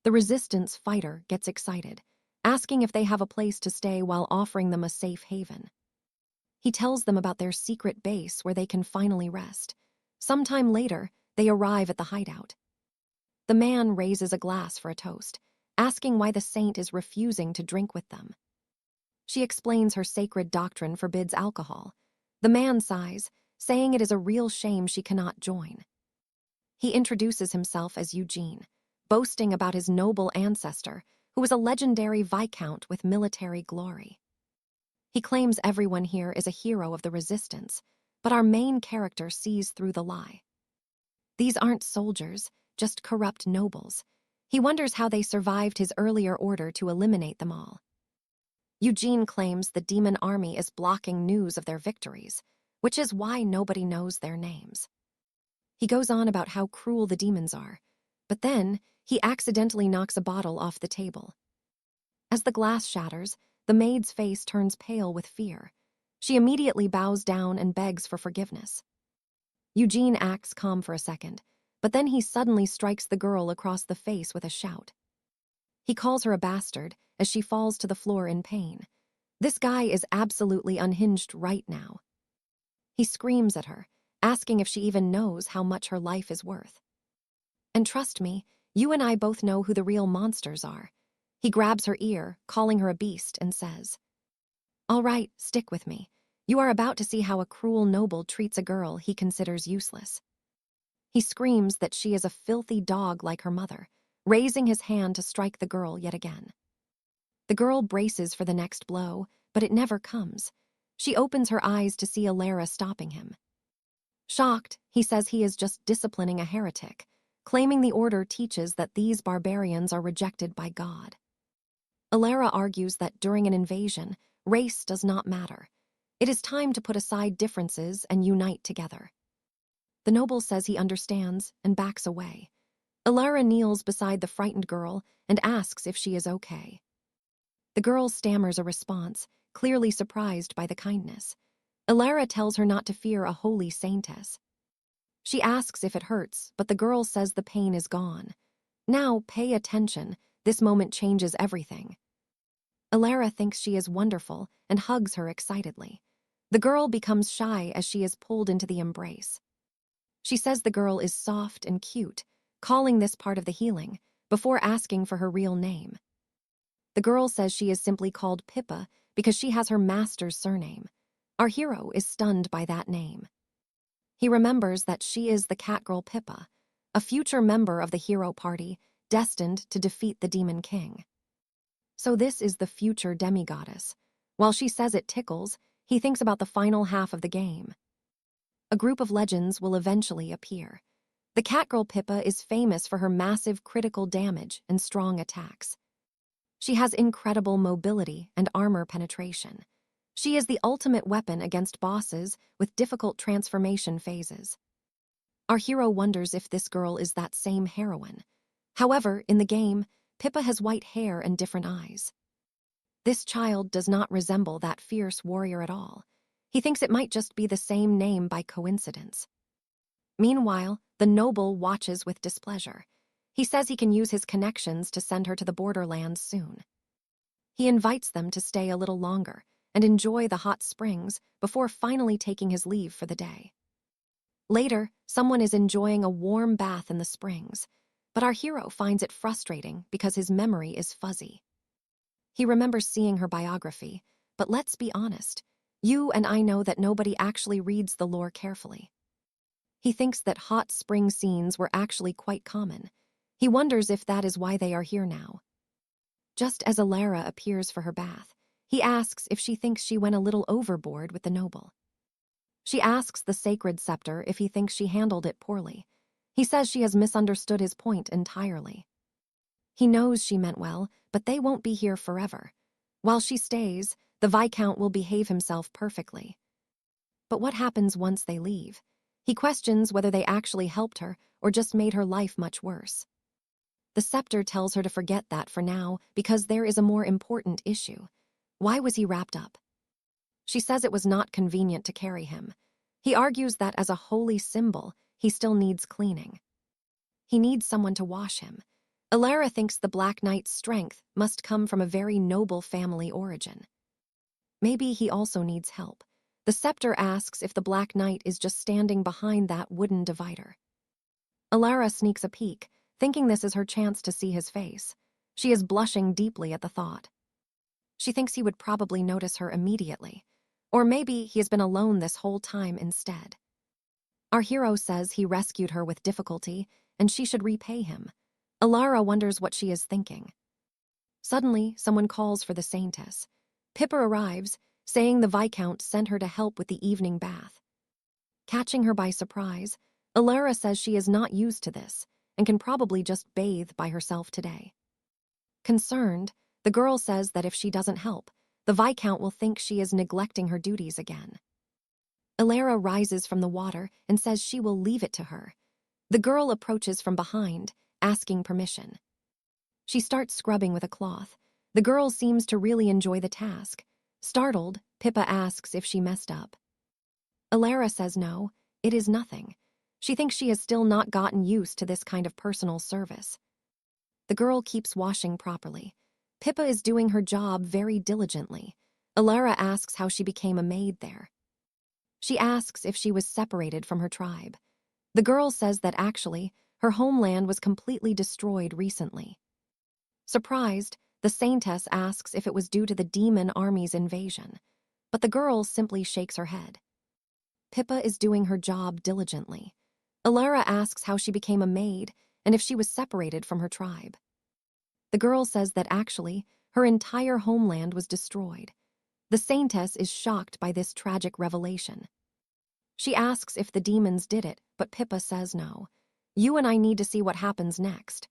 Speaker 1: The resistance fighter gets excited, asking if they have a place to stay while offering them a safe haven. He tells them about their secret base where they can finally rest. Sometime later, they arrive at the hideout. The man raises a glass for a toast, asking why the saint is refusing to drink with them. She explains her sacred doctrine forbids alcohol. The man sighs, saying it is a real shame she cannot join. He introduces himself as Eugene, boasting about his noble ancestor, who was a legendary viscount with military glory. He claims everyone here is a hero of the resistance, but our main character sees through the lie. These aren't soldiers, just corrupt nobles. He wonders how they survived his earlier order to eliminate them all. Eugene claims the demon army is blocking news of their victories, which is why nobody knows their names. He goes on about how cruel the demons are, but then he accidentally knocks a bottle off the table. As the glass shatters, the maid's face turns pale with fear. She immediately bows down and begs for forgiveness. Eugene acts calm for a second, but then he suddenly strikes the girl across the face with a shout. He calls her a bastard as she falls to the floor in pain. This guy is absolutely unhinged right now. He screams at her, asking if she even knows how much her life is worth. And trust me, you and I both know who the real monsters are. He grabs her ear, calling her a beast, and says, "All right, stick with me. You are about to see how a cruel noble treats a girl he considers useless." He screams that she is a filthy dog like her mother, raising his hand to strike the girl yet again. The girl braces for the next blow, but it never comes. She opens her eyes to see Alara stopping him. Shocked, he says he is just disciplining a heretic, claiming the order teaches that these barbarians are rejected by God. Alara argues that during an invasion, race does not matter. It is time to put aside differences and unite together. The noble says he understands and backs away. Alara kneels beside the frightened girl and asks if she is okay. The girl stammers a response, clearly surprised by the kindness. Alara tells her not to fear a holy saintess. She asks if it hurts, but the girl says the pain is gone. Now, pay attention, this moment changes everything. Alara thinks she is wonderful and hugs her excitedly. The girl becomes shy as she is pulled into the embrace. She says the girl is soft and cute, calling this part of the healing, before asking for her real name. The girl says she is simply called Pippa because she has her master's surname. Our hero is stunned by that name. He remembers that she is the catgirl Pippa, a future member of the hero party, destined to defeat the Demon King. So this is the future demigoddess. While she says it tickles, he thinks about the final half of the game. A group of legends will eventually appear. The catgirl Pippa is famous for her massive critical damage and strong attacks. She has incredible mobility and armor penetration. She is the ultimate weapon against bosses with difficult transformation phases. Our hero wonders if this girl is that same heroine. However, in the game, Pippa has white hair and different eyes. This child does not resemble that fierce warrior at all. He thinks it might just be the same name by coincidence. Meanwhile, the noble watches with displeasure. He says he can use his connections to send her to the borderlands soon. He invites them to stay a little longer and enjoy the hot springs before finally taking his leave for the day. Later, someone is enjoying a warm bath in the springs, but our hero finds it frustrating because his memory is fuzzy. He remembers seeing her biography, but let's be honest, you and I know that nobody actually reads the lore carefully. He thinks that hot spring scenes were actually quite common. He wonders if that is why they are here now. Just as Alara appears for her bath, he asks if she thinks she went a little overboard with the noble. She asks the sacred scepter if he thinks she handled it poorly. He says she has misunderstood his point entirely. He knows she meant well, but they won't be here forever. While she stays, the Viscount will behave himself perfectly. But what happens once they leave? He questions whether they actually helped her or just made her life much worse. The scepter tells her to forget that for now because there is a more important issue. Why was he wrapped up? She says it was not convenient to carry him. He argues that as a holy symbol, he still needs cleaning. He needs someone to wash him. Alara thinks the Black Knight's strength must come from a very noble family origin. Maybe he also needs help. The scepter asks if the Black Knight is just standing behind that wooden divider. Alara sneaks a peek, thinking this is her chance to see his face. She is blushing deeply at the thought. She thinks he would probably notice her immediately. Or maybe he has been alone this whole time instead. Our hero says he rescued her with difficulty, and she should repay him. Alara wonders what she is thinking. Suddenly, someone calls for the Saintess. Pippa arrives, saying the Viscount sent her to help with the evening bath. Catching her by surprise, Alara says she is not used to this and can probably just bathe by herself today. Concerned, the girl says that if she doesn't help, the Viscount will think she is neglecting her duties again. Alara rises from the water and says she will leave it to her. The girl approaches from behind, asking permission. She starts scrubbing with a cloth. The girl seems to really enjoy the task. Startled, Pippa asks if she messed up. Alara says no, it is nothing. She thinks she has still not gotten used to this kind of personal service. The girl keeps washing properly. Pippa is doing her job very diligently. Alara asks how she became a maid there. She asks if she was separated from her tribe. The girl says that actually, her homeland was completely destroyed recently. Surprised, the Saintess asks if it was due to the demon army's invasion, but the girl simply shakes her head. Pippa is doing her job diligently. Alara asks how she became a maid and if she was separated from her tribe. The girl says that actually, her entire homeland was destroyed. The Saintess is shocked by this tragic revelation. She asks if the demons did it, but Pippa says no. You and I need to see what happens next.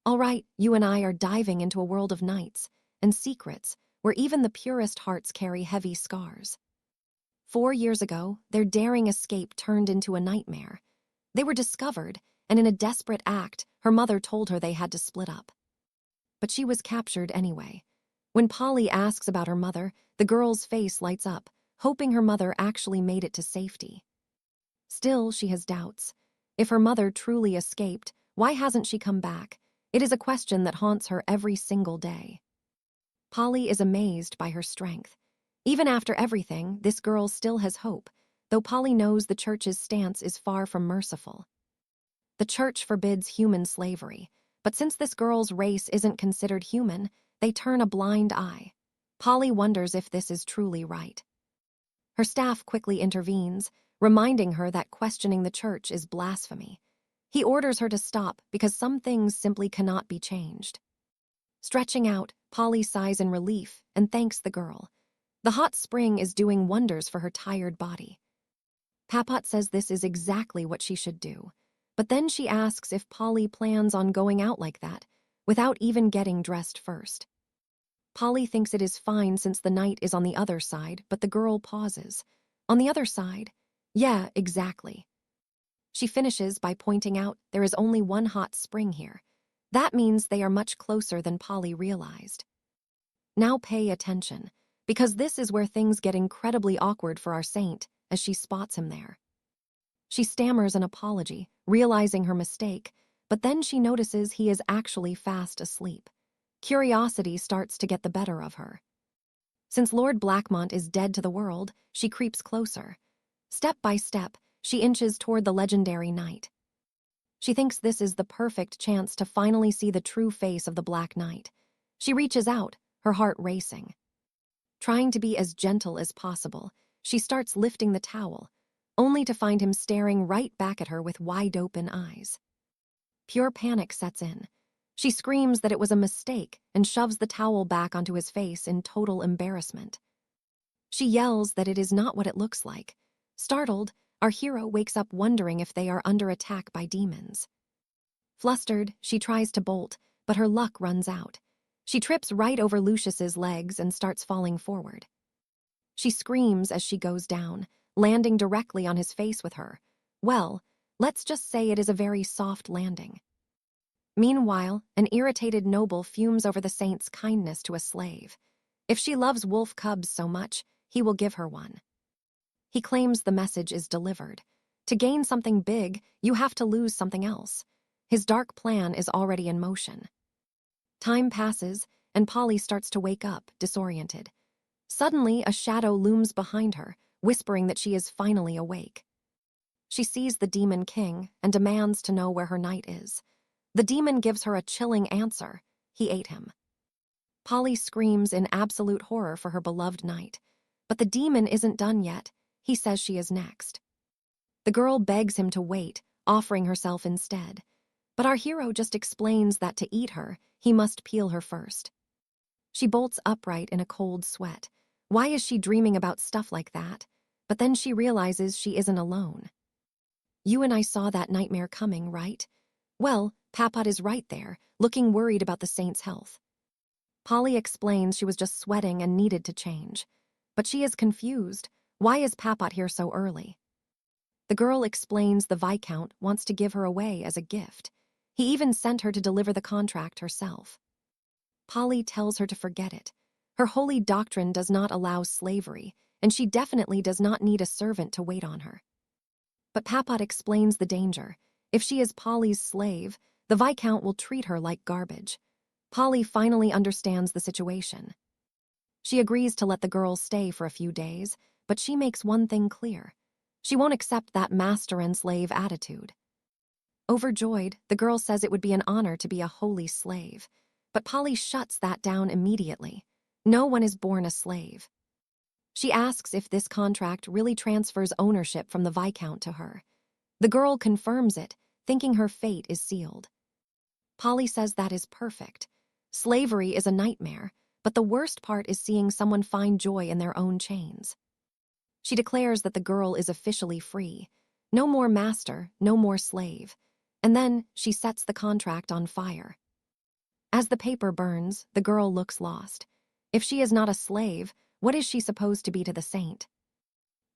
Speaker 1: All right, you and I are diving into a world of nights and secrets where even the purest hearts carry heavy scars. 4 years ago, their daring escape turned into a nightmare. They were discovered, and in a desperate act, her mother told her they had to split up. But she was captured anyway. When Polly asks about her mother, the girl's face lights up, hoping her mother actually made it to safety. Still, she has doubts. If her mother truly escaped, why hasn't she come back? It is a question that haunts her every single day. Polly is amazed by her strength. Even after everything, this girl still has hope, though Polly knows the church's stance is far from merciful. The church forbids human slavery, but since this girl's race isn't considered human, they turn a blind eye. Polly wonders if this is truly right. Her staff quickly intervenes, reminding her that questioning the church is blasphemy. He orders her to stop because some things simply cannot be changed. Stretching out, Polly sighs in relief and thanks the girl. The hot spring is doing wonders for her tired body. Papat says this is exactly what she should do, but then she asks if Polly plans on going out like that, without even getting dressed first. Polly thinks it is fine since the night is on the other side, but the girl pauses. On the other side? Yeah, exactly. She finishes by pointing out there is only one hot spring here. That means they are much closer than Polly realized. Now pay attention, because this is where things get incredibly awkward for our saint as she spots him there. She stammers an apology, realizing her mistake, but then she notices he is actually fast asleep. Curiosity starts to get the better of her. Since Lord Blackmont is dead to the world, she creeps closer. Step by step, she inches toward the legendary knight. She thinks this is the perfect chance to finally see the true face of the Black Knight. She reaches out, her heart racing. Trying to be as gentle as possible, she starts lifting the towel, only to find him staring right back at her with wide-open eyes. Pure panic sets in. She screams that it was a mistake and shoves the towel back onto his face in total embarrassment. She yells that it is not what it looks like. Startled, our hero wakes up wondering if they are under attack by demons. Flustered, she tries to bolt, but her luck runs out. She trips right over Lucius's legs and starts falling forward. She screams as she goes down, landing directly on his face with her. Well, let's just say it is a very soft landing. Meanwhile, an irritated noble fumes over the saint's kindness to a slave. If she loves wolf cubs so much, he will give her one. He claims the message is delivered. To gain something big, you have to lose something else. His dark plan is already in motion. Time passes, and Polly starts to wake up, disoriented. Suddenly, a shadow looms behind her, whispering that she is finally awake. She sees the Demon King and demands to know where her knight is. The demon gives her a chilling answer. He ate him. Polly screams in absolute horror for her beloved knight. But the demon isn't done yet. He says she is next. The girl begs him to wait, offering herself instead. But our hero just explains that to eat her, he must peel her first. She bolts upright in a cold sweat. Why is she dreaming about stuff like that? But then she realizes she isn't alone. You and I saw that nightmare coming, right? Well, 𝒂𝒏𝒈 is right there, looking worried about the saint's health. Polly explains she was just sweating and needed to change. But she is confused. Why is 𝒂𝒏𝒈 here so early? The girl explains the Viscount wants to give her away as a gift. He even sent her to deliver the contract herself. Polly tells her to forget it. Her holy doctrine does not allow slavery, and she definitely does not need a servant to wait on her. But 𝒂𝒏𝒈 explains the danger. If she is Polly's slave, the Viscount will treat her like garbage. Polly finally understands the situation. She agrees to let the girl stay for a few days, but she makes one thing clear. She won't accept that master and slave attitude. Overjoyed, the girl says it would be an honor to be a holy slave. But Polly shuts that down immediately. No one is born a slave. She asks if this contract really transfers ownership from the Viscount to her. The girl confirms it, thinking her fate is sealed. Polly says that is perfect. Slavery is a nightmare, but the worst part is seeing someone find joy in their own chains. She declares that the girl is officially free. No more master, no more slave. And then she sets the contract on fire. As the paper burns, the girl looks lost. If she is not a slave, what is she supposed to be to the saint?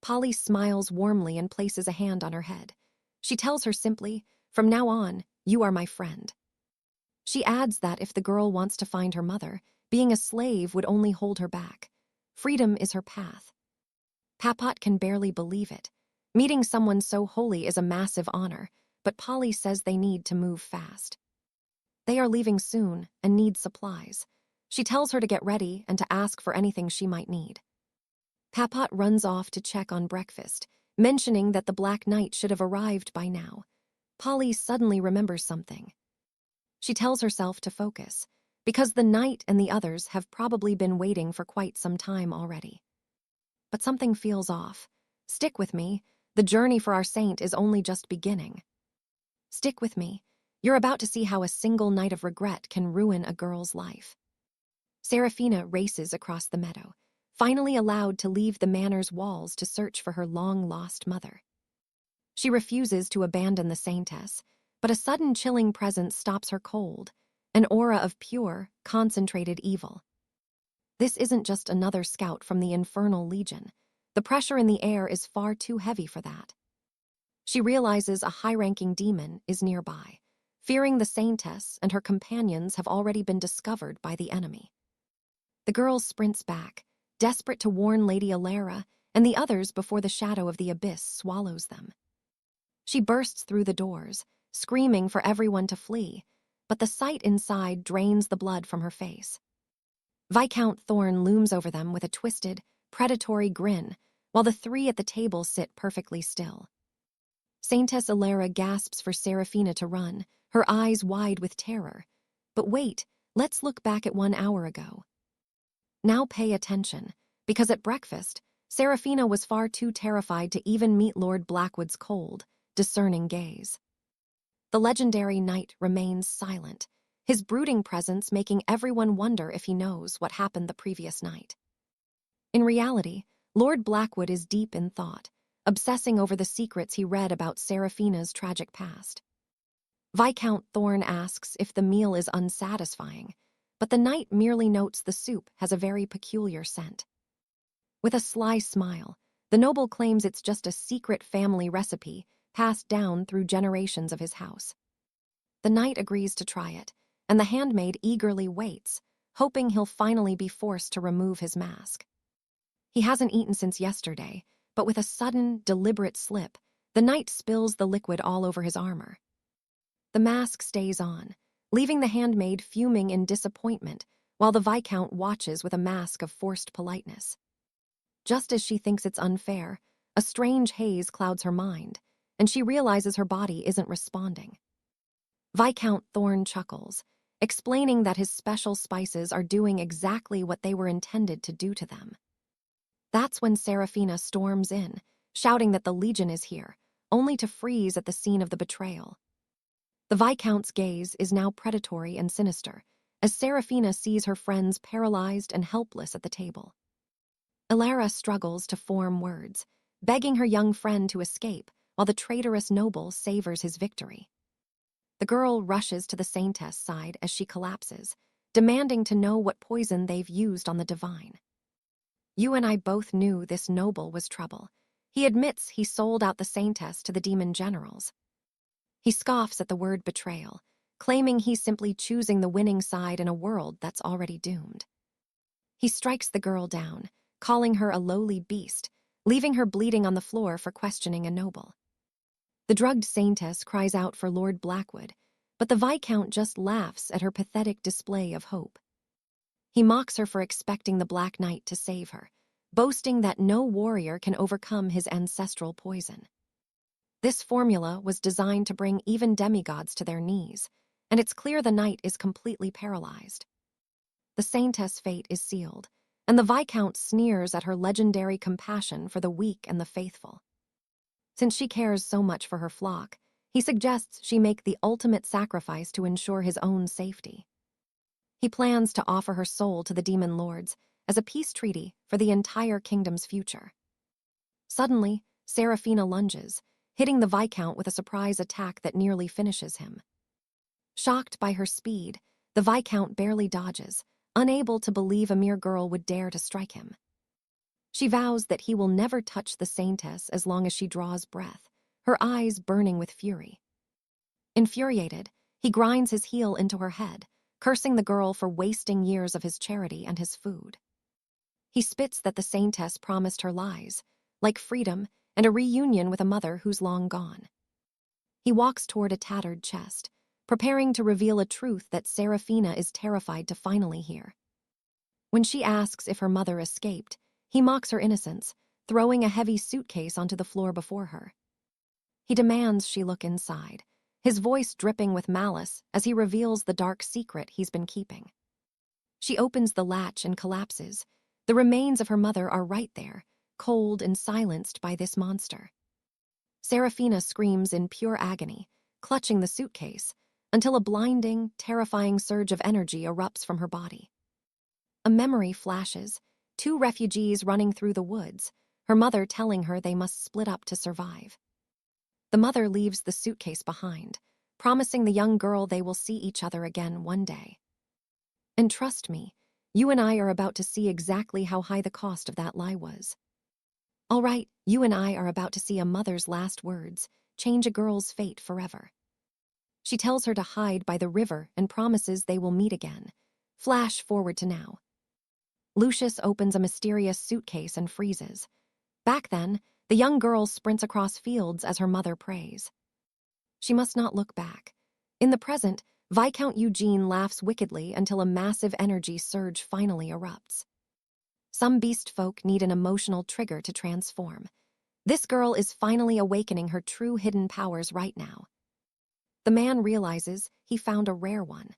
Speaker 1: Polly smiles warmly and places a hand on her head. She tells her simply, "From now on, you are my friend." She adds that if the girl wants to find her mother, being a slave would only hold her back. Freedom is her path. 𝒂𝒏𝒈 can barely believe it. Meeting someone so holy is a massive honor, but Polly says they need to move fast. They are leaving soon and need supplies. She tells her to get ready and to ask for anything she might need. 𝒂𝒏𝒈 runs off to check on breakfast, mentioning that the Black Knight should have arrived by now. Polly suddenly remembers something. She tells herself to focus, because the knight and the others have probably been waiting for quite some time already. But something feels off. Stick with me. The journey for our saint is only just beginning. Stick with me. You're about to see how a single night of regret can ruin a girl's life. Seraphina races across the meadow, finally allowed to leave the manor's walls to search for her long-lost mother. She refuses to abandon the saintess, but a sudden chilling presence stops her cold, an aura of pure, concentrated evil. This isn't just another scout from the Infernal Legion. The pressure in the air is far too heavy for that. She realizes a high-ranking demon is nearby, fearing the saintess and her companions have already been discovered by the enemy. The girl sprints back, desperate to warn Lady Alara and the others before the shadow of the abyss swallows them. She bursts through the doors, screaming for everyone to flee, but the sight inside drains the blood from her face. Viscount Thorn looms over them with a twisted, predatory grin, while the three at the table sit perfectly still. Saintess Alara gasps for Seraphina to run, her eyes wide with terror. But wait, let's look back at 1 hour ago. Now pay attention, because at breakfast, Seraphina was far too terrified to even meet Lord Blackwood's cold, discerning gaze. The legendary knight remains silent, his brooding presence making everyone wonder if he knows what happened the previous night. In reality, Lord Blackwood is deep in thought, obsessing over the secrets he read about Seraphina's tragic past. Viscount Thorn asks if the meal is unsatisfying, but the knight merely notes the soup has a very peculiar scent. With a sly smile, the noble claims it's just a secret family recipe passed down through generations of his house. The knight agrees to try it, and the handmaid eagerly waits, hoping he'll finally be forced to remove his mask. He hasn't eaten since yesterday, but with a sudden, deliberate slip, the knight spills the liquid all over his armor. The mask stays on, leaving the handmaid fuming in disappointment, while the Viscount watches with a mask of forced politeness. Just as she thinks it's unfair, a strange haze clouds her mind, and she realizes her body isn't responding. Viscount Thorn chuckles, explaining that his special spices are doing exactly what they were intended to do to them. That's when Seraphina storms in, shouting that the Legion is here, only to freeze at the scene of the betrayal. The Viscount's gaze is now predatory and sinister, as Seraphina sees her friends paralyzed and helpless at the table. Elara struggles to form words, begging her young friend to escape, while the traitorous noble savors his victory. The girl rushes to the Saintess' side as she collapses, demanding to know what poison they've used on the divine. You and I both knew this noble was trouble. He admits he sold out the Saintess to the demon generals. He scoffs at the word betrayal, claiming he's simply choosing the winning side in a world that's already doomed. He strikes the girl down, calling her a lowly beast, leaving her bleeding on the floor for questioning a noble. The drugged Saintess cries out for Lord Blackwood, but the Viscount just laughs at her pathetic display of hope. He mocks her for expecting the Black Knight to save her, boasting that no warrior can overcome his ancestral poison. This formula was designed to bring even demigods to their knees, and it's clear the knight is completely paralyzed. The Saintess' fate is sealed, and the Viscount sneers at her legendary compassion for the weak and the faithful. Since she cares so much for her flock, he suggests she make the ultimate sacrifice to ensure his own safety. He plans to offer her soul to the demon lords as a peace treaty for the entire kingdom's future. Suddenly, Seraphina lunges, hitting the Viscount with a surprise attack that nearly finishes him. Shocked by her speed, the Viscount barely dodges, unable to believe a mere girl would dare to strike him. She vows that he will never touch the Saintess as long as she draws breath, her eyes burning with fury. Infuriated, he grinds his heel into her head, cursing the girl for wasting years of his charity and his food. He spits that the Saintess promised her lies, like freedom and a reunion with a mother who's long gone. He walks toward a tattered chest, preparing to reveal a truth that Seraphina is terrified to finally hear. When she asks if her mother escaped, he mocks her innocence, throwing a heavy suitcase onto the floor before her. He demands she look inside, his voice dripping with malice as he reveals the dark secret he's been keeping. She opens the latch and collapses. The remains of her mother are right there, cold and silenced by this monster. Seraphina screams in pure agony, clutching the suitcase, until a blinding, terrifying surge of energy erupts from her body. A memory flashes, 2 refugees running through the woods, her mother telling her they must split up to survive. The mother leaves the suitcase behind, promising the young girl they will see each other again one day. And trust me, you and I are about to see exactly how high the cost of that lie was. All right, you and I are about to see a mother's last words change a girl's fate forever. She tells her to hide by the river and promises they will meet again. Flash forward to now. Lucius opens a mysterious suitcase and freezes. Back then, the young girl sprints across fields as her mother prays. She must not look back. In the present, Viscount Eugene laughs wickedly until a massive energy surge finally erupts. Some beast folk need an emotional trigger to transform. This girl is finally awakening her true hidden powers right now. The man realizes he found a rare one.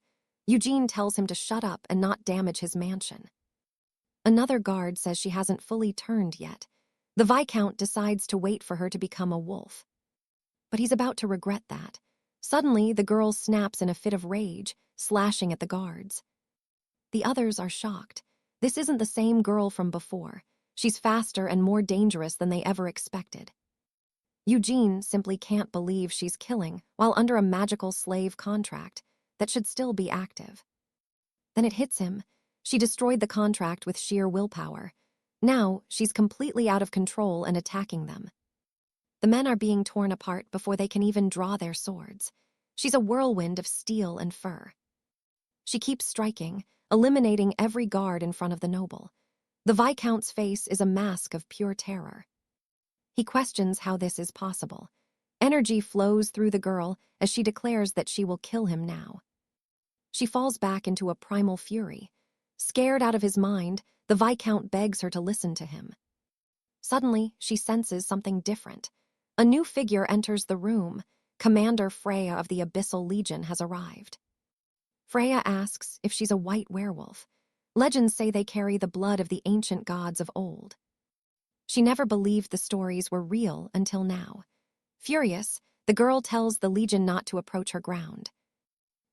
Speaker 1: Eugene tells him to shut up and not damage his mansion. Another guard says she hasn't fully turned yet. The Viscount decides to wait for her to become a wolf. But he's about to regret that. Suddenly, the girl snaps in a fit of rage, slashing at the guards. The others are shocked. This isn't the same girl from before. She's faster and more dangerous than they ever expected. Eugene simply can't believe she's killing while under a magical slave contract that should still be active. Then it hits him. She destroyed the contract with sheer willpower. Now, she's completely out of control and attacking them. The men are being torn apart before they can even draw their swords. She's a whirlwind of steel and fur. She keeps striking, eliminating every guard in front of the noble. The Viscount's face is a mask of pure terror. He questions how this is possible. Energy flows through the girl as she declares that she will kill him now. She falls back into a primal fury. Scared out of his mind, the Viscount begs her to listen to him. Suddenly, she senses something different. A new figure enters the room. Commander Freya of the Abyssal Legion has arrived. Freya asks if she's a white werewolf. Legends say they carry the blood of the ancient gods of old. She never believed the stories were real until now. Furious, the girl tells the Legion not to approach her ground.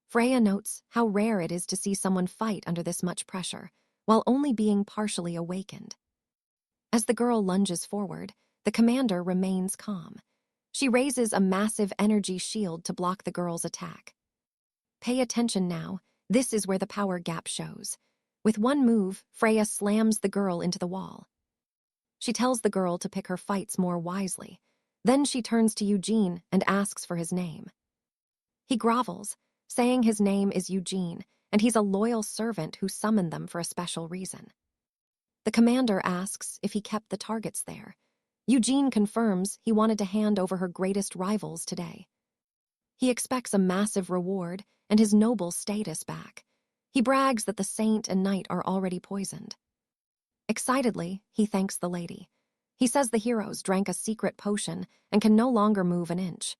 Speaker 1: Freya notes how rare it is to see someone fight under this much pressure, while only being partially awakened. As the girl lunges forward, the commander remains calm. She raises a massive energy shield to block the girl's attack. Pay attention now, this is where the power gap shows. With one move, Freya slams the girl into the wall. She tells the girl to pick her fights more wisely. Then she turns to Eugene and asks for his name. He grovels, saying his name is Eugene, and he's a loyal servant who summoned them for a special reason. The commander asks if he kept the targets there. Eugene confirms he wanted to hand over her greatest rivals today. He expects a massive reward and his noble status back. He brags that the saint and knight are already poisoned. Excitedly, he thanks the lady. He says the heroes drank a secret potion and can no longer move an inch.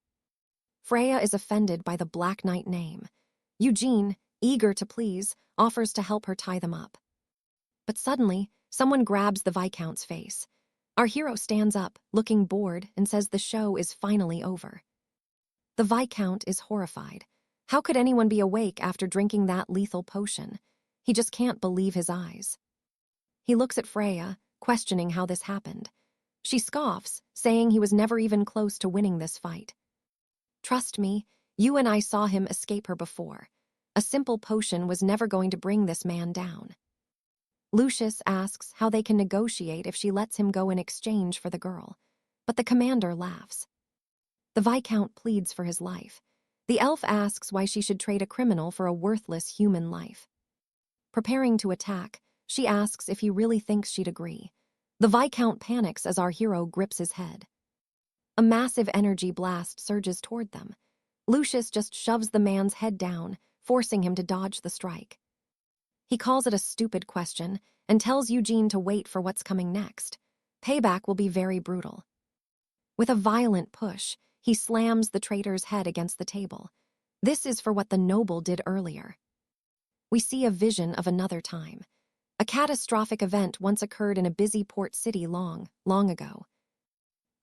Speaker 1: Freya is offended by the Black Knight name. Eugene, eager to please, offers to help her tie them up. But suddenly, someone grabs the Viscount's face. Our hero stands up, looking bored, and says the show is finally over. The Viscount is horrified. How could anyone be awake after drinking that lethal potion? He just can't believe his eyes. He looks at Freya, questioning how this happened. She scoffs, saying he was never even close to winning this fight. Trust me, you and I saw him escape her before. A simple potion was never going to bring this man down. Lucius asks how they can negotiate if she lets him go in exchange for the girl, but the commander laughs. The Viscount pleads for his life. The elf asks why she should trade a criminal for a worthless human life. Preparing to attack, she asks if he really thinks she'd agree. The Viscount panics as our hero grips his head. A massive energy blast surges toward them. Lucius just shoves the man's head down, forcing him to dodge the strike. He calls it a stupid question and tells Eugene to wait for what's coming next. Payback will be very brutal. With a violent push, he slams the traitor's head against the table. This is for what the noble did earlier. We see a vision of another time. A catastrophic event once occurred in a busy port city long, long ago.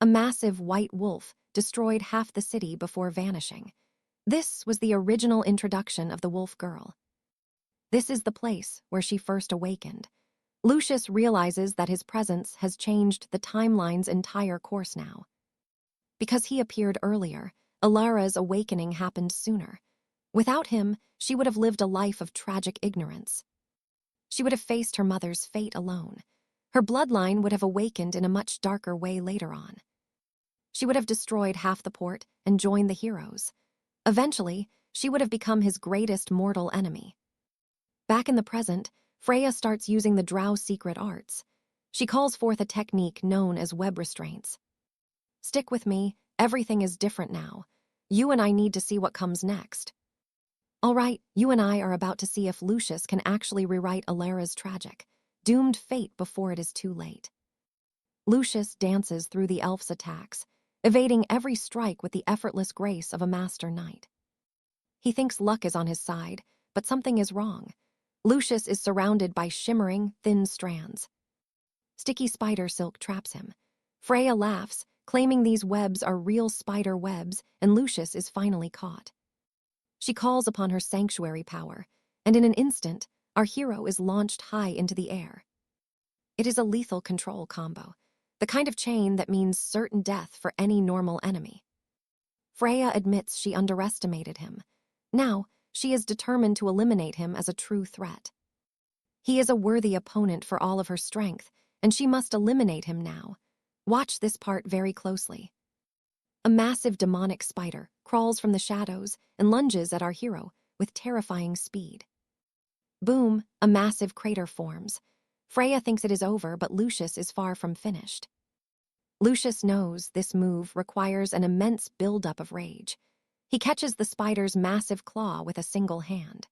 Speaker 1: A massive white wolf destroyed half the city before vanishing. This was the original introduction of the wolf girl. This is the place where she first awakened. Lucius realizes that his presence has changed the timeline's entire course now. Because he appeared earlier, Alara's awakening happened sooner. Without him, she would have lived a life of tragic ignorance. She would have faced her mother's fate alone. Her bloodline would have awakened in a much darker way later on. She would have destroyed half the port and joined the heroes. Eventually, she would have become his greatest mortal enemy. Back in the present, Freya starts using the Drow's secret arts. She calls forth a technique known as web restraints. Stick with me, everything is different now. You and I need to see what comes next. All right, you and I are about to see if Lucius can actually rewrite Alara's tragic, doomed fate before it is too late. Lucius dances through the elf's attacks, evading every strike with the effortless grace of a master knight. He thinks luck is on his side, but something is wrong. Lucius is surrounded by shimmering, thin strands. Sticky spider silk traps him. Freya laughs, claiming these webs are real spider webs, and Lucius is finally caught. She calls upon her sanctuary power, and in an instant, our hero is launched high into the air. It is a lethal control combo, the kind of chain that means certain death for any normal enemy. Freya admits she underestimated him. Now, she is determined to eliminate him as a true threat. He is a worthy opponent for all of her strength, and she must eliminate him now. Watch this part very closely. A massive demonic spider crawls from the shadows and lunges at our hero with terrifying speed. Boom, a massive crater forms. Freya thinks it is over, but Lucius is far from finished. Lucius knows this move requires an immense buildup of rage. He catches the spider's massive claw with a single hand.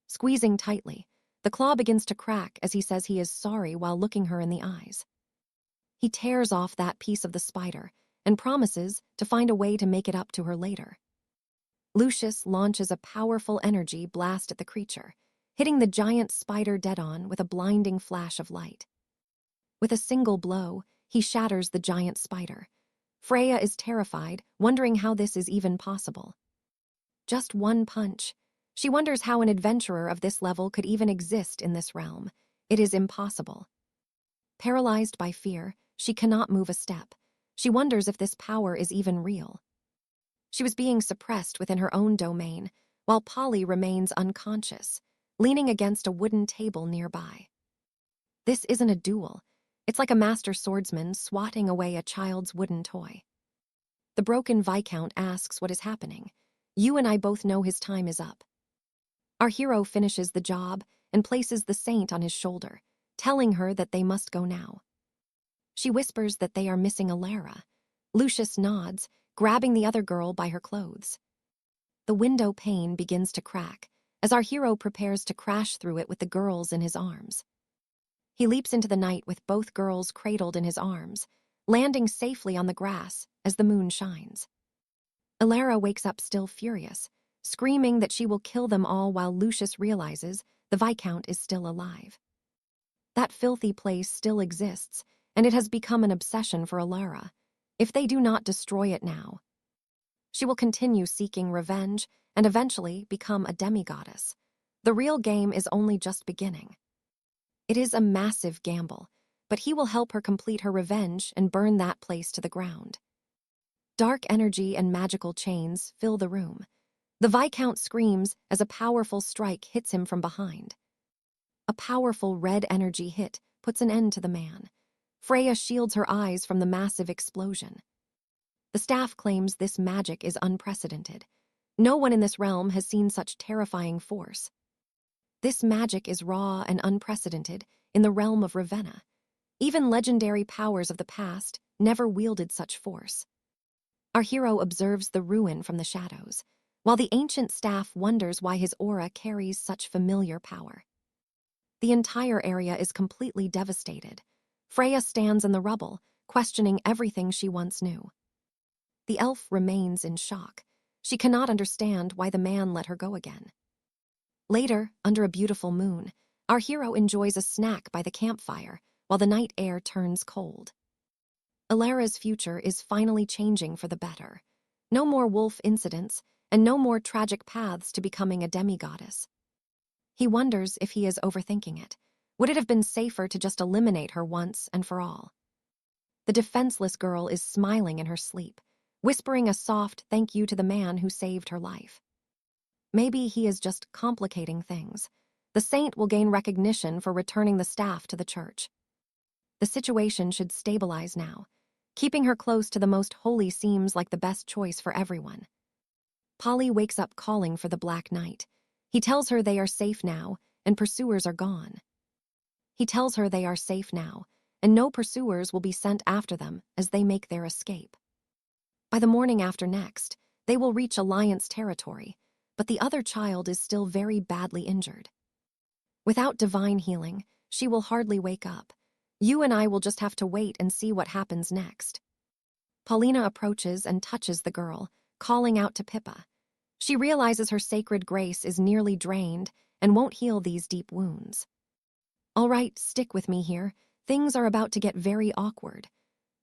Speaker 1: Squeezing tightly, the claw begins to crack as he says he is sorry while looking her in the eyes. He tears off that piece of the spider and promises to find a way to make it up to her later. Lucius launches a powerful energy blast at the creature, hitting the giant spider dead on with a blinding flash of light. With a single blow, he shatters the giant spider. Freya is terrified, wondering how this is even possible. Just one punch. She wonders how an adventurer of this level could even exist in this realm. It is impossible. Paralyzed by fear, she cannot move a step. She wonders if this power is even real. She was being suppressed within her own domain, while Polly remains unconscious, leaning against a wooden table nearby. This isn't a duel. It's like a master swordsman swatting away a child's wooden toy. The broken Viscount asks what is happening. You and I both know his time is up. Our hero finishes the job and places the saint on his shoulder, telling her that they must go now. She whispers that they are missing Alara. Lucius nods, grabbing the other girl by her clothes. The window pane begins to crack as our hero prepares to crash through it with the girls in his arms. He leaps into the night with both girls cradled in his arms, landing safely on the grass as the moon shines. Alara wakes up still furious, screaming that she will kill them all while Lucius realizes the Viscount is still alive. That filthy place still exists, and it has become an obsession for Alara. If they do not destroy it now, she will continue seeking revenge and eventually become a demigoddess. The real game is only just beginning. It is a massive gamble, but he will help her complete her revenge and burn that place to the ground. Dark energy and magical chains fill the room. The Viscount screams as a powerful strike hits him from behind. A powerful red energy hit puts an end to the man. Freya shields her eyes from the massive explosion. The staff claims this magic is unprecedented. No one in this realm has seen such terrifying force. This magic is raw and unprecedented in the realm of Ravenna. Even legendary powers of the past never wielded such force. Our hero observes the ruin from the shadows, while the ancient staff wonders why his aura carries such familiar power. The entire area is completely devastated. Freya stands in the rubble, questioning everything she once knew. The elf remains in shock. She cannot understand why the man let her go again. Later, under a beautiful moon, our hero enjoys a snack by the campfire while the night air turns cold. Alara's future is finally changing for the better. No more wolf incidents, and no more tragic paths to becoming a demigoddess. He wonders if he is overthinking it. Would it have been safer to just eliminate her once and for all? The defenseless girl is smiling in her sleep, whispering a soft thank you to the man who saved her life. Maybe he is just complicating things. The saint will gain recognition for returning the staff to the church. The situation should stabilize now. Keeping her close to the most holy seems like the best choice for everyone. Polly wakes up calling for the Black Knight. He tells her they are safe now, and pursuers are gone. He tells her they are safe now, and no pursuers will be sent after them as they make their escape. By the morning after next, they will reach Alliance territory, but the other child is still very badly injured. Without divine healing, she will hardly wake up. You and I will just have to wait and see what happens next. Paulina approaches and touches the girl, calling out to Pippa. She realizes her sacred grace is nearly drained and won't heal these deep wounds. All right, stick with me here. Things are about to get very awkward.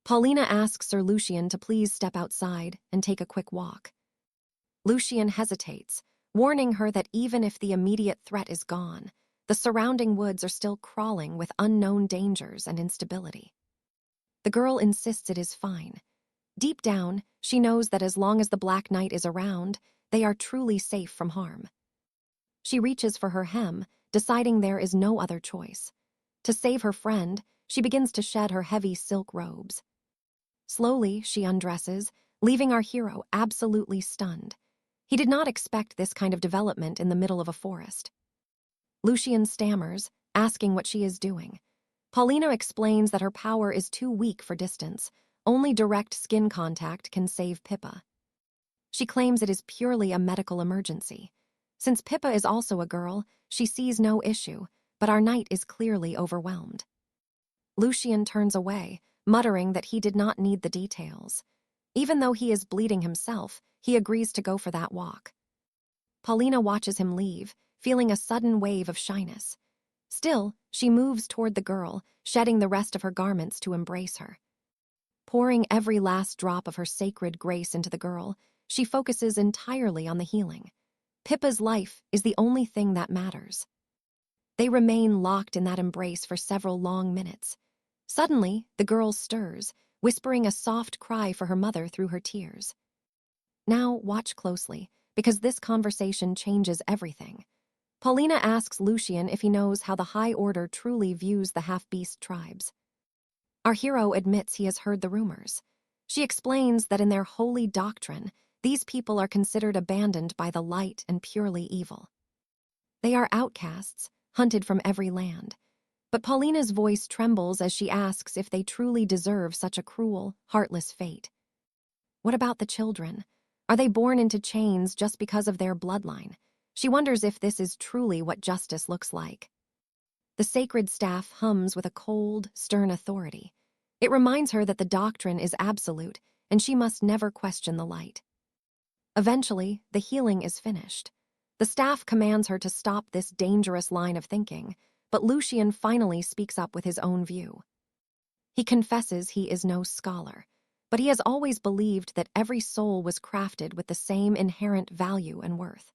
Speaker 1: Paulina asks Sir Lucian to please step outside and take a quick walk. Lucian hesitates, warning her that even if the immediate threat is gone, the surrounding woods are still crawling with unknown dangers and instability. The girl insists it is fine. Deep down, she knows that as long as the Black Knight is around, they are truly safe from harm. She reaches for her hem, deciding there is no other choice. To save her friend, she begins to shed her heavy silk robes. Slowly, she undresses, leaving our hero absolutely stunned. He did not expect this kind of development in the middle of a forest. Lucian stammers, asking what she is doing. Paulina explains that her power is too weak for distance. Only direct skin contact can save Pippa. She claims it is purely a medical emergency. Since Pippa is also a girl, she sees no issue, but our knight is clearly overwhelmed. Lucian turns away, muttering that he did not need the details. Even though he is bleeding himself, he agrees to go for that walk. Paulina watches him leave, feeling a sudden wave of shyness. Still, she moves toward the girl, shedding the rest of her garments to embrace her. Pouring every last drop of her sacred grace into the girl, she focuses entirely on the healing. Pippa's life is the only thing that matters. They remain locked in that embrace for several long minutes. Suddenly, the girl stirs, whispering a soft cry for her mother through her tears. Now, watch closely, because this conversation changes everything. Paulina asks Lucian if he knows how the High Order truly views the half-beast tribes. Our hero admits he has heard the rumors. She explains that in their holy doctrine, these people are considered abandoned by the light and purely evil. They are outcasts, hunted from every land. But Paulina's voice trembles as she asks if they truly deserve such a cruel, heartless fate. What about the children? Are they born into chains just because of their bloodline? She wonders if this is truly what justice looks like. The sacred staff hums with a cold, stern authority. It reminds her that the doctrine is absolute, and she must never question the light. Eventually, the healing is finished. The staff commands her to stop this dangerous line of thinking, but Lucian finally speaks up with his own view. He confesses he is no scholar, but he has always believed that every soul was crafted with the same inherent value and worth.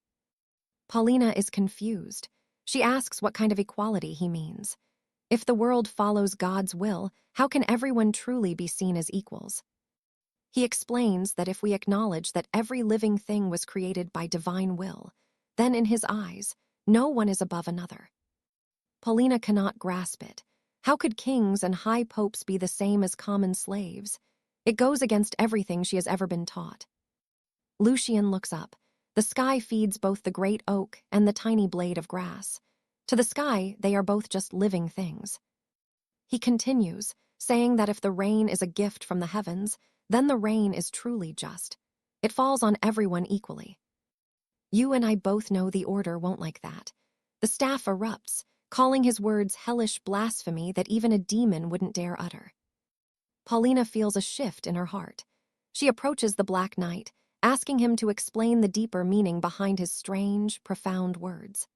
Speaker 1: Paulina is confused. She asks what kind of equality he means. If the world follows God's will, how can everyone truly be seen as equals? He explains that if we acknowledge that every living thing was created by divine will, then in his eyes, no one is above another. Paulina cannot grasp it. How could kings and high popes be the same as common slaves? It goes against everything she has ever been taught. Lucian looks up. The sky feeds both the great oak and the tiny blade of grass. To the sky, they are both just living things. He continues, saying that if the rain is a gift from the heavens, then the rain is truly just. It falls on everyone equally. You and I both know the order won't like that. The staff erupts, calling his words hellish blasphemy that even a demon wouldn't dare utter. Paulina feels a shift in her heart. She approaches the Black Knight, asking him to explain the deeper meaning behind his strange, profound words.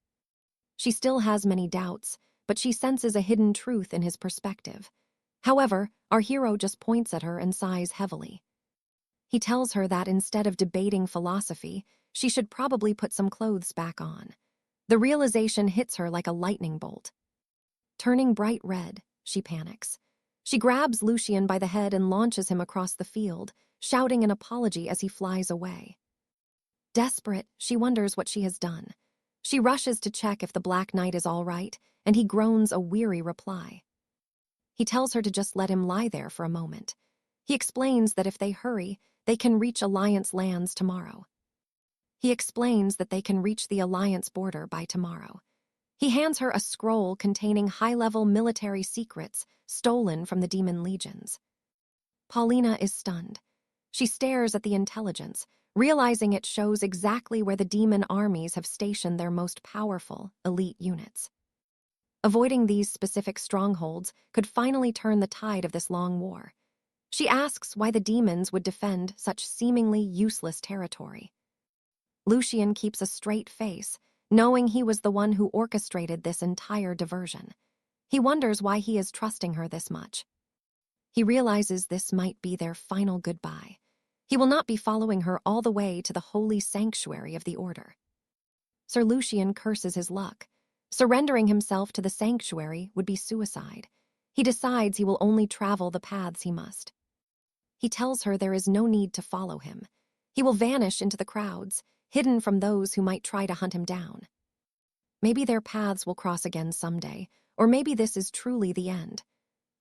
Speaker 1: She still has many doubts, but she senses a hidden truth in his perspective. However, our hero just points at her and sighs heavily. He tells her that instead of debating philosophy, she should probably put some clothes back on. The realization hits her like a lightning bolt. Turning bright red, she panics. She grabs Lucian by the head and launches him across the field, shouting an apology as he flies away. Desperate, she wonders what she has done. She rushes to check if the Black Knight is all right, and he groans a weary reply. He tells her to just let him lie there for a moment. He explains that if they hurry, they can reach Alliance lands tomorrow. He explains that they can reach the Alliance border by tomorrow. He hands her a scroll containing high-level military secrets stolen from the demon legions. Paulina is stunned. She stares at the intelligence, realizing it shows exactly where the demon armies have stationed their most powerful, elite units. Avoiding these specific strongholds could finally turn the tide of this long war. She asks why the demons would defend such seemingly useless territory. Lucian keeps a straight face, knowing he was the one who orchestrated this entire diversion. He wonders why he is trusting her this much. He realizes this might be their final goodbye. He will not be following her all the way to the holy sanctuary of the Order. Sir Lucian curses his luck. Surrendering himself to the sanctuary would be suicide. He decides he will only travel the paths he must. He tells her there is no need to follow him. He will vanish into the crowds, hidden from those who might try to hunt him down. Maybe their paths will cross again someday, or maybe this is truly the end.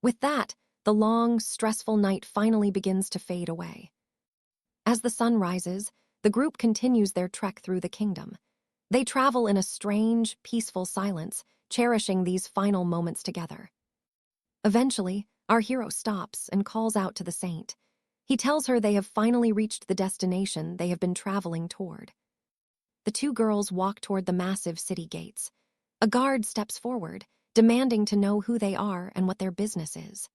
Speaker 1: With that, the long, stressful night finally begins to fade away. As the sun rises, the group continues their trek through the kingdom. They travel in a strange, peaceful silence, cherishing these final moments together. Eventually, our hero stops and calls out to the saint. He tells her they have finally reached the destination they have been traveling toward. The two girls walk toward the massive city gates. A guard steps forward, demanding to know who they are and what their business is.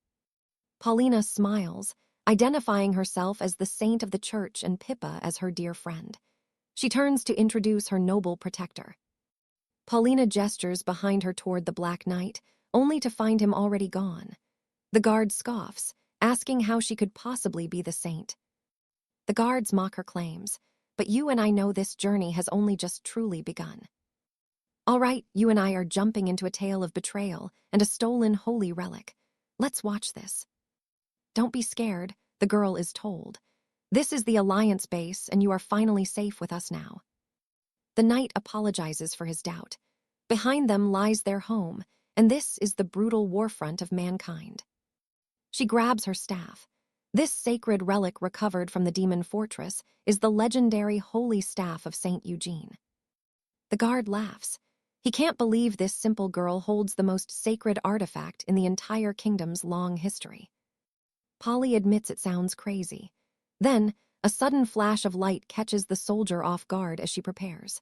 Speaker 1: Paulina smiles, identifying herself as the saint of the church and Pippa as her dear friend. She turns to introduce her noble protector. Paulina gestures behind her toward the Black Knight, only to find him already gone. The guard scoffs, asking how she could possibly be the saint. The guards mock her claims, but you and I know this journey has only just truly begun. All right, you and I are jumping into a tale of betrayal and a stolen holy relic. Let's watch this. Don't be scared, the girl is told. This is the Alliance base, and you are finally safe with us now. The knight apologizes for his doubt. Behind them lies their home, and this is the brutal warfront of mankind. She grabs her staff. This sacred relic recovered from the demon fortress is the legendary holy staff of Saint Eugene. The guard laughs. He can't believe this simple girl holds the most sacred artifact in the entire kingdom's long history. Polly admits it sounds crazy. Then, a sudden flash of light catches the soldier off guard as she prepares.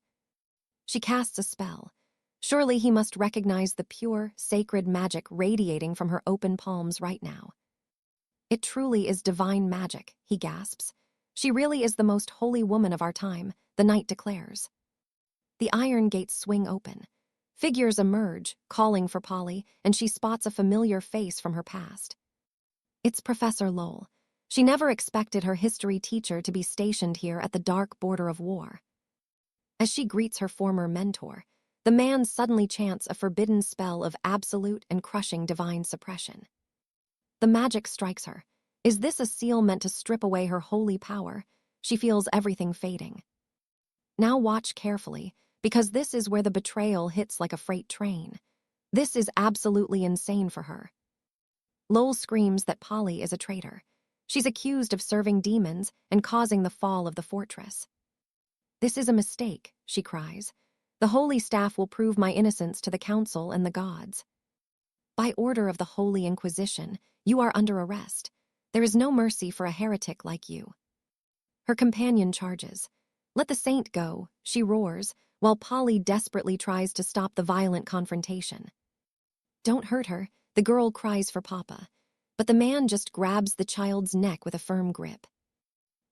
Speaker 1: She casts a spell. Surely he must recognize the pure, sacred magic radiating from her open palms right now. It truly is divine magic, he gasps. She really is the most holy woman of our time, the knight declares. The iron gates swing open. Figures emerge, calling for Polly, and she spots a familiar face from her past. It's Professor Lowell. She never expected her history teacher to be stationed here at the dark border of war. As she greets her former mentor, the man suddenly chants a forbidden spell of absolute and crushing divine suppression. The magic strikes her. Is this a seal meant to strip away her holy power? She feels everything fading. Now watch carefully, because this is where the betrayal hits like a freight train. This is absolutely insane for her. Lowell screams that Polly is a traitor. She's accused of serving demons and causing the fall of the fortress. This is a mistake, she cries. The holy staff will prove my innocence to the council and the gods. By order of the Holy Inquisition, you are under arrest. There is no mercy for a heretic like you. Her companion charges. Let the saint go, she roars, while Polly desperately tries to stop the violent confrontation. Don't hurt her, the girl cries for Papa, but the man just grabs the child's neck with a firm grip.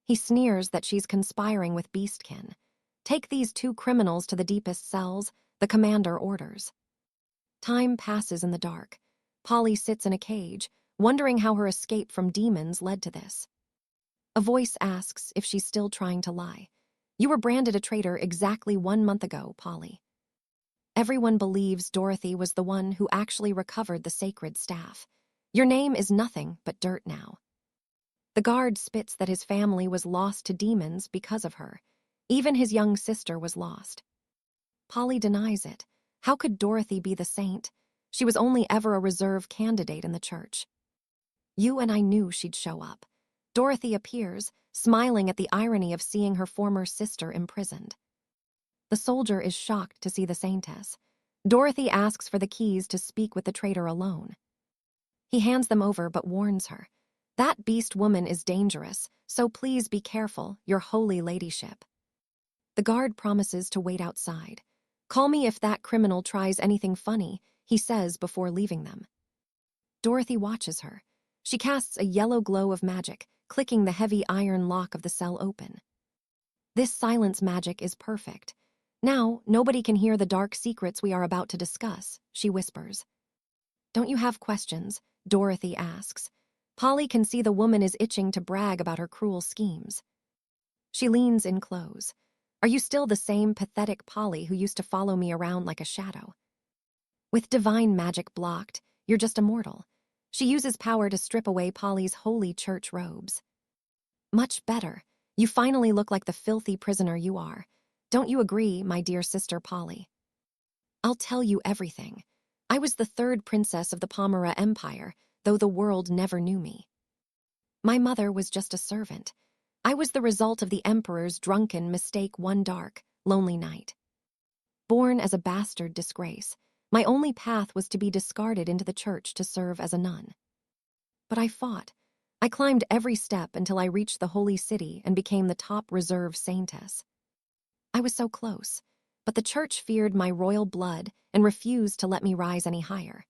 Speaker 1: He sneers that she's conspiring with beastkin. Take these two criminals to the deepest cells, the commander orders. Time passes in the dark. Polly sits in a cage, wondering how her escape from demons led to this. A voice asks if she's still trying to lie. You were branded a traitor exactly 1 month ago, Polly. Everyone believes Dorothy was the one who actually recovered the sacred staff. Your name is nothing but dirt now. The guard spits that his family was lost to demons because of her. Even his young sister was lost. Polly denies it. How could Dorothy be the saint? She was only ever a reserve candidate in the church. You and I knew she'd show up. Dorothy appears, smiling at the irony of seeing her former sister imprisoned. The soldier is shocked to see the saintess. Dorothy asks for the keys to speak with the traitor alone. He hands them over but warns her. That beast woman is dangerous, so please be careful, your holy ladyship. The guard promises to wait outside. Call me if that criminal tries anything funny, he says before leaving them. Dorothy watches her. She casts a yellow glow of magic, clicking the heavy iron lock of the cell open. This silence magic is perfect. Now, nobody can hear the dark secrets we are about to discuss, she whispers. Don't you have questions? Dorothy asks. Polly can see the woman is itching to brag about her cruel schemes. She leans in close. Are you still the same pathetic Polly who used to follow me around like a shadow? With divine magic blocked, you're just a mortal. She uses power to strip away Polly's holy church robes. Much better. You finally look like the filthy prisoner you are. Don't you agree, my dear sister Polly? I'll tell you everything. I was the third princess of the Pomera Empire, though the world never knew me. My mother was just a servant. I was the result of the emperor's drunken mistake one dark, lonely night. Born as a bastard disgrace, my only path was to be discarded into the church to serve as a nun. But I fought. I climbed every step until I reached the holy city and became the top reserve saintess. I was so close, but the church feared my royal blood and refused to let me rise any higher.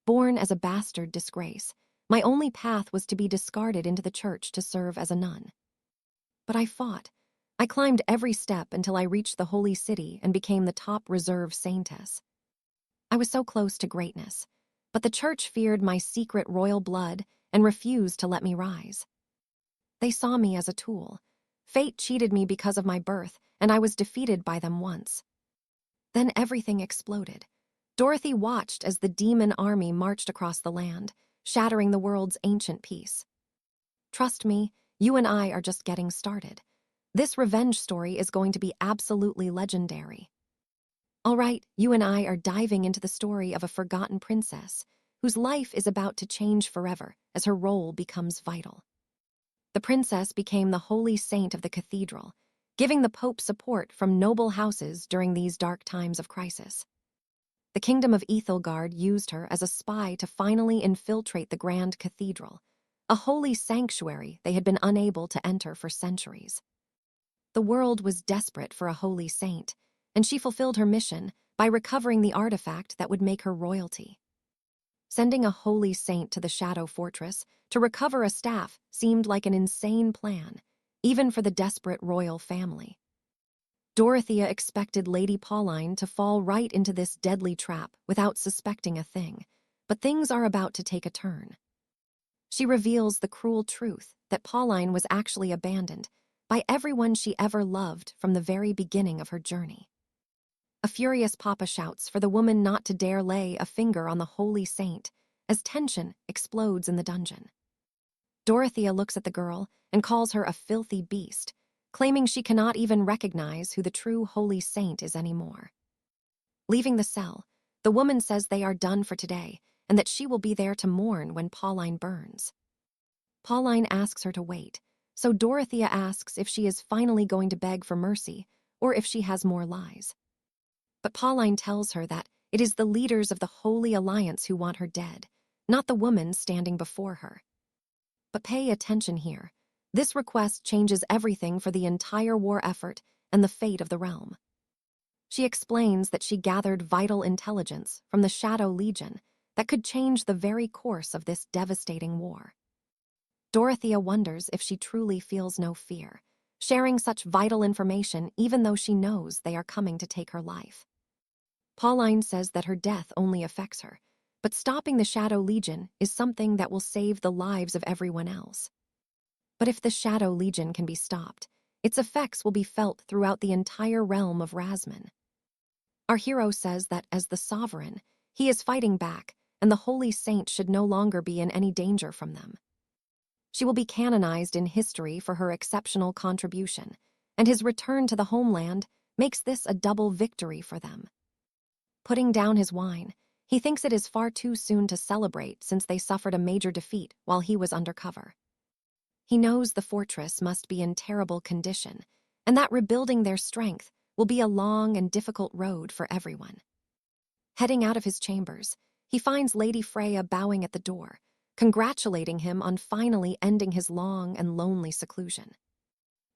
Speaker 1: Born as a bastard disgrace, my only path was to be discarded into the church to serve as a nun. But I fought. I climbed every step until I reached the holy city and became the top reserve saintess. I was so close to greatness, but the church feared my secret royal blood and refused to let me rise. They saw me as a tool. Fate cheated me because of my birth, and I was defeated by them once. Then everything exploded. Dorothy watched as the demon army marched across the land, shattering the world's ancient peace. Trust me, you and I are just getting started. This revenge story is going to be absolutely legendary. All right, you and I are diving into the story of a forgotten princess whose life is about to change forever as her role becomes vital. The princess became the holy saint of the cathedral, giving the Pope support from noble houses during these dark times of crisis. The kingdom of 𝑽𝒊𝒂𝒎𝒆 used her as a spy to finally infiltrate the grand cathedral, a holy sanctuary they had been unable to enter for centuries. The world was desperate for a holy saint, and she fulfilled her mission by recovering the artifact that would make her royalty. Sending a holy saint to the Shadow Fortress to recover a staff seemed like an insane plan, even for the desperate royal family. Dorothea expected Lady Pauline to fall right into this deadly trap without suspecting a thing, but things are about to take a turn. She reveals the cruel truth that Pauline was actually abandoned by everyone she ever loved from the very beginning of her journey. A furious papa shouts for the woman not to dare lay a finger on the holy saint as tension explodes in the dungeon. Dorothea looks at the girl and calls her a filthy beast, claiming she cannot even recognize who the true holy saint is anymore. Leaving the cell, the woman says they are done for today and that she will be there to mourn when Pauline burns. Pauline asks her to wait, so Dorothea asks if she is finally going to beg for mercy or if she has more lies. But Pauline tells her that it is the leaders of the Holy Alliance who want her dead, not the woman standing before her. But pay attention here. This request changes everything for the entire war effort and the fate of the realm. She explains that she gathered vital intelligence from the Shadow Legion that could change the very course of this devastating war. Dorothea wonders if she truly feels no fear, sharing such vital information even though she knows they are coming to take her life. Pauline says that her death only affects her, but stopping the Shadow Legion is something that will save the lives of everyone else. But if the Shadow Legion can be stopped, its effects will be felt throughout the entire realm of Rasman. Our hero says that as the sovereign, he is fighting back, and the holy saint should no longer be in any danger from them. She will be canonized in history for her exceptional contribution, and his return to the homeland makes this a double victory for them. Putting down his wine, he thinks it is far too soon to celebrate since they suffered a major defeat while he was undercover. He knows the fortress must be in terrible condition, and that rebuilding their strength will be a long and difficult road for everyone. Heading out of his chambers, he finds Lady Freya bowing at the door, congratulating him on finally ending his long and lonely seclusion.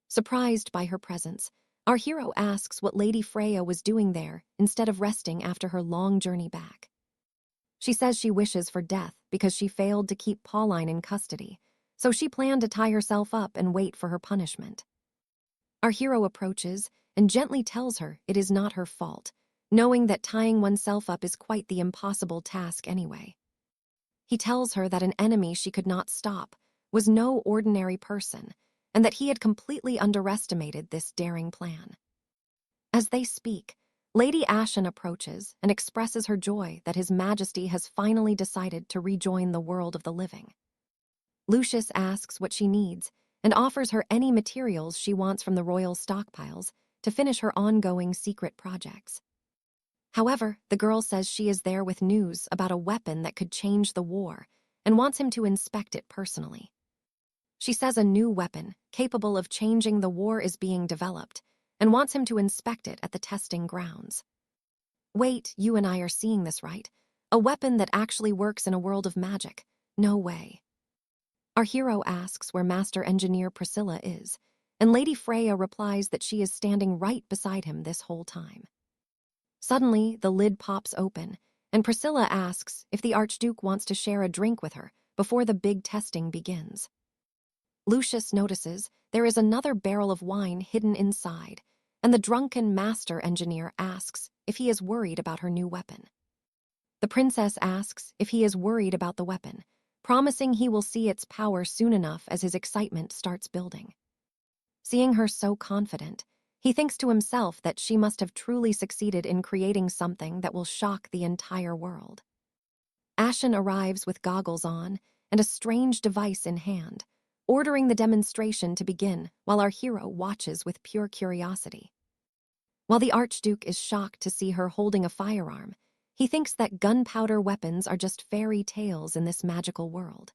Speaker 1: Surprised by her presence, our hero asks what Lady Freya was doing there instead of resting after her long journey back. She says she wishes for death because she failed to keep Pauline in custody, so she planned to tie herself up and wait for her punishment. Our hero approaches and gently tells her it is not her fault, knowing that tying oneself up is quite the impossible task anyway. He tells her that an enemy she could not stop was no ordinary person, and that he had completely underestimated this daring plan. As they speak, Lady Ashen approaches and expresses her joy that His Majesty has finally decided to rejoin the world of the living. Lucius asks what she needs and offers her any materials she wants from the royal stockpiles to finish her ongoing secret projects. However, the girl says she is there with news about a weapon that could change the war and wants him to inspect it personally. She says a new weapon, capable of changing the war, is being developed, and wants him to inspect it at the testing grounds. Wait, you and I are seeing this right? A weapon that actually works in a world of magic. No way. Our hero asks where Master Engineer Priscilla is, and Lady Freya replies that she is standing right beside him this whole time. Suddenly, the lid pops open, and Priscilla asks if the Archduke wants to share a drink with her before the big testing begins. Lucius notices there is another barrel of wine hidden inside, and the drunken Master Engineer asks if he is worried about her new weapon. The princess asks if he is worried about the weapon, promising he will see its power soon enough as his excitement starts building. Seeing her so confident, he thinks to himself that she must have truly succeeded in creating something that will shock the entire world. Ashen arrives with goggles on and a strange device in hand, ordering the demonstration to begin while our hero watches with pure curiosity. While the Archduke is shocked to see her holding a firearm, he thinks that gunpowder weapons are just fairy tales in this magical world.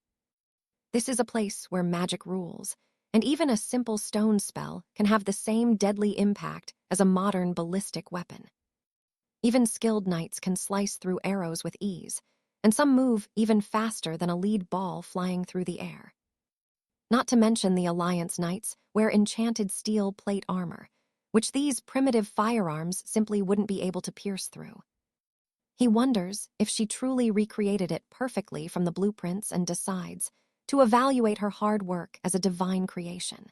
Speaker 1: This is a place where magic rules, and even a simple stone spell can have the same deadly impact as a modern ballistic weapon. Even skilled knights can slice through arrows with ease, and some move even faster than a lead ball flying through the air. Not to mention the Alliance knights wear enchanted steel plate armor, which these primitive firearms simply wouldn't be able to pierce through. He wonders if she truly recreated it perfectly from the blueprints and decides to evaluate her hard work as a divine creation.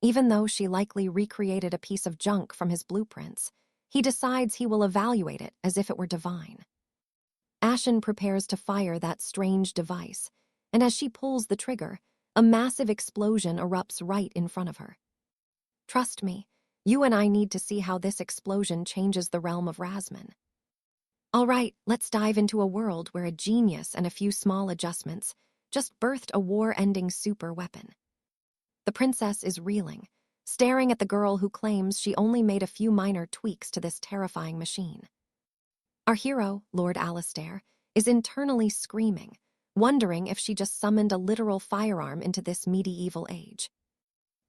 Speaker 1: Even though she likely recreated a piece of junk from his blueprints, he decides he will evaluate it as if it were divine. Ashen prepares to fire that strange device, and as she pulls the trigger, a massive explosion erupts right in front of her. Trust me, you and I need to see how this explosion changes the realm of Razman. All right, let's dive into a world where a genius and a few small adjustments just birthed a war-ending super weapon. The princess is reeling, staring at the girl who claims she only made a few minor tweaks to this terrifying machine. Our hero, Lord Alistair, is internally screaming, wondering if she just summoned a literal firearm into this medieval age.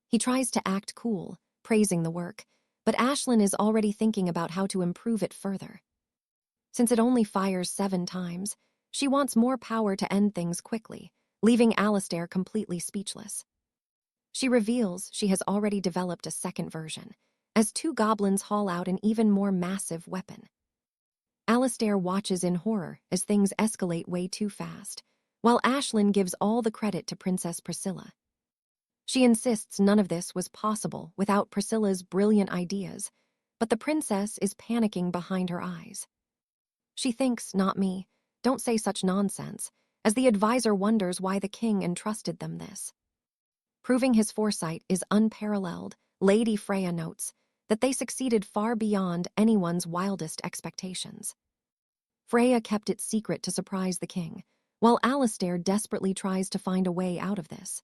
Speaker 1: He tries to act cool, praising the work, but Ashlyn is already thinking about how to improve it further. Since it only fires 7 times, she wants more power to end things quickly, leaving Alistair completely speechless. She reveals she has already developed a second version, as 2 goblins haul out an even more massive weapon. Alistair watches in horror as things escalate way too fast, while Ashlyn gives all the credit to Princess Priscilla. She insists none of this was possible without Priscilla's brilliant ideas, but the princess is panicking behind her eyes. She thinks, not me, don't say such nonsense, as the advisor wonders why the king entrusted them this. Proving his foresight is unparalleled, Lady Freya notes that they succeeded far beyond anyone's wildest expectations. Freya kept it secret to surprise the king, while Alistair desperately tries to find a way out of this.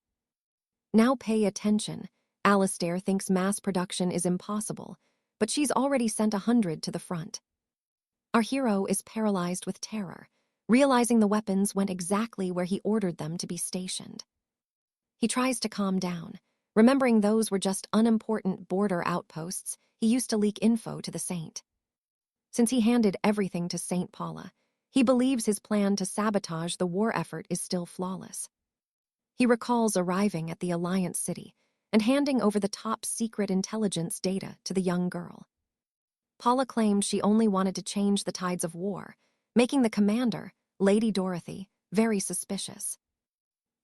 Speaker 1: Now pay attention. Alistair thinks mass production is impossible, but she's already sent 100 to the front. Our hero is paralyzed with terror, realizing the weapons went exactly where he ordered them to be stationed. He tries to calm down, remembering those were just unimportant border outposts he used to leak info to the saint. Since he handed everything to St. Paula, he believes his plan to sabotage the war effort is still flawless. He recalls arriving at the Alliance city and handing over the top secret intelligence data to the young girl. Paula claimed she only wanted to change the tides of war, making the commander, Lady Dorothy, very suspicious.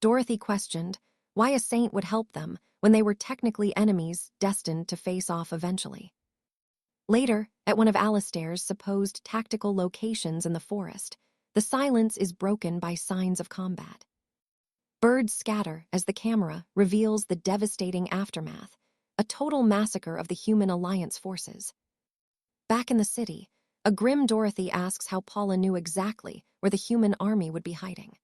Speaker 1: Dorothy questioned why a saint would help them when they were technically enemies destined to face off eventually. Later, at one of Alistair's supposed tactical locations in the forest, the silence is broken by signs of combat. Birds scatter as the camera reveals the devastating aftermath, a total massacre of the human Alliance forces. Back in the city, a grim Dorothy asks how Paula knew exactly where the human army would be hiding.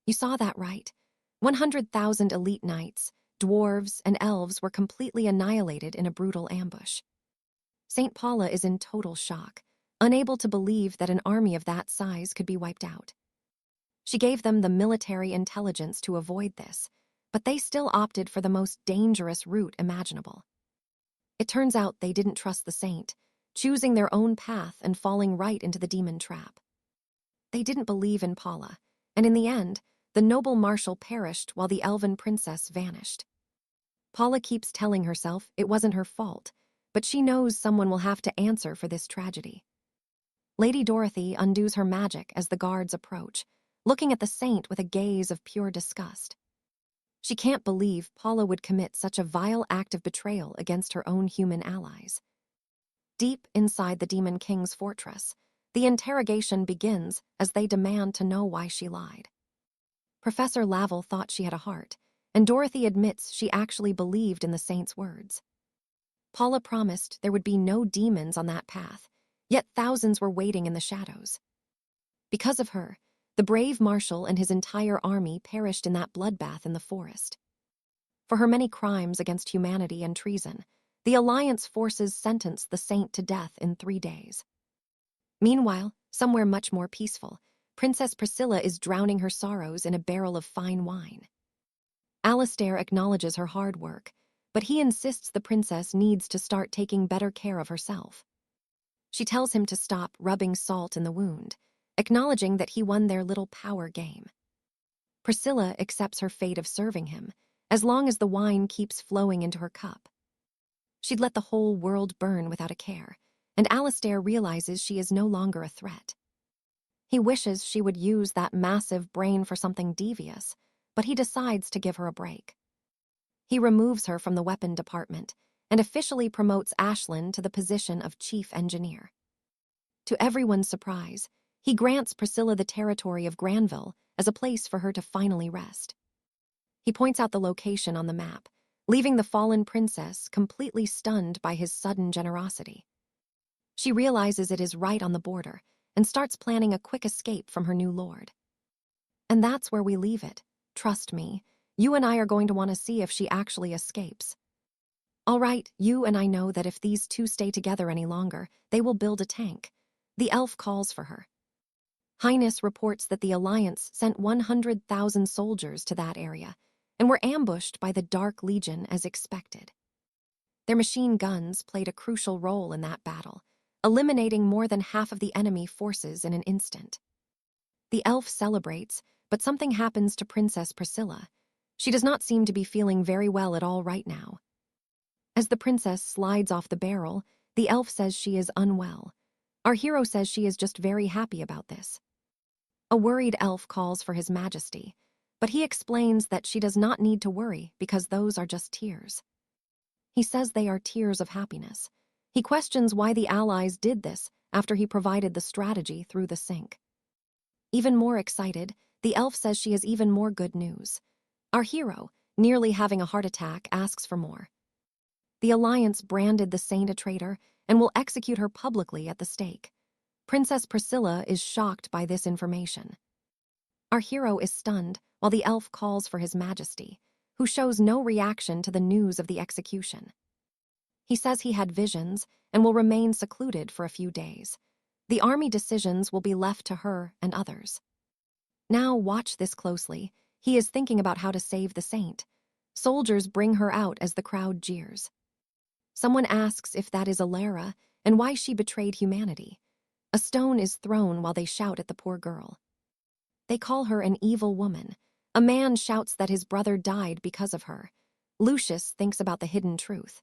Speaker 1: You saw that right. 100,000 elite knights, dwarves, and elves were completely annihilated in a brutal ambush. St. Paula is in total shock, unable to believe that an army of that size could be wiped out. She gave them the military intelligence to avoid this, But they still opted for the most dangerous route imaginable. It turns out they didn't trust the saint, choosing their own path and falling right into the demon trap. They didn't believe in Paula, and in the end, the noble marshal perished while the elven princess vanished. Paula keeps telling herself it wasn't her fault, but she knows someone will have to answer for this tragedy. Lady Dorothy undoes her magic as the guards approach, looking at the saint with a gaze of pure disgust. She can't believe Paula would commit such a vile act of betrayal against her own human allies. Deep inside the Demon King's fortress, the interrogation begins as they demand to know why she lied. Professor Lavelle thought she had a heart, and Dorothy admits she actually believed in the saint's words. Paula promised there would be no demons on that path, yet thousands were waiting in the shadows. Because of her, the brave marshal and his entire army perished in that bloodbath in the forest. For her many crimes against humanity and treason, the Alliance forces sentenced the saint to death in 3 days. Meanwhile, somewhere much more peaceful, Princess Priscilla is drowning her sorrows in a barrel of fine wine. Alistair acknowledges her hard work, but he insists the princess needs to start taking better care of herself. She tells him to stop rubbing salt in the wound, acknowledging that he won their little power game. Priscilla accepts her fate of serving him, as long as the wine keeps flowing into her cup. She'd let the whole world burn without a care, and Alistair realizes she is no longer a threat. He wishes she would use that massive brain for something devious, but he decides to give her a break. He removes her from the weapon department and officially promotes Ashlyn to the position of chief engineer. To everyone's surprise, he grants Priscilla the territory of Granville as a place for her to finally rest. He points out the location on the map, leaving the fallen princess completely stunned by his sudden generosity. She realizes it is right on the border and starts planning a quick escape from her new lord. And that's where we leave it. Trust me, you and I are going to want to see if she actually escapes. All right, you and I know that if these two stay together any longer, they will build a tank. The elf calls for her. Highness reports that the Alliance sent 100,000 soldiers to that area and were ambushed by the Dark Legion as expected. Their machine guns played a crucial role in that battle, eliminating more than half of the enemy forces in an instant. The elf celebrates, but something happens to Princess Priscilla. She does not seem to be feeling very well at all right now. As the princess slides off the barrel, the elf says she is unwell. Our hero says she is just very happy about this. A worried elf calls for His Majesty, but he explains that she does not need to worry because those are just tears. He says they are tears of happiness. He questions why the allies did this after he provided the strategy through the sink. Even more excited, the elf says she has even more good news. Our hero, nearly having a heart attack, asks for more. The Alliance branded the saint a traitor and will execute her publicly at the stake. Princess Priscilla is shocked by this information. Our hero is stunned while the elf calls for His Majesty, who shows no reaction to the news of the execution. He says he had visions and will remain secluded for a few days. The army decisions will be left to her and others. Now watch this closely. He is thinking about how to save the saint. Soldiers bring her out as the crowd jeers. Someone asks if that is Alara and why she betrayed humanity. A stone is thrown while they shout at the poor girl. They call her an evil woman. A man shouts that his brother died because of her. Lucius thinks about the hidden truth.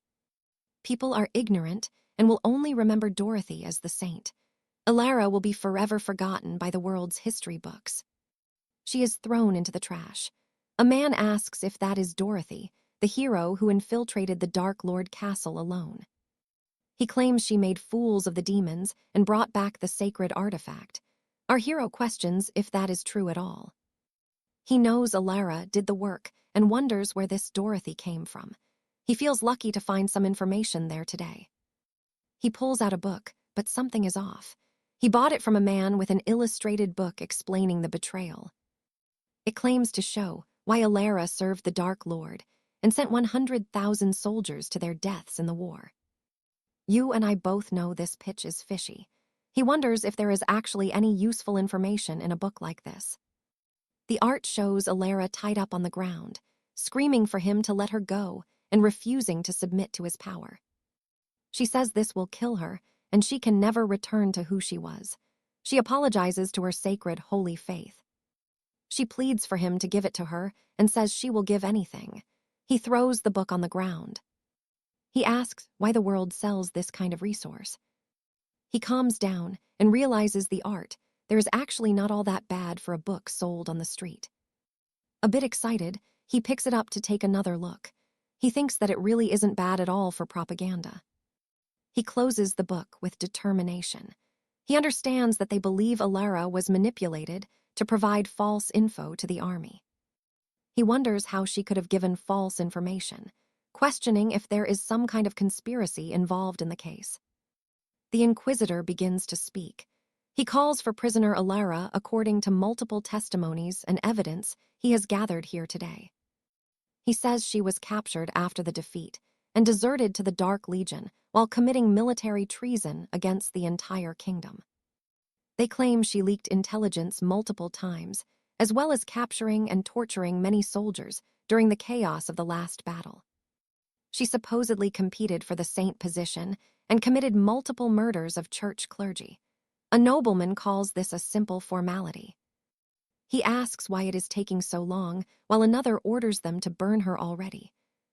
Speaker 1: People are ignorant and will only remember Dorothy as the saint. Alara will be forever forgotten by the world's history books. She is thrown into the trash. A man asks if that is Dorothy, the hero who infiltrated the Dark Lord castle alone. He claims she made fools of the demons and brought back the sacred artifact. Our hero questions if that is true at all. He knows Alara did the work and wonders where this Dorothy came from. He feels lucky to find some information there today. He pulls out a book, but something is off. He bought it from a man with an illustrated book explaining the betrayal. It claims to show why Alara served the Dark Lord and sent 100,000 soldiers to their deaths in the war. You and I both know this pitch is fishy. He wonders if there is actually any useful information in a book like this. The art shows Alara tied up on the ground, screaming for him to let her go and refusing to submit to his power. She says this will kill her, and she can never return to who she was. She apologizes to her sacred, holy faith. She pleads for him to give it to her and says she will give anything. He throws the book on the ground. He asks why the world sells this kind of resource. He calms down and realizes the art. There is actually not all that bad for a book sold on the street. A bit excited, he picks it up to take another look. He thinks that it really isn't bad at all for propaganda. He closes the book with determination. He understands that they believe Alara was manipulated to provide false info to the army. He wonders how she could have given false information, questioning if there is some kind of conspiracy involved in the case. The Inquisitor begins to speak. He calls for prisoner Alara according to multiple testimonies and evidence he has gathered here today. He says she was captured after the defeat and deserted to the Dark Legion while committing military treason against the entire kingdom. They claim she leaked intelligence multiple times, as well as capturing and torturing many soldiers during the chaos of the last battle. She supposedly competed for the saint position and committed multiple murders of church clergy. A nobleman calls this a simple formality. He asks why it is taking so long, while another orders them to burn her already.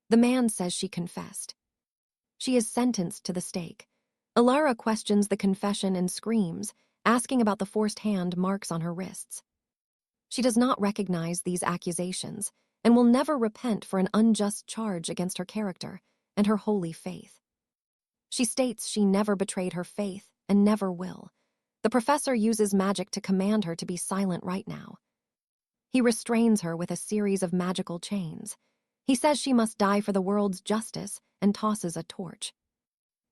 Speaker 1: The man says she confessed. She is sentenced to the stake. Alara questions the confession and screams, asking about the forced hand marks on her wrists. She does not recognize these accusations and will never repent for an unjust charge against her character and her holy faith. She states she never betrayed her faith and never will. The professor uses magic to command her to be silent right now. He restrains her with a series of magical chains. He says she must die for the world's justice and tosses a torch.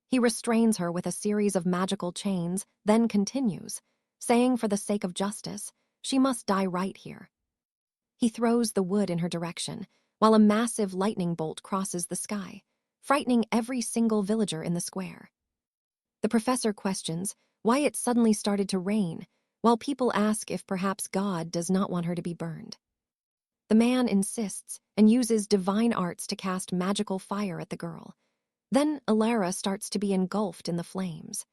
Speaker 1: He restrains her with a series of magical chains, then continues, saying for the sake of justice, she must die right here. He throws the wood in her direction, while a massive lightning bolt crosses the sky, frightening every single villager in the square. The professor questions why it suddenly started to rain, while people ask if perhaps God does not want her to be burned. The man insists and uses divine arts to cast magical fire at the girl. Then Alara starts to be engulfed in the flames.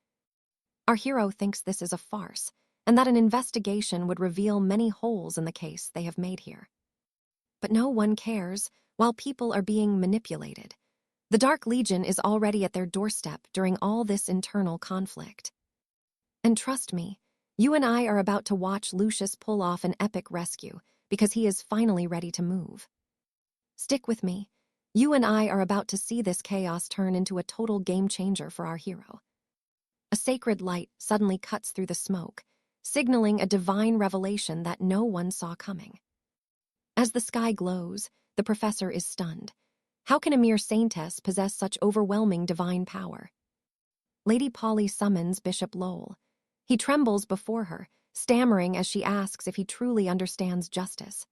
Speaker 1: Our hero thinks this is a farce, and that an investigation would reveal many holes in the case they have made here. But no one cares, while people are being manipulated. The Dark Legion is already at their doorstep during all this internal conflict. And trust me, you and I are about to watch Lucius pull off an epic rescue because he is finally ready to move. Stick with me. You and I are about to see this chaos turn into a total game changer for our hero. A sacred light suddenly cuts through the smoke, signaling a divine revelation that no one saw coming. As the sky glows, the professor is stunned. How can a mere saintess possess such overwhelming divine power? Lady Polly summons Bishop Lowell. He trembles before her, stammering as she asks if he truly understands justice.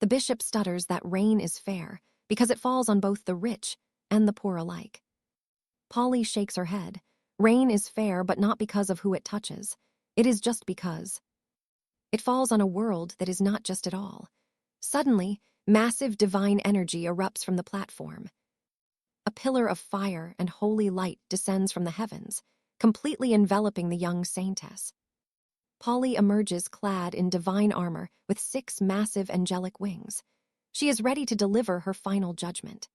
Speaker 1: The bishop stutters that rain is fair because it falls on both the rich and the poor alike. Polly shakes her head. Rain is fair, but not because of who it touches. It is just because. It falls on a world that is not just at all. Suddenly, massive divine energy erupts from the platform. A pillar of fire and holy light descends from the heavens, completely enveloping the young saintess. Polly emerges clad in divine armor with 6 massive angelic wings. She is ready to deliver her final judgment.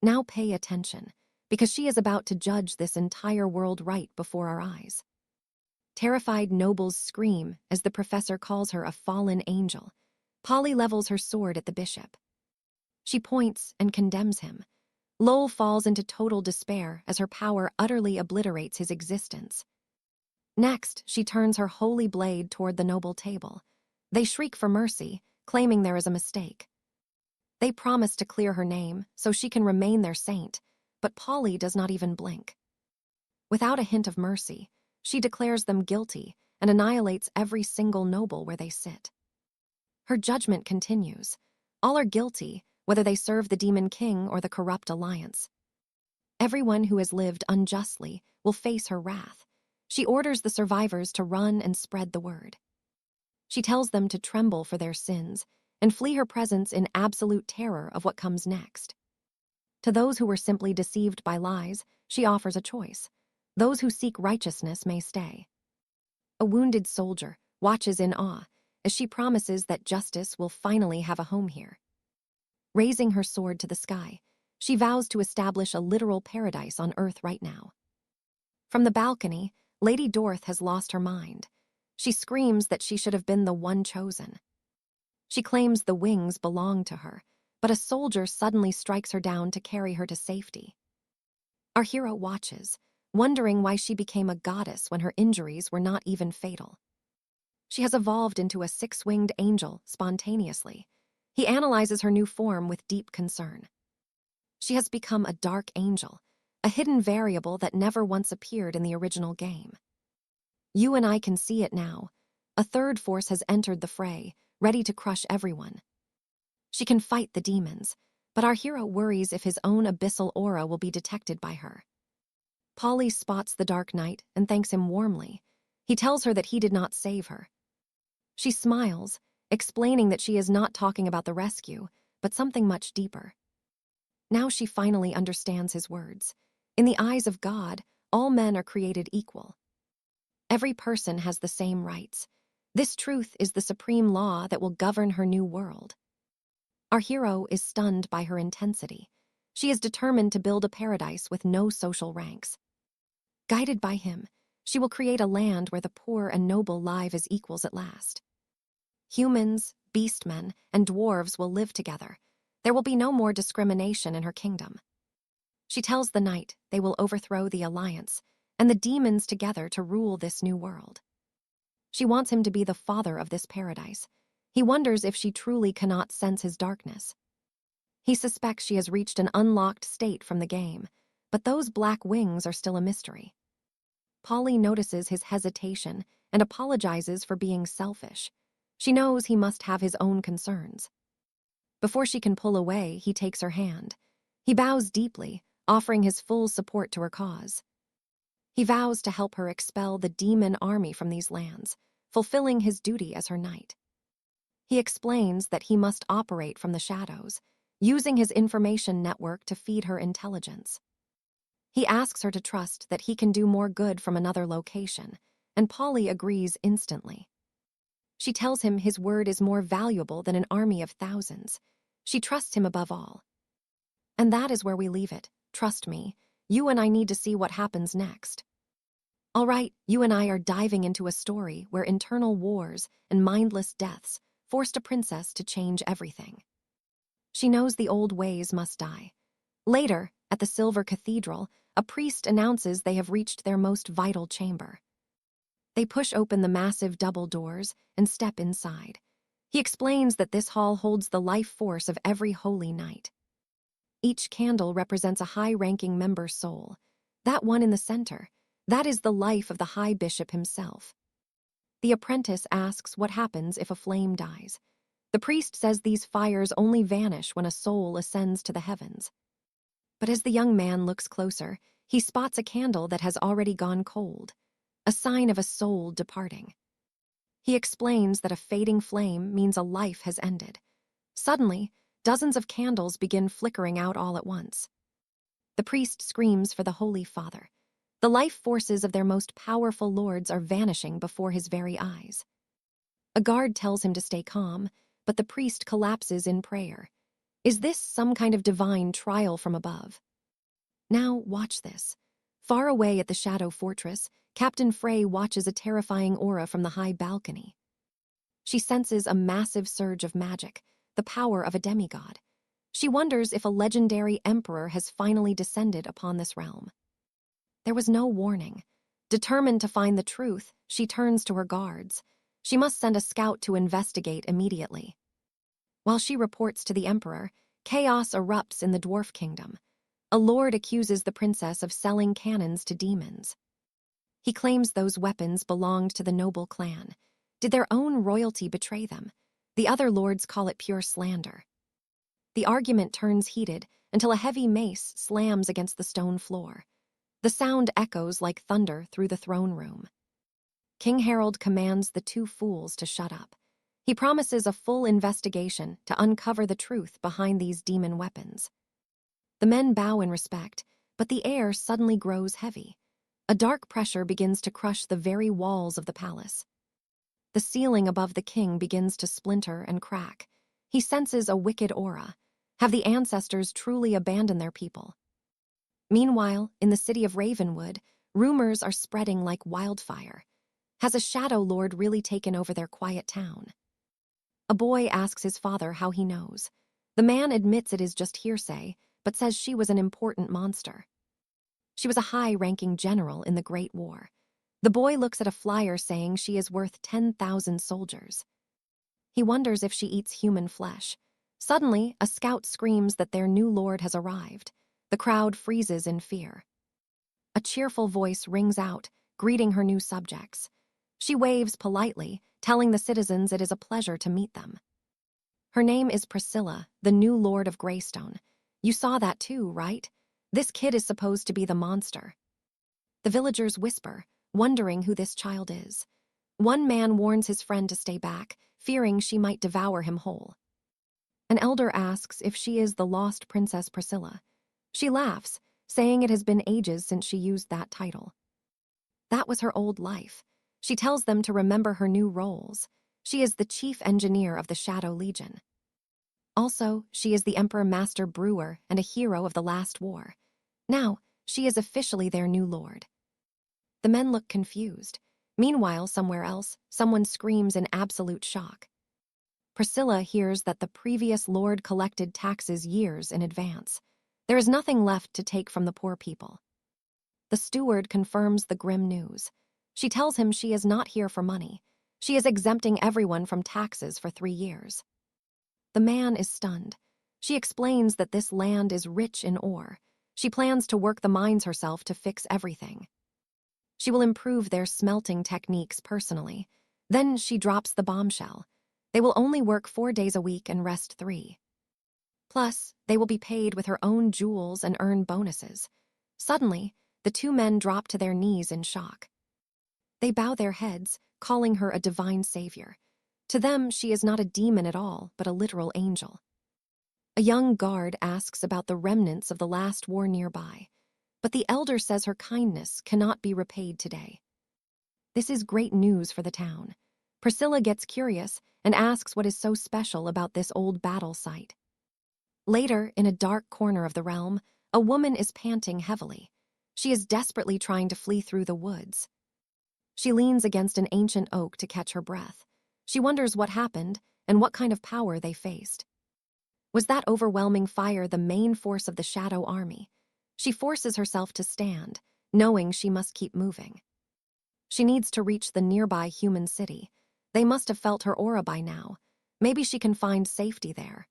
Speaker 1: Now pay attention, because she is about to judge this entire world right before our eyes. Terrified nobles scream as the professor calls her a fallen angel. Polly levels her sword at the bishop. She points and condemns him. Lowell falls into total despair as her power utterly obliterates his existence. Next, she turns her holy blade toward the noble table. They shriek for mercy, claiming there is a mistake. They promise to clear her name so she can remain their saint, but Polly does not even blink. Without a hint of mercy, she declares them guilty and annihilates every single noble where they sit. Her judgment continues. All are guilty, whether they serve the demon king or the corrupt alliance. Everyone who has lived unjustly will face her wrath. She orders the survivors to run and spread the word. She tells them to tremble for their sins and flee her presence in absolute terror of what comes next. To those who were simply deceived by lies, she offers a choice. Those who seek righteousness may stay. A wounded soldier watches in awe as she promises that justice will finally have a home here. Raising her sword to the sky, she vows to establish a literal paradise on Earth right now. From the balcony, Lady Dorth has lost her mind. She screams that she should have been the one chosen. She claims the wings belong to her, but a soldier suddenly strikes her down to carry her to safety. Our hero watches, wondering why she became a goddess when her injuries were not even fatal. She has evolved into a six-winged angel spontaneously. He analyzes her new form with deep concern. She has become a dark angel, a hidden variable that never once appeared in the original game. You and I can see it now. A third force has entered the fray, ready to crush everyone. She can fight the demons, but our hero worries if his own abyssal aura will be detected by her. Polly spots the Dark Knight and thanks him warmly. He tells her that he did not save her. She smiles, explaining that she is not talking about the rescue, but something much deeper. Now she finally understands his words. In the eyes of God, all men are created equal. Every person has the same rights. This truth is the supreme law that will govern her new world. Our hero is stunned by her intensity. She is determined to build a paradise with no social ranks. Guided by him, she will create a land where the poor and noble live as equals at last. Humans, beastmen, and dwarves will live together. There will be no more discrimination in her kingdom. She tells the knight they will overthrow the alliance, and the demons together to rule this new world. She wants him to be the father of this paradise. He wonders if she truly cannot sense his darkness. He suspects she has reached an unlocked state from the game, but those black wings are still a mystery. Polly notices his hesitation and apologizes for being selfish. She knows he must have his own concerns. Before she can pull away, he takes her hand. He bows deeply, offering his full support to her cause. He vows to help her expel the demon army from these lands, fulfilling his duty as her knight. He explains that he must operate from the shadows, using his information network to feed her intelligence. He asks her to trust that he can do more good from another location, and Polly agrees instantly. She tells him his word is more valuable than an army of thousands. She trusts him above all. And that is where we leave it. Trust me, you and I need to see what happens next. All right, you and I are diving into a story where internal wars and mindless deaths forced a princess to change everything. She knows the old ways must die. Later, at the Silver Cathedral, a priest announces they have reached their most vital chamber. They push open the massive double doors and step inside. He explains that this hall holds the life force of every holy knight. Each candle represents a high-ranking member's soul. That one in the center, that is the life of the High Bishop himself. The apprentice asks what happens if a flame dies. The priest says these fires only vanish when a soul ascends to the heavens. But as the young man looks closer, he spots a candle that has already gone cold, a sign of a soul departing. He explains that a fading flame means a life has ended. Suddenly, dozens of candles begin flickering out all at once. The priest screams for the Holy Father. The life forces of their most powerful lords are vanishing before his very eyes. A guard tells him to stay calm, but the priest collapses in prayer. Is this some kind of divine trial from above? Now watch this. Far away at the Shadow Fortress, Captain Frey watches a terrifying aura from the high balcony. She senses a massive surge of magic, the power of a demigod. She wonders if a legendary emperor has finally descended upon this realm. There was no warning. Determined to find the truth, she turns to her guards. She must send a scout to investigate immediately. While she reports to the emperor, chaos erupts in the dwarf kingdom. A lord accuses the princess of selling cannons to demons. He claims those weapons belonged to the noble clan. Did their own royalty betray them? The other lords call it pure slander. The argument turns heated until a heavy mace slams against the stone floor. The sound echoes like thunder through the throne room. King Harold commands the two fools to shut up. He promises a full investigation to uncover the truth behind these demon weapons. The men bow in respect, but the air suddenly grows heavy. A dark pressure begins to crush the very walls of the palace. The ceiling above the king begins to splinter and crack. He senses a wicked aura. Have the ancestors truly abandoned their people? Meanwhile, in the city of Ravenwood, rumors are spreading like wildfire. Has a shadow lord really taken over their quiet town? A boy asks his father how he knows. The man admits it is just hearsay, but says she was an important monster. She was a high-ranking general in the Great War. The boy looks at a flyer saying she is worth 10,000 soldiers. He wonders if she eats human flesh. Suddenly, a scout screams that their new lord has arrived. The crowd freezes in fear. A cheerful voice rings out, greeting her new subjects. She waves politely, telling the citizens it is a pleasure to meet them. Her name is Priscilla, the new lord of Greystone. You saw that too, right? This kid is supposed to be the monster. The villagers whisper, wondering who this child is. One man warns his friend to stay back, fearing she might devour him whole. An elder asks if she is the lost Princess Priscilla. She laughs, saying it has been ages since she used that title. That was her old life. She tells them to remember her new roles. She is the chief engineer of the Shadow Legion. Also, she is the Emperor Master Brewer and a hero of the last war. Now, she is officially their new lord. The men look confused. Meanwhile, somewhere else, someone screams in absolute shock. Priscilla hears that the previous lord collected taxes years in advance. There is nothing left to take from the poor people. The steward confirms the grim news. She tells him she is not here for money. She is exempting everyone from taxes for 3 years. The man is stunned. She explains that this land is rich in ore. She plans to work the mines herself to fix everything. She will improve their smelting techniques personally. Then she drops the bombshell. They will only work 4 days a week and rest 3. Plus, they will be paid with her own jewels and earn bonuses. Suddenly, the 2 men drop to their knees in shock. They bow their heads, calling her a divine savior. To them, she is not a demon at all, but a literal angel. A young guard asks about the remnants of the last war nearby, but the elder says her kindness cannot be repaid today. This is great news for the town. Priscilla gets curious and asks what is so special about this old battle site. Later, in a dark corner of the realm, a woman is panting heavily. She is desperately trying to flee through the woods. She leans against an ancient oak to catch her breath. She wonders what happened and what kind of power they faced. Was that overwhelming fire the main force of the Shadow Army? She forces herself to stand, knowing she must keep moving. She needs to reach the nearby human city. They must have felt her aura by now. Maybe she can find safety there.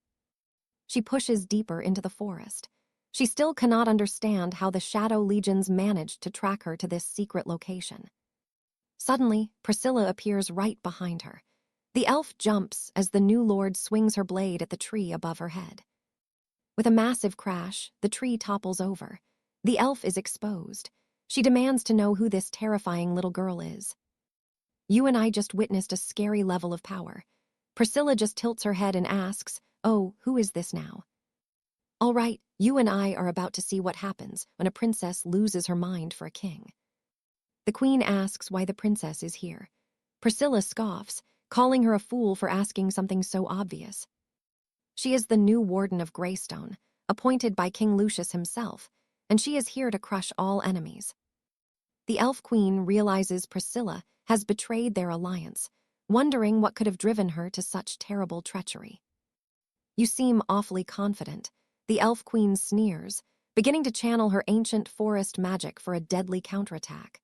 Speaker 1: She pushes deeper into the forest. She still cannot understand how the Shadow Legions managed to track her to this secret location. Suddenly, Priscilla appears right behind her. The elf jumps as the new lord swings her blade at the tree above her head. With a massive crash, the tree topples over. The elf is exposed. She demands to know who this terrifying little girl is. You and I just witnessed a scary level of power. Priscilla just tilts her head and asks, "Oh, who is this now?" All right, you and I are about to see what happens when a princess loses her mind for a king. The queen asks why the princess is here. Priscilla scoffs, calling her a fool for asking something so obvious. She is the new warden of Greystone, appointed by King Lucius himself, and she is here to crush all enemies. The elf queen realizes Priscilla has betrayed their alliance, wondering what could have driven her to such terrible treachery. You seem awfully confident, the elf queen sneers, beginning to channel her ancient forest magic for a deadly counterattack.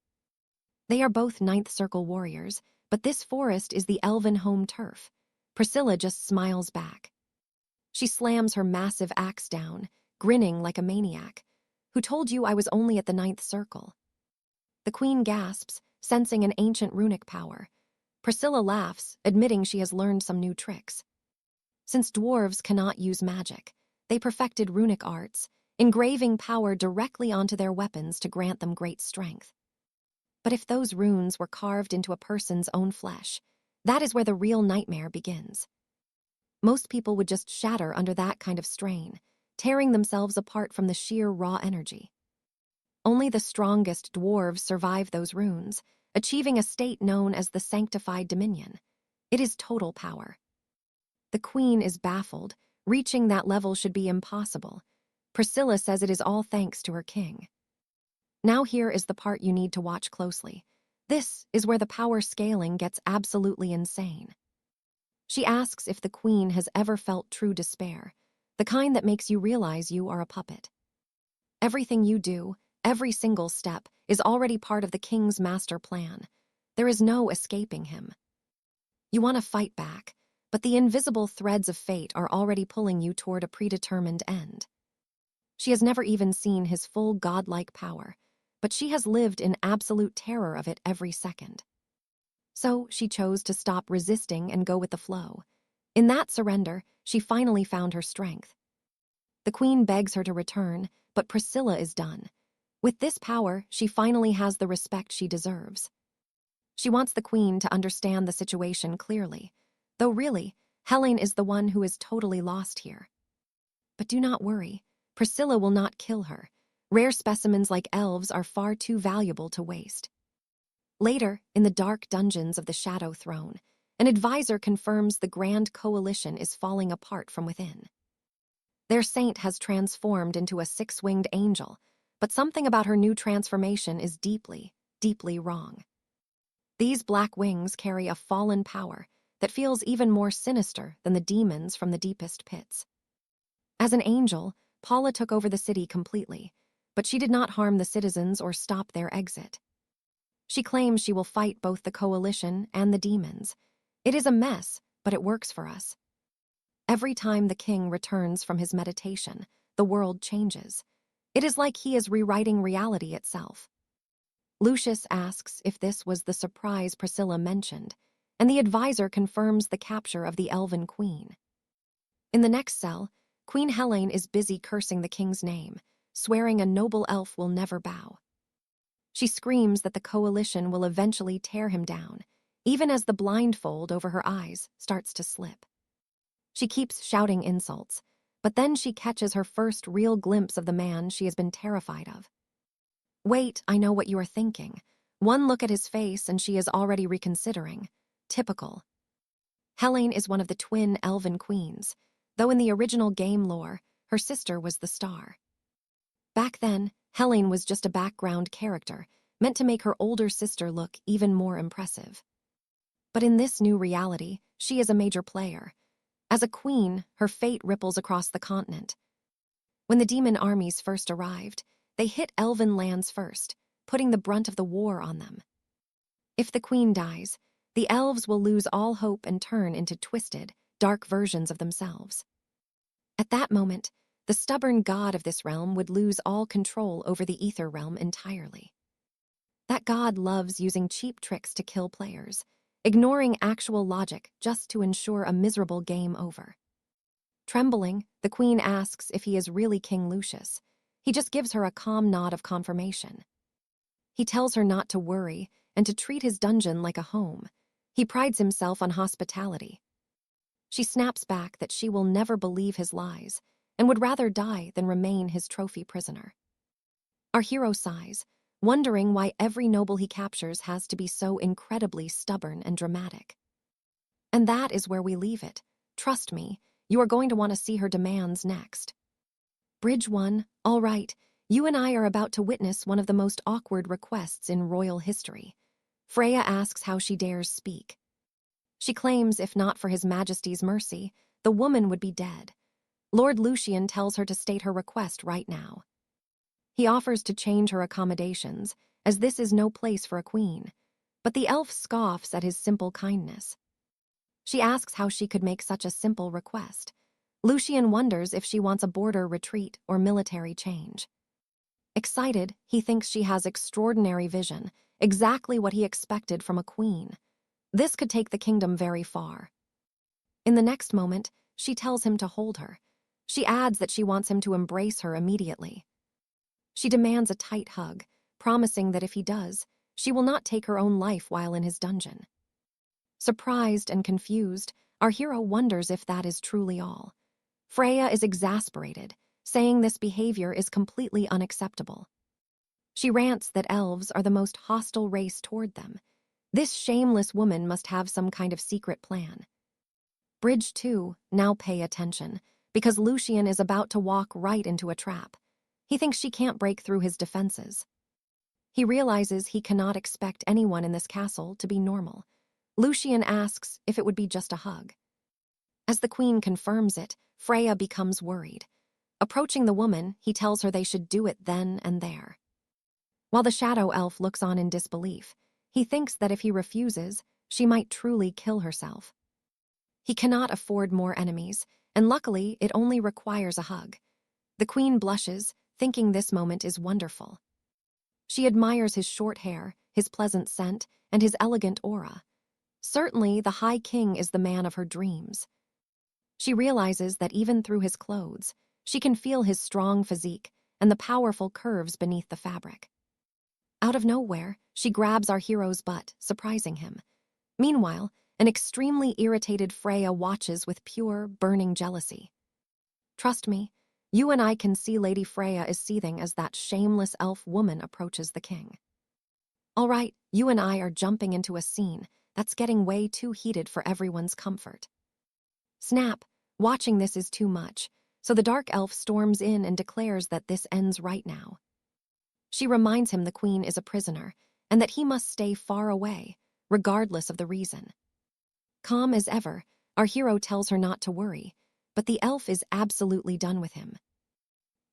Speaker 1: They are both Ninth Circle warriors, but this forest is the elven home turf. Priscilla just smiles back. She slams her massive axe down, grinning like a maniac. Who told you I was only at the Ninth Circle? The queen gasps, sensing an ancient runic power. Priscilla laughs, admitting she has learned some new tricks. Since dwarves cannot use magic, they perfected runic arts, engraving power directly onto their weapons to grant them great strength. But if those runes were carved into a person's own flesh, That is where the real nightmare begins. Most people would just shatter under that kind of strain, tearing themselves apart from the sheer raw energy. Only the strongest dwarves survive those runes, achieving a state known as the sanctified dominion. It is total power. The queen is baffled. Reaching that level should be impossible. Priscilla says it is all thanks to her king. Now here is the part you need to watch closely. This is where the power scaling gets absolutely insane. She asks if the queen has ever felt true despair, the kind that makes you realize you are a puppet. Everything you do, every single step, is already part of the king's master plan. There is no escaping him. You want to fight back, but the invisible threads of fate are already pulling you toward a predetermined end. She has never even seen his full godlike power, but she has lived in absolute terror of it every second. So she chose to stop resisting and go with the flow. In that surrender, she finally found her strength. The queen begs her to return, but Priscilla is done. With this power, she finally has the respect she deserves. She wants the queen to understand the situation clearly, though really, Helene is the one who is totally lost here. But do not worry, Priscilla will not kill her. Rare specimens like elves are far too valuable to waste. Later, in the dark dungeons of the Shadow Throne, an advisor confirms the Grand Coalition is falling apart from within. Their saint has transformed into a six-winged angel, but something about her new transformation is deeply, deeply wrong. These black wings carry a fallen power that feels even more sinister than the demons from the deepest pits. As an angel, Paula took over the city completely, but she did not harm the citizens or stop their exit. She claims she will fight both the coalition and the demons. It is a mess, but it works for us. Every time the king returns from his meditation, the world changes. It is like he is rewriting reality itself. Lucius asks if this was the surprise Priscilla mentioned, and the advisor confirms the capture of the elven queen. In the next cell, Queen Helene is busy cursing the king's name, swearing a noble elf will never bow. She screams that the coalition will eventually tear him down, even as the blindfold over her eyes starts to slip. She keeps shouting insults, but then she catches her first real glimpse of the man she has been terrified of. Wait, I know what you are thinking. One look at his face and she is already reconsidering. Typical. Helene is one of the twin elven queens, though in the original game lore, her sister was the star. Back then, Helene was just a background character, meant to make her older sister look even more impressive. But in this new reality, she is a major player. As a queen, her fate ripples across the continent. When the demon armies first arrived, they hit elven lands first, putting the brunt of the war on them. If the queen dies, the elves will lose all hope and turn into twisted, dark versions of themselves. At that moment, the stubborn god of this realm would lose all control over the ether realm entirely. That god loves using cheap tricks to kill players, ignoring actual logic just to ensure a miserable game over. Trembling, the queen asks if he is really King Lucius. He just gives her a calm nod of confirmation. He tells her not to worry and to treat his dungeon like a home. He prides himself on hospitality. She snaps back that she will never believe his lies and would rather die than remain his trophy prisoner. Our hero sighs, wondering why every noble he captures has to be so incredibly stubborn and dramatic. And that is where we leave it. Trust me, you are going to want to see her demands next. Bridge 1, all right, you and I are about to witness one of the most awkward requests in royal history. Freya asks how she dares speak. She claims if not for His Majesty's mercy, the woman would be dead. Lord Lucian tells her to state her request right now. He offers to change her accommodations, as this is no place for a queen, but the elf scoffs at his simple kindness. She asks how she could make such a simple request. Lucian wonders if she wants a border retreat or military change. Excited, he thinks she has extraordinary vision, exactly what he expected from a queen. This could take the kingdom very far. In the next moment, she tells him to hold her. She adds that she wants him to embrace her immediately. She demands a tight hug, promising that if he does, she will not take her own life while in his dungeon. Surprised and confused, our hero wonders if that is truly all. Freya is exasperated, saying this behavior is completely unacceptable. She rants that elves are the most hostile race toward them. This shameless woman must have some kind of secret plan. Bridge 2, now pay attention, because Lucian is about to walk right into a trap. He thinks she can't break through his defenses. He realizes he cannot expect anyone in this castle to be normal. Lucian asks if it would be just a hug. As the queen confirms it, Freya becomes worried. Approaching the woman, he tells her they should do it then and there. While the shadow elf looks on in disbelief, he thinks that if he refuses, she might truly kill herself. He cannot afford more enemies, and luckily it only requires a hug. The queen blushes, thinking this moment is wonderful. She admires his short hair, his pleasant scent, and his elegant aura. Certainly, the High King is the man of her dreams. She realizes that even through his clothes, she can feel his strong physique and the powerful curves beneath the fabric. Out of nowhere, she grabs our hero's butt, surprising him. Meanwhile, an extremely irritated Freya watches with pure, burning jealousy. Trust me, you and I can see Lady Freya is seething as that shameless elf woman approaches the king. All right, you and I are jumping into a scene that's getting way too heated for everyone's comfort. Snap, watching this is too much, so the dark elf storms in and declares that this ends right now. She reminds him the queen is a prisoner and that he must stay far away, regardless of the reason. Calm as ever, our hero tells her not to worry, but the elf is absolutely done with him.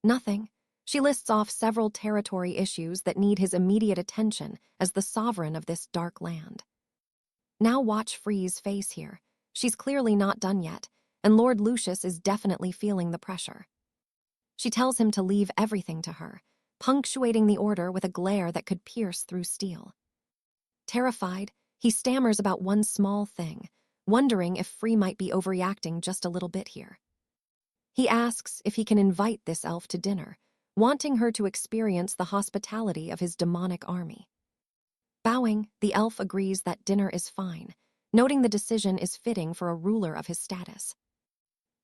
Speaker 1: Nothing. She lists off several territory issues that need his immediate attention as the sovereign of this dark land. Now watch Free's face here. She's clearly not done yet, and Lord Lucius is definitely feeling the pressure. She tells him to leave everything to her, punctuating the order with a glare that could pierce through steel. Terrified, he stammers about one small thing, wondering if Free might be overreacting just a little bit here. He asks if he can invite this elf to dinner, wanting her to experience the hospitality of his demonic army. Bowing, the elf agrees that dinner is fine, noting the decision is fitting for a ruler of his status.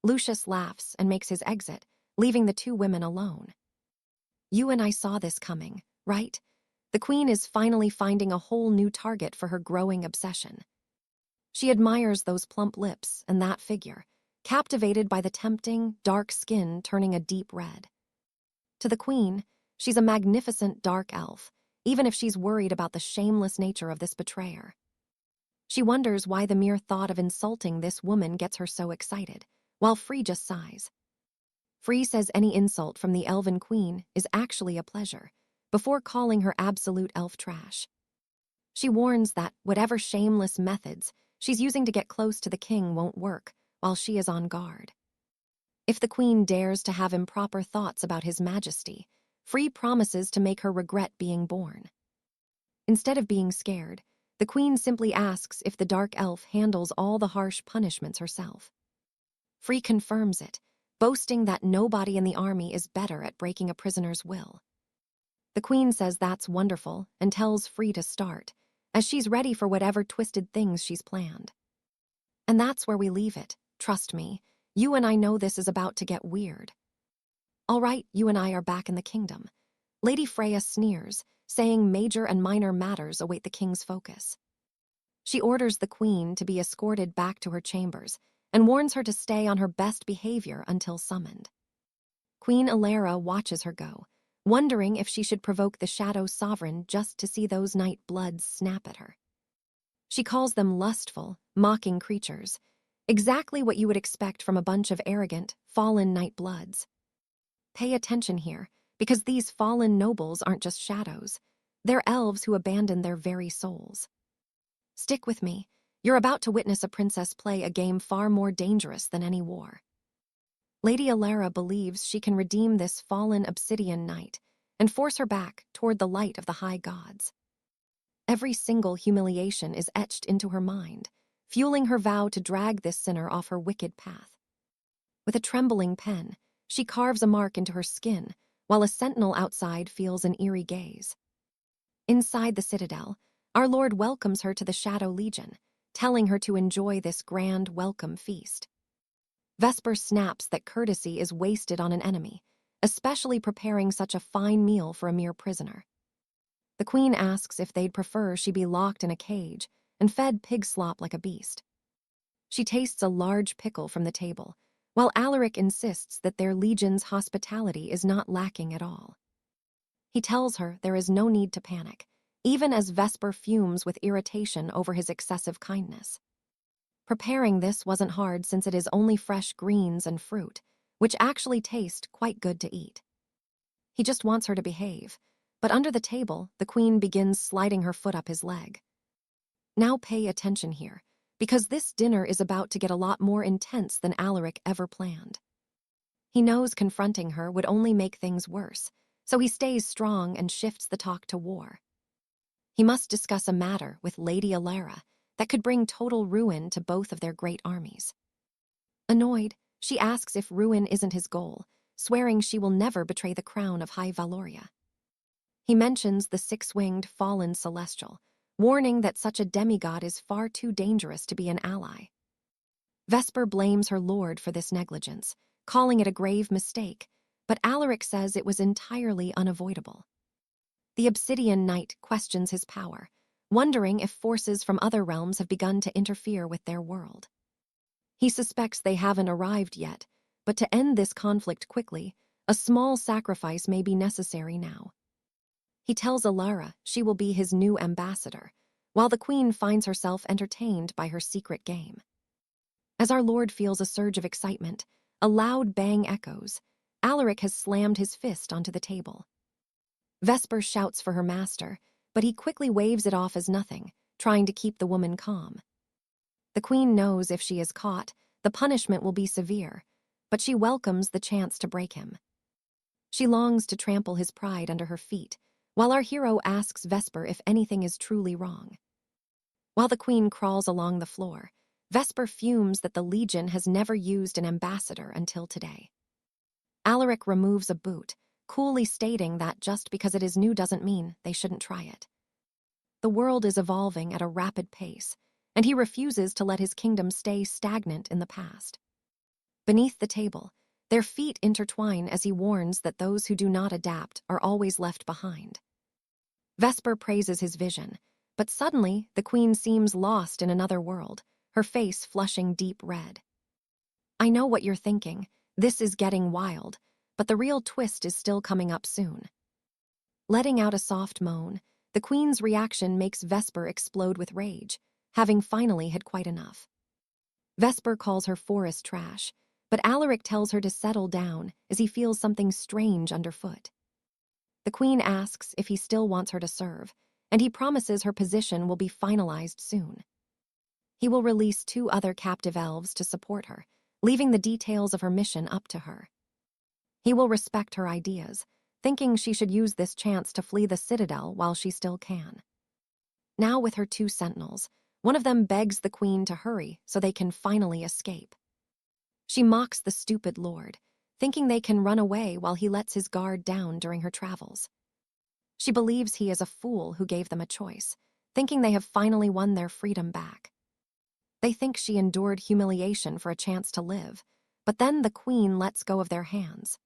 Speaker 1: Lucius laughs and makes his exit, leaving the two women alone. You and I saw this coming, right? The queen is finally finding a whole new target for her growing obsession. She admires those plump lips and that figure, captivated by the tempting, dark skin turning a deep red. To the queen, she's a magnificent dark elf, even if she's worried about the shameless nature of this betrayer. She wonders why the mere thought of insulting this woman gets her so excited, while Free just sighs. Free says any insult from the elven queen is actually a pleasure, before calling her absolute elf trash. She warns that whatever shameless methods she's using to get close to the king won't work while she is on guard. If the queen dares to have improper thoughts about his majesty, Free promises to make her regret being born. Instead of being scared, the queen simply asks if the dark elf handles all the harsh punishments herself. Free confirms it, boasting that nobody in the army is better at breaking a prisoner's will. The queen says that's wonderful and tells Free to start, as she's ready for whatever twisted things she's planned. And that's where we leave it. Trust me, you and I know this is about to get weird. All right, you and I are back in the kingdom. Lady Freya sneers, saying major and minor matters await the king's focus. She orders the queen to be escorted back to her chambers and warns her to stay on her best behavior until summoned. Queen Alara watches her go, wondering if she should provoke the Shadow Sovereign just to see those night bloods snap at her. She calls them lustful, mocking creatures, exactly what you would expect from a bunch of arrogant, fallen night bloods. Pay attention here, because these fallen nobles aren't just shadows. They're elves who abandon their very souls. Stick with me. You're about to witness a princess play a game far more dangerous than any war. Lady Alara believes she can redeem this fallen obsidian knight and force her back toward the light of the high gods. Every single humiliation is etched into her mind, fueling her vow to drag this sinner off her wicked path. With a trembling pen, she carves a mark into her skin, while a sentinel outside feels an eerie gaze. Inside the citadel, our lord welcomes her to the Shadow Legion, telling her to enjoy this grand welcome feast. 𝒆𝒂𝒏 snaps that courtesy is wasted on an enemy, especially preparing such a fine meal for a mere prisoner. The queen asks if they'd prefer she be locked in a cage and fed pig slop like a beast. She tastes a large pickle from the table, while Alaric insists that their legion's hospitality is not lacking at all. He tells her there is no need to panic, even as 𝒆𝒂𝒏 fumes with irritation over his excessive kindness. Preparing this wasn't hard since it is only fresh greens and fruit, which actually taste quite good to eat. He just wants her to behave, but under the table, the queen begins sliding her foot up his leg. Now pay attention here, because this dinner is about to get a lot more intense than Alaric ever planned. He knows confronting her would only make things worse, so he stays strong and shifts the talk to war. He must discuss a matter with Lady Alara that could bring total ruin to both of their great armies. Annoyed, she asks if ruin isn't his goal, swearing she will never betray the crown of High Valoria. He mentions the six-winged fallen celestial, warning that such a demigod is far too dangerous to be an ally. 𝒆𝒂𝒏 blames her lord for this negligence, calling it a grave mistake, but Alaric says it was entirely unavoidable. The Obsidian Knight questions his power, wondering if forces from other realms have begun to interfere with their world. He suspects they haven't arrived yet, but to end this conflict quickly, a small sacrifice may be necessary now. He tells Alara she will be his new ambassador, while the queen finds herself entertained by her secret game. As our lord feels a surge of excitement, a loud bang echoes. Alaric has slammed his fist onto the table. 𝒆𝒂𝒏 shouts for her master, but he quickly waves it off as nothing, trying to keep the woman calm. The queen knows if she is caught, the punishment will be severe, but she welcomes the chance to break him. She longs to trample his pride under her feet, while our hero asks 𝒆𝒂𝒏 if anything is truly wrong. While the queen crawls along the floor, 𝒆𝒂𝒏 fumes that the Legion has never used an ambassador until today. Alaric removes a boot, coolly stating that just because it is new doesn't mean they shouldn't try it. The world is evolving at a rapid pace, and he refuses to let his kingdom stay stagnant in the past. Beneath the table, their feet intertwine as he warns that those who do not adapt are always left behind. 𝒆𝒂𝒏 praises his vision, but suddenly the queen seems lost in another world, her face flushing deep red. I know what you're thinking, this is getting wild, but the real twist is still coming up soon. Letting out a soft moan, the queen's reaction makes 𝒆𝒂𝒏 explode with rage, having finally had quite enough. 𝒆𝒂𝒏 calls her forest trash, but Alaric tells her to settle down as he feels something strange underfoot. The queen asks if he still wants her to serve, and he promises her position will be finalized soon. He will release 2 other captive elves to support her, leaving the details of her mission up to her. He will respect her ideas, thinking she should use this chance to flee the citadel while she still can. Now with her 2 sentinels, one of them begs the queen to hurry so they can finally escape. She mocks the stupid lord, thinking they can run away while he lets his guard down during her travels. She believes he is a fool who gave them a choice, thinking they have finally won their freedom back. They think she endured humiliation for a chance to live, but then the queen lets go of their hands.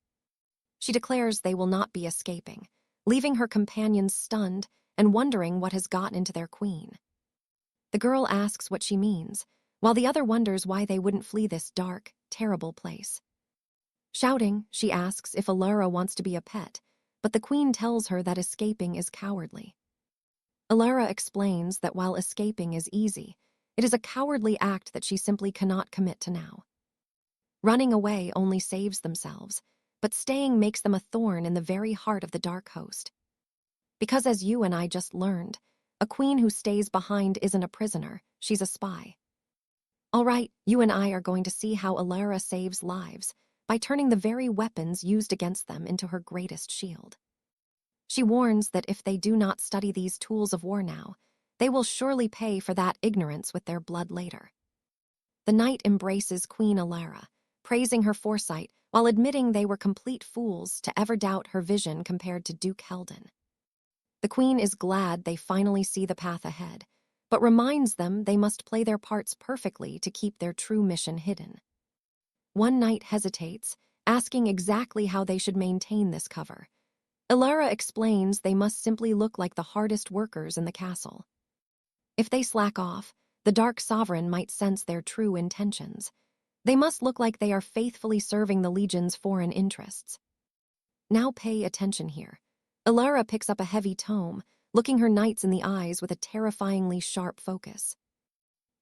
Speaker 1: She declares they will not be escaping, leaving her companions stunned and wondering what has gotten into their queen. The girl asks what she means, while the other wonders why they wouldn't flee this dark, terrible place. Shouting, she asks if Alara wants to be a pet, but the queen tells her that escaping is cowardly. Alara explains that while escaping is easy, it is a cowardly act that she simply cannot commit to now. Running away only saves themselves, but staying makes them a thorn in the very heart of the Dark Host. Because as you and I just learned, a queen who stays behind isn't a prisoner, she's a spy. All right, you and I are going to see how Alara saves lives by turning the very weapons used against them into her greatest shield. She warns that if they do not study these tools of war now, they will surely pay for that ignorance with their blood later. The knight embraces Queen Alara, praising her foresight while admitting they were complete fools to ever doubt her vision compared to Duke Helden. The queen is glad they finally see the path ahead, but reminds them they must play their parts perfectly to keep their true mission hidden. One knight hesitates, asking exactly how they should maintain this cover. Ilara explains they must simply look like the hardest workers in the castle. If they slack off, the Dark Sovereign might sense their true intentions. They must look like they are faithfully serving the Legion's foreign interests. Now pay attention here. Ilara picks up a heavy tome, looking her knights in the eyes with a terrifyingly sharp focus.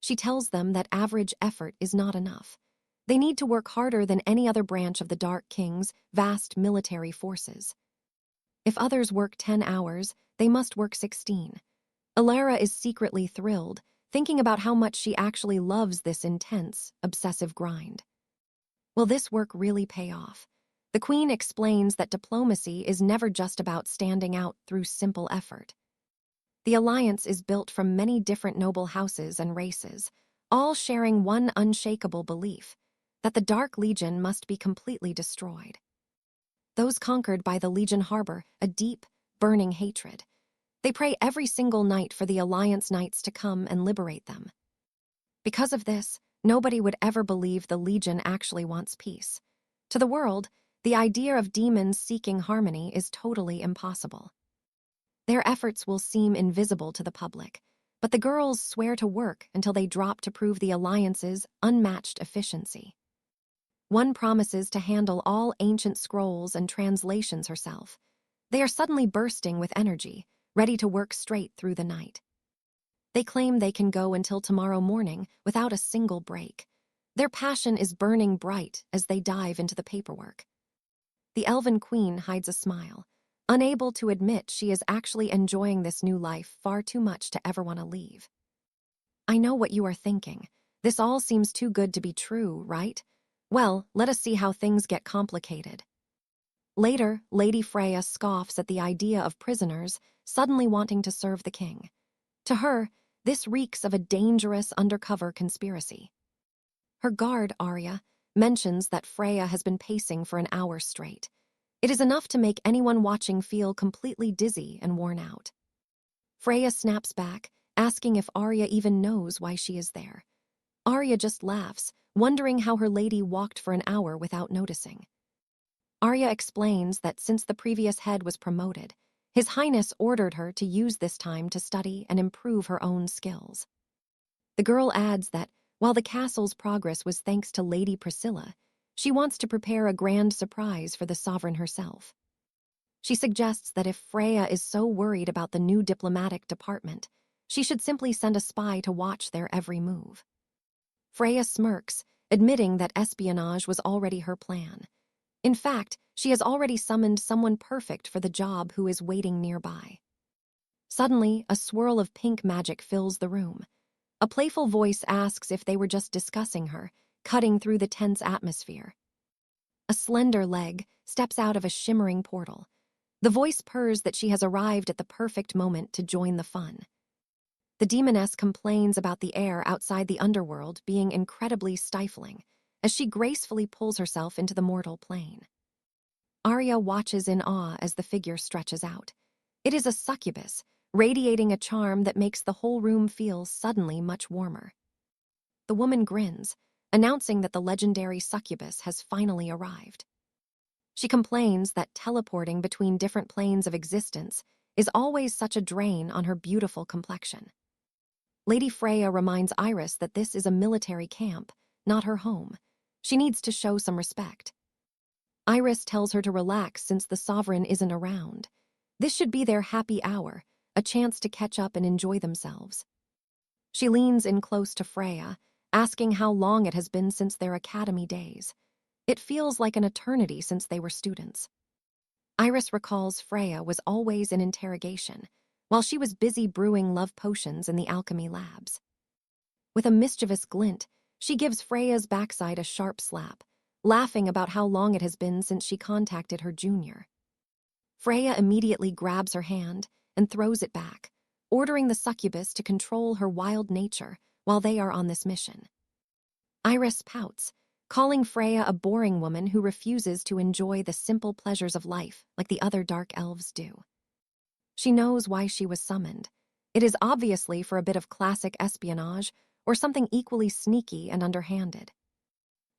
Speaker 1: She tells them that average effort is not enough. They need to work harder than any other branch of the Dark King's vast military forces. If others work 10 hours, they must work 16. Ilara is secretly thrilled, thinking about how much she actually loves this intense, obsessive grind. Will this work really pay off? The Queen explains that diplomacy is never just about standing out through simple effort. The alliance is built from many different noble houses and races, all sharing one unshakable belief, that the Dark Legion must be completely destroyed. Those conquered by the Legion harbor a deep, burning hatred. They pray every single night for the Alliance Knights to come and liberate them. Because of this, nobody would ever believe the Legion actually wants peace. To the world, the idea of demons seeking harmony is totally impossible. Their efforts will seem invisible to the public, but the girls swear to work until they drop to prove the Alliance's unmatched efficiency. One promises to handle all ancient scrolls and translations herself. They are suddenly bursting with energy, ready to work straight through the night. They claim they can go until tomorrow morning without a single break. Their passion is burning bright as they dive into the paperwork. The Elven Queen hides a smile, unable to admit she is actually enjoying this new life far too much to ever want to leave. I know what you are thinking. This all seems too good to be true, right? Well, let us see how things get complicated. Later, Lady Freya scoffs at the idea of prisoners suddenly wanting to serve the king. To her, this reeks of a dangerous undercover conspiracy. Her guard, Arya, mentions that Freya has been pacing for an hour straight. It is enough to make anyone watching feel completely dizzy and worn out. Freya snaps back, asking if Arya even knows why she is there. Arya just laughs, wondering how her lady walked for an hour without noticing. Arya explains that since the previous head was promoted, His Highness ordered her to use this time to study and improve her own skills. The girl adds that, while the castle's progress was thanks to Lady Priscilla, she wants to prepare a grand surprise for the sovereign herself. She suggests that if Freya is so worried about the new diplomatic department, she should simply send a spy to watch their every move. Freya smirks, admitting that espionage was already her plan. In fact, she has already summoned someone perfect for the job who is waiting nearby. Suddenly, a swirl of pink magic fills the room. A playful voice asks if they were just discussing her, cutting through the tense atmosphere. A slender leg steps out of a shimmering portal. The voice purrs that she has arrived at the perfect moment to join the fun. The demoness complains about the air outside the underworld being incredibly stifling, as she gracefully pulls herself into the mortal plane. Arya watches in awe as the figure stretches out. It is a succubus, radiating a charm that makes the whole room feel suddenly much warmer. The woman grins, announcing that the legendary succubus has finally arrived. She complains that teleporting between different planes of existence is always such a drain on her beautiful complexion. Lady Freya reminds Iris that this is a military camp, not her home. She needs to show some respect. Iris tells her to relax since the sovereign isn't around. This should be their happy hour, a chance to catch up and enjoy themselves. She leans in close to Freya, asking how long it has been since their academy days. It feels like an eternity since they were students. Iris recalls Freya was always in interrogation, while she was busy brewing love potions in the alchemy labs. With a mischievous glint, she gives Freya's backside a sharp slap, laughing about how long it has been since she contacted her junior. Freya immediately grabs her hand and throws it back, ordering the succubus to control her wild nature while they are on this mission. Iris pouts, calling Freya a boring woman who refuses to enjoy the simple pleasures of life like the other dark elves do. She knows why she was summoned. It is obviously for a bit of classic espionage or something equally sneaky and underhanded.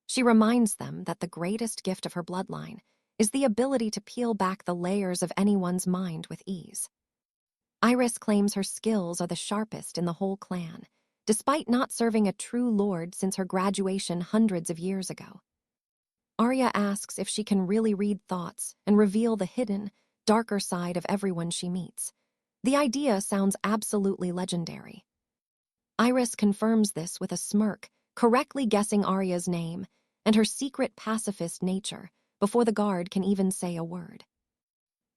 Speaker 1: She reminds them that the greatest gift of her bloodline is the ability to peel back the layers of anyone's mind with ease. Iris claims her skills are the sharpest in the whole clan, despite not serving a true lord since her graduation hundreds of years ago. Arya asks if she can really read thoughts and reveal the hidden, darker side of everyone she meets. The idea sounds absolutely legendary. Iris confirms this with a smirk, correctly guessing Arya's name and her secret pacifist nature before the guard can even say a word.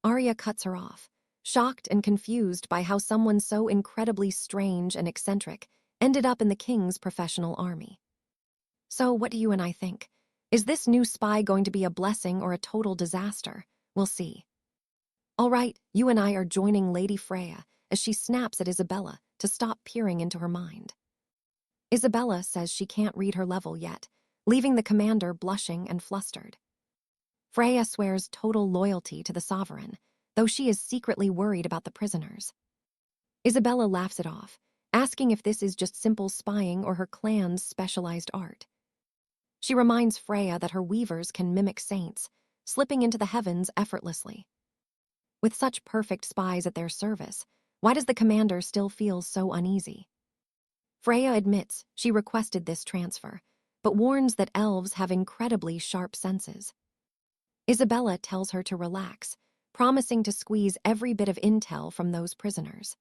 Speaker 1: Arya cuts her off, shocked and confused by how someone so incredibly strange and eccentric ended up in the king's professional army. So what do you and I think? Is this new spy going to be a blessing or a total disaster? We'll see. All right, you and I are joining Lady Freya as she snaps at Isabella to stop peering into her mind. Isabella says she can't read her level yet, leaving the commander blushing and flustered. Freya swears total loyalty to the sovereign, though she is secretly worried about the prisoners. Isabella laughs it off, asking if this is just simple spying or her clan's specialized art. She reminds Freya that her weavers can mimic saints, slipping into the heavens effortlessly. With such perfect spies at their service, why does the commander still feel so uneasy? Freya admits she requested this transfer, but warns that elves have incredibly sharp senses. Isabella tells her to relax, promising to squeeze every bit of intel from those prisoners.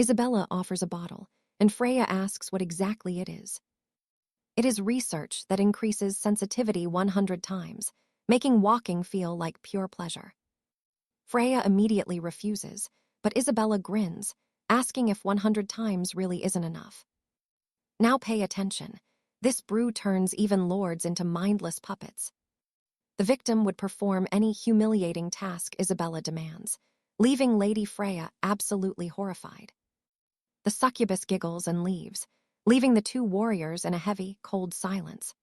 Speaker 1: Isabella offers a bottle, and Freya asks what exactly it is. It is research that increases sensitivity 100 times, making walking feel like pure pleasure. Freya immediately refuses, but Isabella grins, asking if 100 times really isn't enough. Now pay attention. This brew turns even lords into mindless puppets. The victim would perform any humiliating task Isabella demands, leaving Lady Freya absolutely horrified. The succubus giggles and leaves, leaving the two warriors in a heavy, cold silence.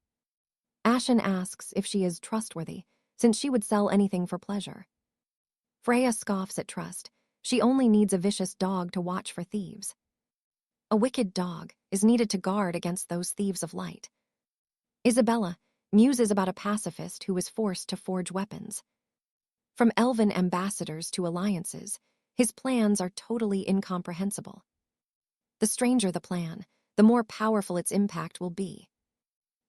Speaker 1: Ashen asks if she is trustworthy, since she would sell anything for pleasure. Freya scoffs at trust. She only needs a vicious dog to watch for thieves. A wicked dog is needed to guard against those thieves of light. Isabella muses about a pacifist who was forced to forge weapons. From elven ambassadors to alliances, his plans are totally incomprehensible. The stranger the plan, the more powerful its impact will be.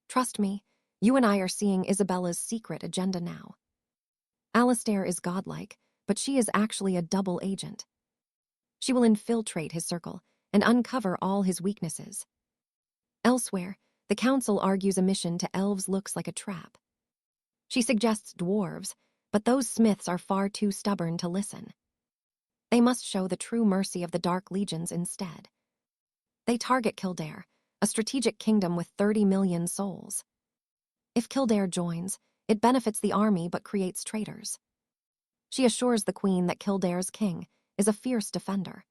Speaker 1: Trust me, you and I are seeing Isabella's secret agenda now. Alistair is godlike, but she is actually a double agent. She will infiltrate his circle and uncover all his weaknesses. Elsewhere, the council argues a mission to elves looks like a trap. She suggests dwarves, but those smiths are far too stubborn to listen. They must show the true mercy of the Dark Legions instead. They target Kildare, a strategic kingdom with 30 million souls. If Kildare joins, it benefits the army but creates traitors. She assures the queen that Kildare's king is a fierce defender.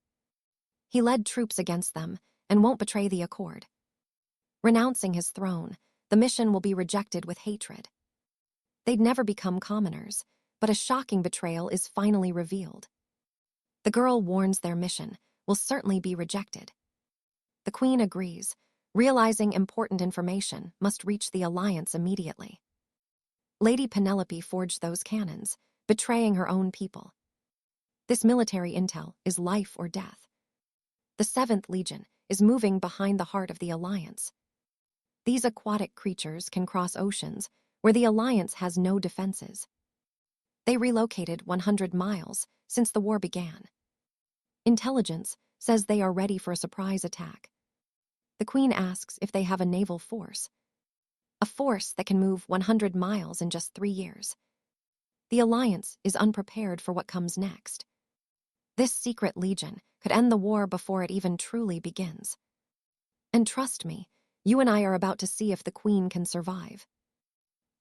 Speaker 1: He led troops against them and won't betray the accord. Renouncing his throne, the mission will be rejected with hatred. They'd never become commoners, but a shocking betrayal is finally revealed. The girl warns their mission will certainly be rejected. The queen agrees, realizing important information must reach the alliance immediately. Lady Penelope forged those cannons, betraying her own people. This military intel is life or death. The 7th Legion is moving behind the heart of the alliance. These aquatic creatures can cross oceans where the alliance has no defenses. They relocated 100 miles since the war began. Intelligence says they are ready for a surprise attack. The queen asks if they have a naval force. A force that can move 100 miles in just 3 years. The alliance is unprepared for what comes next. This secret legion could end the war before it even truly begins. And trust me, you and I are about to see if the queen can survive.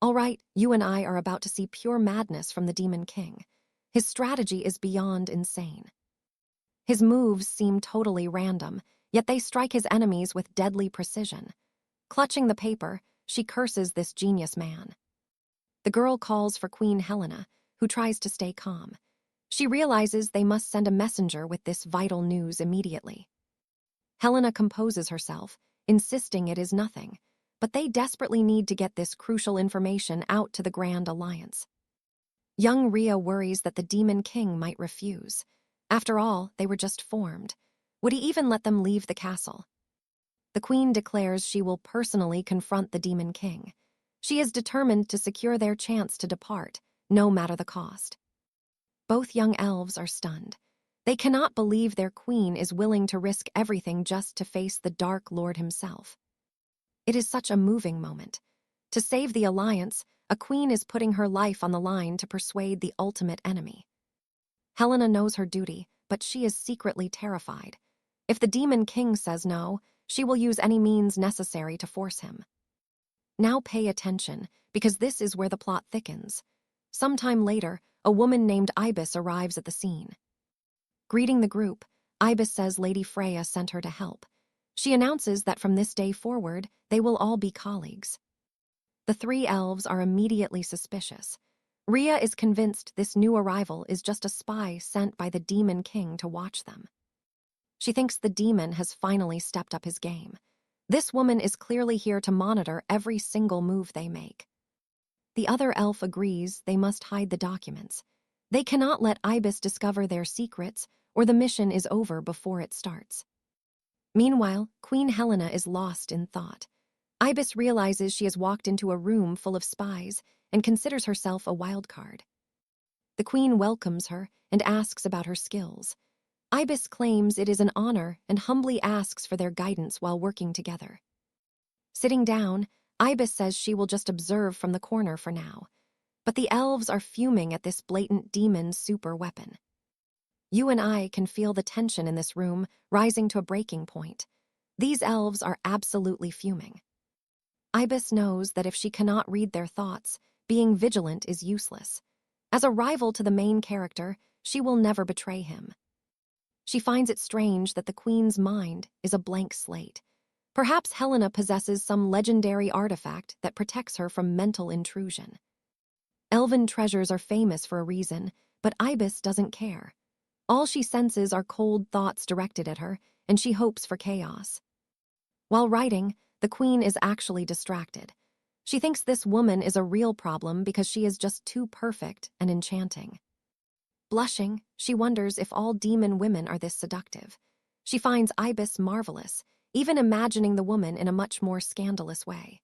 Speaker 1: All right, you and I are about to see pure madness from the Demon King. His strategy is beyond insane. His moves seem totally random, yet they strike his enemies with deadly precision. Clutching the paper, she curses this genius man. The girl calls for Queen Helena, who tries to stay calm. She realizes they must send a messenger with this vital news immediately. Helena composes herself, insisting it is nothing, but they desperately need to get this crucial information out to the Grand Alliance. Young Rhea worries that the Demon King might refuse. After all, they were just formed. Would he even let them leave the castle? The Queen declares she will personally confront the Demon King. She is determined to secure their chance to depart, no matter the cost. Both young elves are stunned. They cannot believe their queen is willing to risk everything just to face the Dark Lord himself. It is such a moving moment. To save the Alliance, a queen is putting her life on the line to persuade the ultimate enemy. Helena knows her duty, but she is secretly terrified. If the Demon King says no, she will use any means necessary to force him. Now pay attention, because this is where the plot thickens. Sometime later, a woman named Ibis arrives at the scene. Greeting the group, Ibis says Lady Freya sent her to help. She announces that from this day forward, they will all be colleagues. The three elves are immediately suspicious. Rhea is convinced this new arrival is just a spy sent by the Demon King to watch them. She thinks the demon has finally stepped up his game. This woman is clearly here to monitor every single move they make. The other elf agrees they must hide the documents. They cannot let Ibis discover their secrets, or the mission is over before it starts. Meanwhile, Queen Helena is lost in thought. Ibis realizes she has walked into a room full of spies and considers herself a wild card. The queen welcomes her and asks about her skills. Ibis claims it is an honor and humbly asks for their guidance while working together. Sitting down, Ibis says she will just observe from the corner for now. But the elves are fuming at this blatant demon super weapon. You and I can feel the tension in this room rising to a breaking point. These elves are absolutely fuming. Ibis knows that if she cannot read their thoughts, being vigilant is useless. As a rival to the main character, she will never betray him. She finds it strange that the queen's mind is a blank slate. Perhaps Helena possesses some legendary artifact that protects her from mental intrusion. Elven treasures are famous for a reason, but Ibis doesn't care. All she senses are cold thoughts directed at her, and she hopes for chaos. While writing, the queen is actually distracted. She thinks this woman is a real problem because she is just too perfect and enchanting. Blushing, she wonders if all demon women are this seductive. She finds Ibis marvelous, even imagining the woman in a much more scandalous way.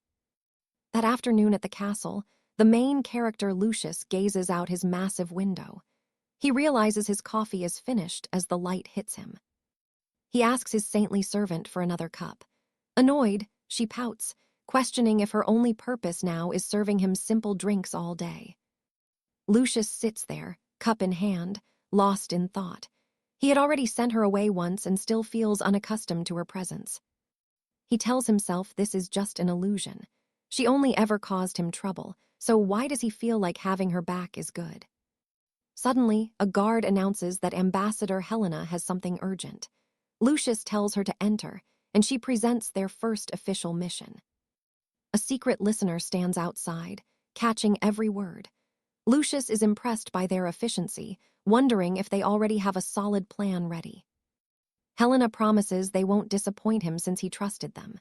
Speaker 1: That afternoon at the castle, the main character Lucius gazes out his massive window. He realizes his coffee is finished as the light hits him. He asks his saintly servant for another cup. Annoyed, she pouts, questioning if her only purpose now is serving him simple drinks all day. Lucius sits there, cup in hand, lost in thought. He had already sent her away once and still feels unaccustomed to her presence. He tells himself this is just an illusion. She only ever caused him trouble, so why does he feel like having her back is good? Suddenly, a guard announces that Ambassador Helena has something urgent. Lucius tells her to enter, and she presents their first official mission. A secret listener stands outside, catching every word. Lucius is impressed by their efficiency, wondering if they already have a solid plan ready. Helena promises they won't disappoint him since he trusted them.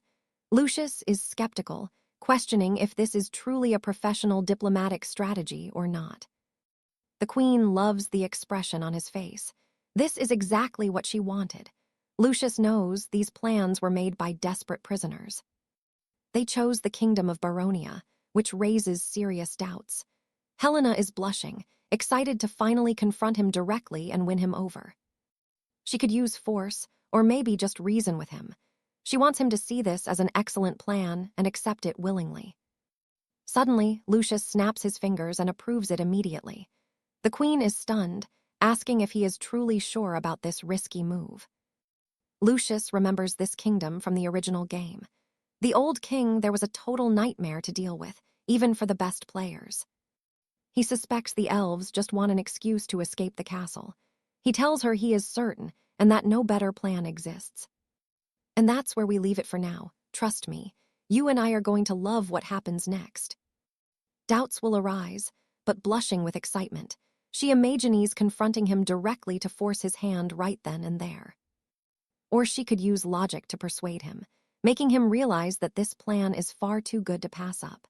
Speaker 1: Lucius is skeptical, questioning if this is truly a professional diplomatic strategy or not. The queen loves the expression on his face. This is exactly what she wanted. Lucius knows these plans were made by desperate prisoners. They chose the kingdom of Baronia, which raises serious doubts. Helena is blushing, excited to finally confront him directly and win him over. She could use force, or maybe just reason with him. She wants him to see this as an excellent plan and accept it willingly. Suddenly, Lucius snaps his fingers and approves it immediately. The queen is stunned, asking if he is truly sure about this risky move. Lucius remembers this kingdom from the original game. The old king there was a total nightmare to deal with, even for the best players. He suspects the elves just want an excuse to escape the castle. He tells her he is certain and that no better plan exists. And that's where we leave it for now. Trust me, you and I are going to love what happens next. Doubts will arise, but blushing with excitement, She imagines confronting him directly to force his hand right then and there. Or she could use logic to persuade him, making him realize that this plan is far too good to pass up.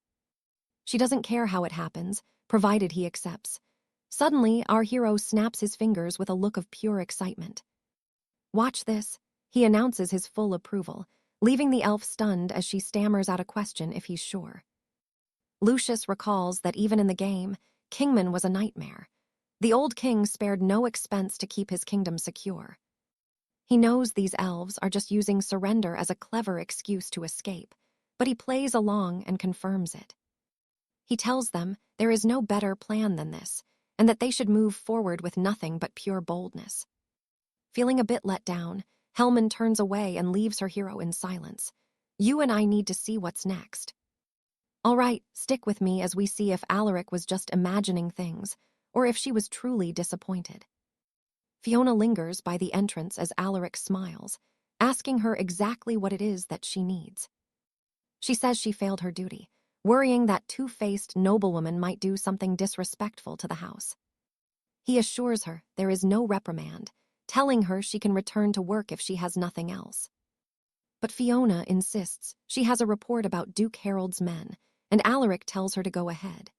Speaker 1: She doesn't care how it happens, provided he accepts. Suddenly, our hero snaps his fingers with a look of pure excitement. "Watch this," he announces his full approval, leaving the elf stunned as she stammers out a question if he's sure. Lucius recalls that even in the game, Kingman was a nightmare. The old king spared no expense to keep his kingdom secure. He knows these elves are just using surrender as a clever excuse to escape, but he plays along and confirms it. He tells them there is no better plan than this, and that they should move forward with nothing but pure boldness. Feeling a bit let down, Hellman turns away and leaves her hero in silence. "You and I need to see what's next." "All right, stick with me as we see if Alaric was just imagining things, or if she was truly disappointed." Fiona lingers by the entrance as Alaric smiles, asking her exactly what it is that she needs. She says she failed her duty, worrying that two-faced noblewoman might do something disrespectful to the house. He assures her there is no reprimand, telling her she can return to work if she has nothing else. But Fiona insists she has a report about Duke Harold's men, and Alaric tells her to go ahead.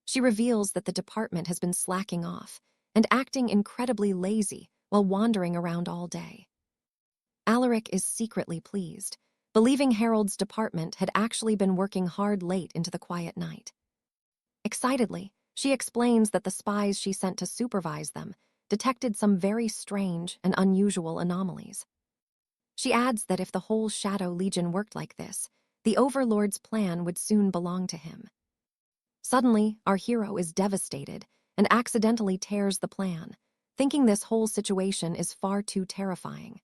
Speaker 1: She reveals that the department has been slacking off and acting incredibly lazy while wandering around all day. Alaric is secretly pleased, believing Harold's department had actually been working hard late into the quiet night. Excitedly, she explains that the spies she sent to supervise them detected some very strange and unusual anomalies. She adds that if the whole Shadow Legion worked like this, the Overlord's plan would soon belong to him. Suddenly, our hero is devastated and accidentally tears the plan, thinking this whole situation is far too terrifying.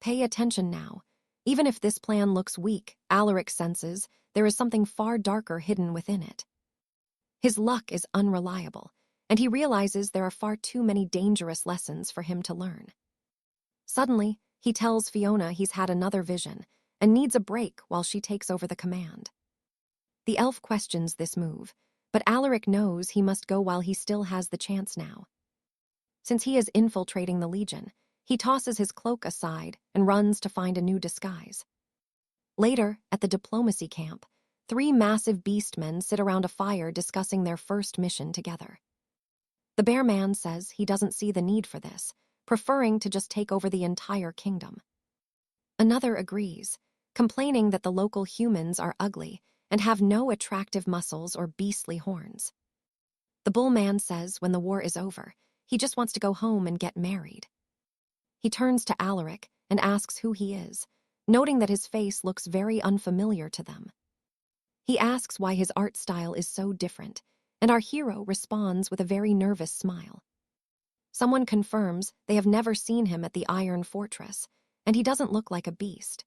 Speaker 1: Pay attention now. Even if this plan looks weak, Alaric senses there is something far darker hidden within it. His luck is unreliable, and he realizes there are far too many dangerous lessons for him to learn. Suddenly, he tells Fiona he's had another vision and needs a break while she takes over the command. The elf questions this move, but Alaric knows he must go while he still has the chance now. Since he is infiltrating the Legion, he tosses his cloak aside and runs to find a new disguise. Later, at the diplomacy camp, 3 massive beastmen sit around a fire discussing their first mission together. The bear man says he doesn't see the need for this, preferring to just take over the entire kingdom. Another agrees, complaining that the local humans are ugly and have no attractive muscles or beastly horns. The bull man says when the war is over, he just wants to go home and get married. He turns to Alaric and asks who he is, noting that his face looks very unfamiliar to them. He asks why his art style is so different, and our hero responds with a very nervous smile. Someone confirms they have never seen him at the Iron Fortress, and he doesn't look like a beast.